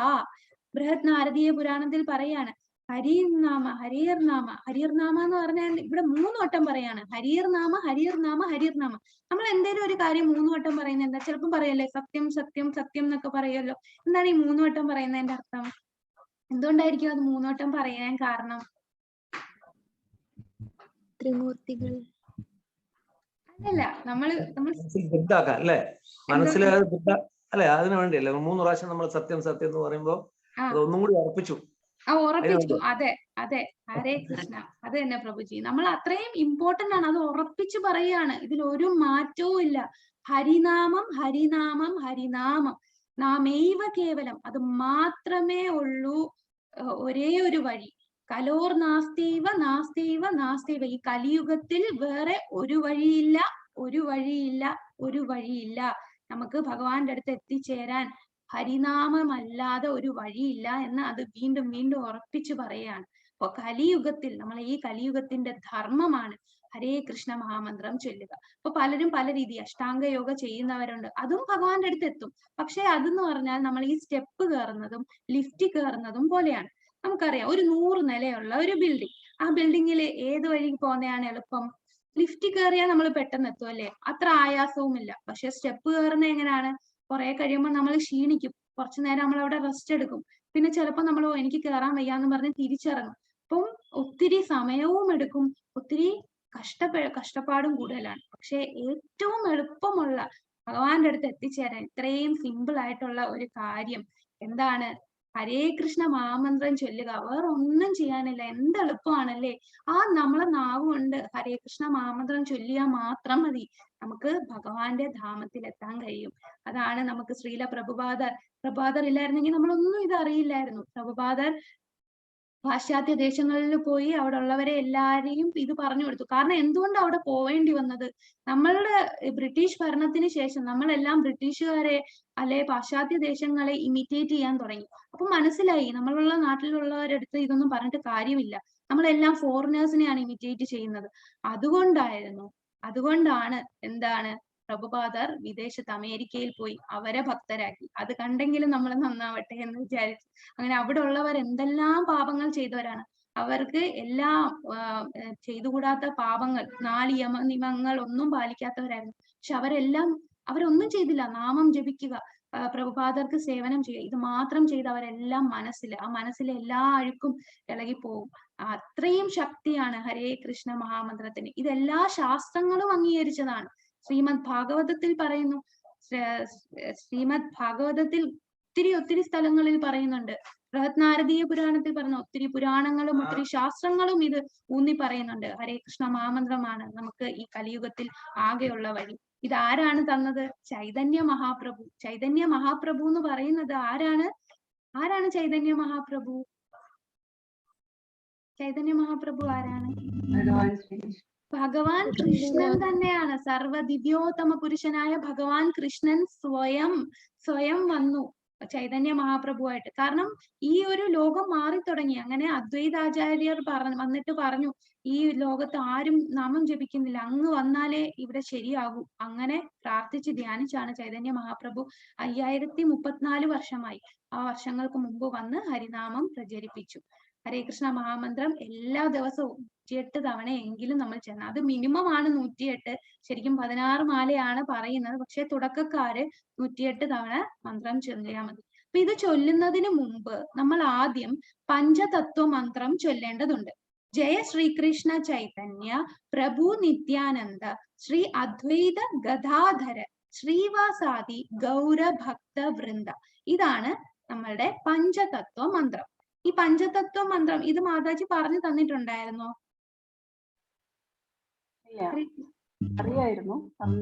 ബൃഹത് നാരദീയ പുരാണത്തിൽ പറയാണ്, ഹരിർനാമ ഹരിർനാമ ഹരിർനാമ എന്ന് പറഞ്ഞാൽ ഇവിടെ 3 വട്ടം പറയാണ്. ഹരിർനാമ ഹരിർനാമ ഹരിർനാമ. നമ്മൾ എന്തേലും ഒരു കാര്യം 3 വട്ടം പറയുന്നത് എന്താ? ചിലപ്പോൾ പറയല്ലേ സത്യം സത്യം സത്യം എന്നൊക്കെ പറയുമല്ലോ. എന്താണ് ഈ 3 വട്ടം പറയുന്നതിന്റെ അർത്ഥം? എന്തുകൊണ്ടായിരിക്കും അത് 3 വട്ടം പറയാൻ കാരണം? ത്രിമൂർത്തികൾ അല്ലല്ല, നമ്മൾ അല്ലേ മനസ്സിൽ അല്ലെ, അതിനു വേണ്ടിയല്ലേ 3 പ്രാവശ്യം നമ്മൾ സത്യം സത്യം എന്ന് പറയുമ്പോ അത് ഒന്നും കൂടി ഉറപ്പിച്ചു. ഉറപ്പിച്ചു. അതെ അതെ, ഹരേ കൃഷ്ണ. അത് തന്നെ പ്രഭുജി, നമ്മൾ അത്രയും ഇമ്പോർട്ടന്റ് ആണ്. അത് ഉറപ്പിച്ചു പറയാണ്, ഇതിൽ ഒരു മാറ്റവും ഇല്ല. ഹരിനാമം ഹരിനാമം ഹരിനാമം നാമൈവ കേവലം, അത് മാത്രമേ ഉള്ളൂ ഒരേ ഒരു വഴി. കലോർ നാസ്തൈവ നാസ്തൈവ നാസ്തൈവ, ഈ കലിയുഗത്തിൽ വേറെ ഒരു വഴിയില്ല, ഒരു വഴിയില്ല, ഒരു വഴിയില്ല. നമുക്ക് ഭഗവാന്റെ അടുത്ത് എത്തിച്ചേരാൻ ഹരിനാമമല്ലാതെ ഒരു വഴിയില്ല എന്ന് അത് വീണ്ടും വീണ്ടും ഉറപ്പിച്ചു പറയാണ്. അപ്പൊ കലിയുഗത്തിൽ, നമ്മൾ ഈ കലിയുഗത്തിന്റെ ധർമ്മമാണ് ഹരേ കൃഷ്ണ മഹാമന്ത്രം ചൊല്ലുക. അപ്പൊ പലരും പല രീതി അഷ്ടാംഗ യോഗ ചെയ്യുന്നവരുണ്ട്, അതും ഭഗവാന്റെ അടുത്ത് എത്തും. പക്ഷെ അതെന്ന് പറഞ്ഞാൽ നമ്മൾ ഈ സ്റ്റെപ്പ് കയറുന്നതും ലിഫ്റ്റ് കയറുന്നതും പോലെയാണ്. നമുക്കറിയാം, ഒരു 100 നിലയുള്ള ഒരു ബിൽഡിംഗ്, ആ ബിൽഡിങ്ങിൽ ഏത് വഴി പോകുന്നതാണ് എളുപ്പം? ലിഫ്റ്റ് കയറിയാൽ നമ്മൾ പെട്ടെന്ന് എത്തും അല്ലേ, അത്ര ആയാസവുമില്ല. പക്ഷെ സ്റ്റെപ്പ് കയറുന്നത് എങ്ങനെയാണ്? കുറെ കഴിയുമ്പോൾ നമ്മൾ ക്ഷീണിക്കും, കുറച്ചു നേരം നമ്മൾ അവിടെ റെസ്റ്റ് എടുക്കും, പിന്നെ ചിലപ്പോൾ നമ്മൾ എനിക്ക് കയറാൻ വയ്യാന്ന് പറഞ്ഞ് തിരിച്ചിറങ്ങും. അപ്പം ഒത്തിരി സമയവും എടുക്കും, ഒത്തിരി കഷ്ടപ്പാടും കൂടുതലാണ്. പക്ഷെ ഏറ്റവും എളുപ്പമുള്ള ഭഗവാന്റെ അടുത്ത് എത്തിച്ചേരാൻ ഇത്രയും സിമ്പിൾ ആയിട്ടുള്ള ഒരു കാര്യം എന്താണ്? ഹരേ കൃഷ്ണ മഹാമന്ത്രം ചൊല്ലുക. വേറെ ഒന്നും ചെയ്യാനില്ല. എന്ത് എളുപ്പമാണല്ലേ? ആ നമ്മളെ നാവ് കൊണ്ട് ഹരേ കൃഷ്ണ മഹാമന്ത്രം ചൊല്ലിയാൽ മാത്രം മതി, നമുക്ക് ഭഗവാന്റെ ധാമത്തിൽ എത്താൻ കഴിയും. അതാണ് നമുക്ക് ശ്രീല പ്രഭുപാദർ ഇല്ലായിരുന്നെങ്കിൽ നമ്മളൊന്നും ഇത് അറിയില്ലായിരുന്നു. പ്രഭുപാദർ പാശ്ചാത്യ ദേശങ്ങളിൽ പോയി അവിടെ ഉള്ളവരെ എല്ലാരെയും ഇത് പറഞ്ഞു കൊടുത്തു. കാരണം എന്തുകൊണ്ട് അവിടെ പോവേണ്ടി വന്നത്? നമ്മളുടെ ബ്രിട്ടീഷ് ഭരണത്തിന് ശേഷം നമ്മളെല്ലാം ബ്രിട്ടീഷുകാരെ അല്ലെ പാശ്ചാത്യ ദേശങ്ങളെ ഇമിറ്റേറ്റ് ചെയ്യാൻ തുടങ്ങി. അപ്പൊ മനസ്സിലായി നമ്മളുള്ള നാട്ടിലുള്ളവരടുത്ത് ഇതൊന്നും പറഞ്ഞിട്ട് കാര്യമില്ല, നമ്മളെല്ലാം ഫോറിനേഴ്സിനെയാണ് ഇമിറ്റേറ്റ് ചെയ്യുന്നത്. അതുകൊണ്ടാണ് എന്താണ് പ്രഭുപാദർ വിദേശത്ത് അമേരിക്കയിൽ പോയി അവരെ ഭക്തരാക്കി. അത് കണ്ടെങ്കിലും നമ്മൾ നന്നാവട്ടെ എന്ന് വിചാരിച്ചു. അങ്ങനെ അവിടെ ഉള്ളവർ എന്തെല്ലാം പാപങ്ങൾ ചെയ്തവരാണ്. അവർക്ക് എല്ലാ ചെയ്തുകൂടാത്ത പാപങ്ങൾ, 4 നിയമങ്ങൾ ഒന്നും പാലിക്കാത്തവരായിരുന്നു. പക്ഷെ അവരൊന്നും ചെയ്തില്ല. നാമം ജപിക്കുക, പ്രഭുപാദർക്ക് സേവനം ചെയ്യുക, ഇത് മാത്രം ചെയ്ത് അവരെല്ലാം മനസ്സിലെ എല്ലാ അഴുക്കും ഇളകിപ്പോവും. അത്രയും ശക്തിയാണ് ഹരേ കൃഷ്ണ മഹാമന്ത്രത്തിന്. ഇതെല്ലാ ശാസ്ത്രങ്ങളും അംഗീകരിച്ചതാണ്. ശ്രീമദ് ഭാഗവതത്തിൽ പറയുന്നു. ശ്രീമദ് ഭാഗവതത്തിൽ ഒത്തിരി സ്ഥലങ്ങളിൽ പറയുന്നുണ്ട്. ബൃഹത് നാരദീയ പുരാണത്തിൽ പറയുന്ന ഒത്തിരി പുരാണങ്ങളും ഒത്തിരി ശാസ്ത്രങ്ങളും ഇത് ഊന്നി പറയുന്നുണ്ട്. ഹരേ കൃഷ്ണ മഹാമന്ത്രമാണ് നമുക്ക് ഈ കലിയുഗത്തിൽ ആകെയുള്ള വഴി. ഇതാരാണ് തന്നത്? ചൈതന്യ മഹാപ്രഭു. ചൈതന്യ മഹാപ്രഭു എന്ന് പറയുന്നത് ആരാണ് ചൈതന്യ മഹാപ്രഭു? ചൈതന്യ മഹാപ്രഭു ആരാണ്? ഭഗവാൻ കൃഷ്ണൻ തന്നെയാണ്. സർവദിവ്യോത്തമ പുരുഷനായ ഭഗവാൻ കൃഷ്ണൻ സ്വയം വന്നു ചൈതന്യ മഹാപ്രഭുവായിട്ട്. കാരണം ഈ ഒരു ലോകം മാറി തുടങ്ങി. അങ്ങനെ അദ്വൈതാചാര്യർ വന്നിട്ട് പറഞ്ഞു, ഈ ലോകത്ത് ആരും നാമം ജപിക്കുന്നില്ല, അങ്ങ് വന്നാലേ ഇവിടെ ശരിയാകൂ. അങ്ങനെ പ്രാർത്ഥിച്ച് ധ്യാനിച്ചാണ് ചൈതന്യ മഹാപ്രഭു 5034 വർഷമായി, ആ വർഷങ്ങൾക്ക് മുമ്പ് വന്ന് ഹരിനാമം പ്രചരിപ്പിച്ചു. ഹരേ കൃഷ്ണ മഹാമന്ത്രം എല്ലാ ദിവസവും 108 തവണയെങ്കിലും നമ്മൾ ചെല്ലണം. അത് മിനിമം ആണ് 108. ശരിക്കും 16 മാലയാണ് പറയുന്നത്. പക്ഷെ തുടക്കക്കാര് 108 തവണ മന്ത്രം ചൊല്ലിയാൽ മതി. അപ്പൊ ഇത് ചൊല്ലുന്നതിന് മുമ്പ് നമ്മൾ ആദ്യം പഞ്ചതത്വ മന്ത്രം ചൊല്ലേണ്ടതുണ്ട്. ജയ ശ്രീകൃഷ്ണ ചൈതന്യ പ്രഭു നിത്യാനന്ദ ശ്രീ അദ്വൈത ഗദാധര ശ്രീവാസാദി ഗൗരഭക്ത വൃന്ദ. ഇതാണ് നമ്മളുടെ പഞ്ചതത്വ മന്ത്രം. ഈ പഞ്ചതത്വ മന്ത്രം ഇത് മാതാജി പറഞ്ഞു തന്നിട്ടുണ്ടായിരുന്നോ? അറിയായിരുന്നു,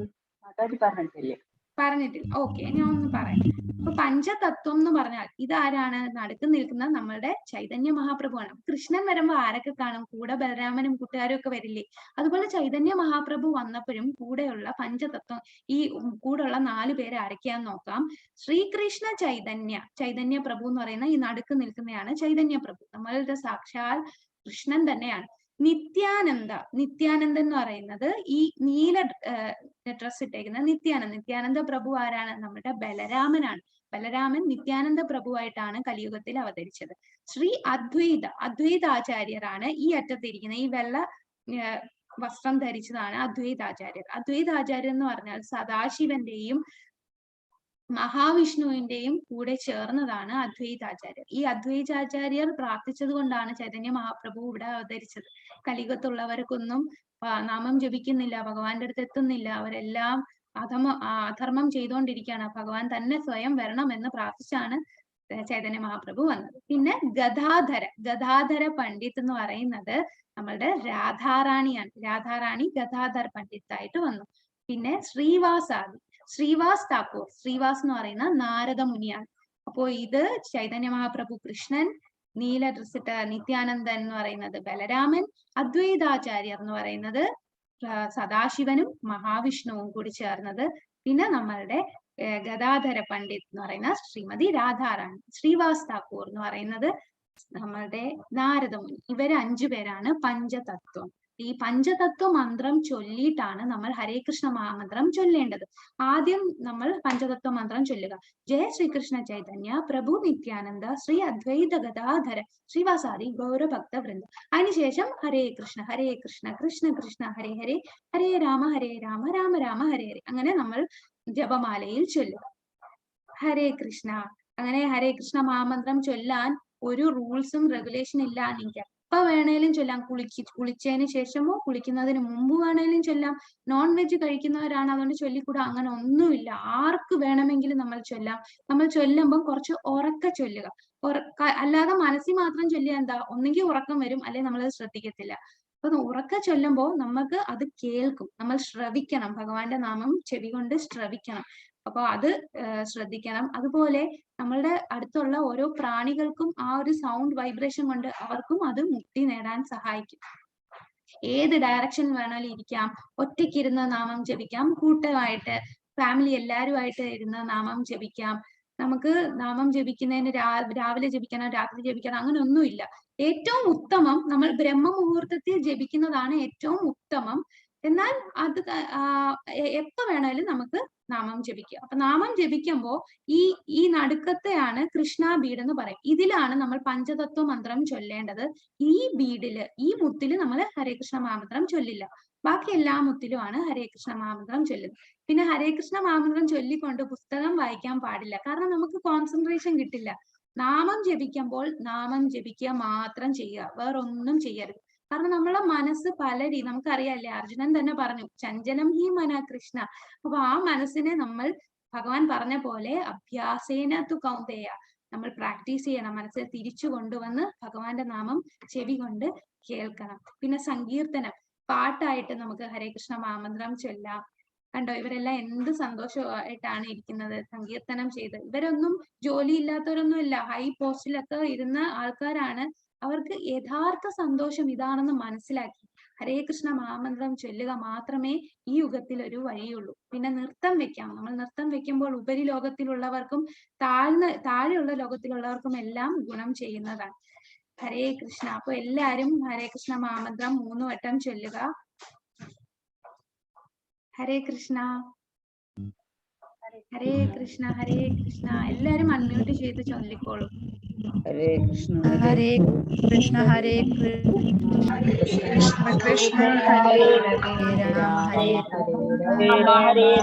മാതാജി പറഞ്ഞിട്ടില്ലേ? പറഞ്ഞിട്ടില്ല. ഓക്കെ, ഞാൻ ഒന്ന് പറയാം. അപ്പൊ പഞ്ചതത്വം എന്ന് പറഞ്ഞാൽ ഇതാരാണ്? നടുക്ക് നിൽക്കുന്ന നമ്മളുടെ ചൈതന്യ മഹാപ്രഭുവാണ്. കൃഷ്ണൻ വരുമ്പോ ആരൊക്കെ കാണും? കൂടെ ബലരാമനും കൂട്ടുകാരും ഒക്കെ വരില്ലേ? അതുപോലെ ചൈതന്യ മഹാപ്രഭു വന്നപ്പോഴും കൂടെയുള്ള പഞ്ചതത്വം, ഈ കൂടെയുള്ള 4 പേര് ആരൊക്കെയാന്ന് നോക്കാം. ശ്രീകൃഷ്ണ ചൈതന്യ പ്രഭു എന്ന് പറയുന്ന ഈ നടുക്ക് നിൽക്കുന്നതാണ് ചൈതന്യ പ്രഭു, നമ്മളുടെ സാക്ഷാൽ കൃഷ്ണൻ തന്നെയാണ്. നിത്യാനന്ദൻ എന്ന് പറയുന്നത് ഈ നീല ഡ്രസ് ഇട്ടേക്കുന്ന നിത്യാനന്ദ പ്രഭു ആരാണ്? നമ്മുടെ ബലരാമനാണ്. ബലരാമൻ നിത്യാനന്ദ പ്രഭുവായിട്ടാണ് കലിയുഗത്തിൽ അവതരിച്ചത്. ശ്രീ അദ്വൈതാചാര്യരാണ് ഈ അറ്റത്തിരിക്കുന്ന ഈ വെള്ള വസ്ത്രം ധരിച്ചതാണ് അദ്വൈതാചാര്യർ. അദ്വൈതാചാര്യർ എന്ന് പറഞ്ഞാൽ സദാശിവന്റെയും മഹാവിഷ്ണുവിന്റെയും കൂടെ ചേർന്നതാണ് അദ്വൈതാചാര്യർ. ഈ അദ്വൈതാചാര്യർ പ്രാർത്ഥിച്ചത് കൊണ്ടാണ് ചൈതന്യ മഹാപ്രഭു ഇവിടെ അവതരിച്ചത്. കലിയുഗത്തുള്ളവർക്കൊന്നും നാമം ജപിക്കുന്നില്ല, ഭഗവാന്റെ അടുത്ത് എത്തുന്നില്ല, അവരെല്ലാം അധർമ്മം ചെയ്തുകൊണ്ടിരിക്കുകയാണ്. ഭഗവാൻ തന്നെ സ്വയം വരണമെന്ന് പ്രാർത്ഥിച്ചാണ് ചൈതന്യ മഹാപ്രഭു വന്നത്. പിന്നെ ഗദാധര പണ്ഡിറ്റ് എന്ന് പറയുന്നത് നമ്മളുടെ രാധാറാണിയാണ്. രാധാറാണി ഗദാധര പണ്ഡിത്തായിട്ട് വന്നു. പിന്നെ ശ്രീവാസ് താക്കൂർ, ശ്രീവാസ് എന്ന് പറയുന്ന നാരദ മുനിയാണ്. അപ്പോ ഇത് ചൈതന്യ മഹാപ്രഭു കൃഷ്ണൻ, നീല ഡ്രസ്സിട്ട നിത്യാനന്ദൻ എന്ന് പറയുന്നത് ബലരാമൻ, അദ്വൈതാചാര്യർ എന്ന് പറയുന്നത് സദാശിവനും മഹാവിഷ്ണുവും കൂടി ചേർന്നത്. പിന്നെ നമ്മളുടെ ഗദാധര പണ്ഡിറ്റ് എന്ന് പറയുന്ന ശ്രീമതി രാധാറാണി, ശ്രീവാസ് താക്കൂർ എന്ന് പറയുന്നത് നമ്മളുടെ നാരദമുനി. ഇവര് 5 പേരാണ് പഞ്ചതത്വം. ഈ പഞ്ചതത്വ മന്ത്രം ചൊല്ലിയിട്ടാണ് നമ്മൾ ഹരേ കൃഷ്ണ മഹാമന്ത്രം ചൊല്ലേണ്ടത്. ആദ്യം നമ്മൾ പഞ്ചതത്വ മന്ത്രം ചൊല്ലുക. ജയ ശ്രീകൃഷ്ണ ചൈതന്യ പ്രഭു നിത്യാനന്ദ ശ്രീ അദ്വൈത ഗദാധര ശ്രീവാസാദി ഗൗരഭക്ത വൃന്ദ. അതിനുശേഷം ഹരേ കൃഷ്ണ കൃഷ്ണ കൃഷ്ണ ഹരേ ഹരേ ഹരേ രാമ രാമ രാമ ഹരേ ഹരേ. അങ്ങനെ നമ്മൾ ജപമാലയിൽ ചൊല്ലുക ഹരേ കൃഷ്ണ. അങ്ങനെ ഹരേ കൃഷ്ണ മഹാമന്ത്രം ചൊല്ലാൻ ഒരു റൂൾസും റെഗുലേഷൻ ഇല്ല. നിങ്ങൾക്ക് എപ്പോ വേണേലും ചൊല്ലാം. കുളിച്ചതിന് ശേഷമോ കുളിക്കുന്നതിന് മുമ്പ് വേണേലും ചൊല്ലാം. നോൺ വെജ് കഴിക്കുന്നവരാണ്, അതുകൊണ്ട് ചൊല്ലിക്കൂടാ, അങ്ങനെ ഒന്നുമില്ല. ആർക്ക് വേണമെങ്കിലും നമ്മൾ ചൊല്ലാം. നമ്മൾ ചൊല്ലുമ്പോൾ കുറച്ച് ഉറക്കെ ചൊല്ലുക. അല്ലാതെ മനസ്സിൽ മാത്രം ചൊല്ലിയാൽ എന്താ, ഒന്നെങ്കിൽ ഉറക്കം വരും, അല്ലെങ്കിൽ നമ്മളത് ശ്രദ്ധിക്കത്തില്ല. അപ്പൊ ഉറക്കെ ചൊല്ലുമ്പോൾ നമുക്ക് അത് കേൾക്കും. നമ്മൾ ശ്രവിക്കണം, ഭഗവാന്റെ നാമം ചെവി കൊണ്ട് ശ്രവിക്കണം. അപ്പൊ അത് ശ്രദ്ധിക്കണം. അതുപോലെ നമ്മളുടെ അടുത്തുള്ള ഓരോ പ്രാണികൾക്കും ആ ഒരു സൗണ്ട് വൈബ്രേഷൻ കൊണ്ട് അവർക്കും അത് മുക്തി നേടാൻ സഹായിക്കും. ഏത് ഡയറക്ഷൻ വേണമെങ്കിലും ഇരിക്കാം. ഒറ്റയ്ക്കിരുന്ന് നാമം ജപിക്കാം, കൂട്ടമായിട്ട് ഫാമിലി എല്ലാവരുമായിട്ട് ഇരുന്ന് നാമം ജപിക്കാം. നമുക്ക് നാമം ജപിക്കുന്നതിന് രാവിലെ ജപിക്കണം, രാത്രി ജപിക്കണം, അങ്ങനെ ഒന്നുമില്ല. ഏറ്റവും ഉത്തമം നമ്മൾ ബ്രഹ്മമുഹൂർത്തത്തിൽ ജപിക്കുന്നതാണ് ഏറ്റവും ഉത്തമം. എന്നാൽ അത് എപ്പോ വേണേലും നമുക്ക് നാമം ജപിക്കുക. അപ്പൊ നാമം ജപിക്കുമ്പോ ഈ നടുക്കത്തെയാണ് കൃഷ്ണ ബീഡ് എന്ന് പറയും. ഇതിലാണ് നമ്മൾ പഞ്ചതത്വ മന്ത്രം ചൊല്ലേണ്ടത്. ഈ ബീഡില്, ഈ മുത്തില് നമ്മൾ ഹരേ കൃഷ്ണ മഹാമന്ത്രം ചൊല്ലില്ല. ബാക്കി എല്ലാ മുത്തിലുമാണ് ഹരേ കൃഷ്ണ മഹാമന്ത്രം ചൊല്ലുന്നത്. പിന്നെ ഹരേ കൃഷ്ണ മഹാമന്ത്രം ചൊല്ലിക്കൊണ്ട് പുസ്തകം വായിക്കാൻ പാടില്ല. കാരണം നമുക്ക് കോൺസെൻട്രേഷൻ കിട്ടില്ല. നാമം ജപിക്കുമ്പോൾ നാമം ജപിക്കുക മാത്രം ചെയ്യുക, വേറൊന്നും ചെയ്യരുത്. കാരണം നമ്മളെ മനസ്സ് നമുക്കറിയാല്ലേ, അർജുനൻ തന്നെ പറഞ്ഞു ചഞ്ചലം ഹി മന കൃഷ്ണ. അപ്പൊ ആ മനസ്സിനെ നമ്മൾ ഭഗവാൻ പറഞ്ഞ പോലെ അഭ്യാസേന തു കൗന്ദേയ നമ്മൾ പ്രാക്ടീസ് ചെയ്യണം. മനസ്സിൽ തിരിച്ചു കൊണ്ടുവന്ന് ഭഗവാന്റെ നാമം ചെവി കൊണ്ട് കേൾക്കണം. പിന്നെ സങ്കീർത്തനം, പാട്ടായിട്ട് നമുക്ക് ഹരേ കൃഷ്ണ മഹാമന്ത്രം ചൊല്ലാം. കണ്ടോ, ഇവരെല്ലാം എന്ത് സന്തോഷമായിട്ടാണ് ഇരിക്കുന്നത് സങ്കീർത്തനം ചെയ്ത്. ഇവരൊന്നും ജോലി ഇല്ലാത്തവരൊന്നും ഇല്ല, ഹൈ പോസ്റ്റിലൊക്കെ ഇരുന്ന ആൾക്കാരാണ്. അവർക്ക് യഥാർത്ഥ സന്തോഷം ഇതാണെന്ന് മനസ്സിലാക്കി ഹരേ കൃഷ്ണ മഹാമന്ത്രം ചൊല്ലുക മാത്രമേ ഈ യുഗത്തിൽ ഒരു വഴിയുള്ളൂ. പിന്നെ നൃത്തം വെക്കാം. നമ്മൾ നൃത്തം വെക്കുമ്പോൾ ഉപരി ലോകത്തിലുള്ളവർക്കും താഴെയുള്ള ലോകത്തിലുള്ളവർക്കും എല്ലാം ഗുണം ചെയ്യുന്നതാണ്. ഹരേ കൃഷ്ണ. അപ്പൊ എല്ലാരും ഹരേ കൃഷ്ണ മഹാമന്ത്രം 3 വട്ടം ചൊല്ലുക. ഹരേ കൃഷ്ണ ഹരേ കൃഷ്ണ ഹരേ കൃഷ്ണ. എല്ലാരും അൺമ്യൂട്ട് ചെയ്ത് ചൊല്ലിക്കോളൂ. ഹരേ കൃഷ്ണ ഹരേ കൃഷ്ണ ഹരേ കൃഷ്ണ കൃഷ്ണ ഹരേ രാമ ഹരേ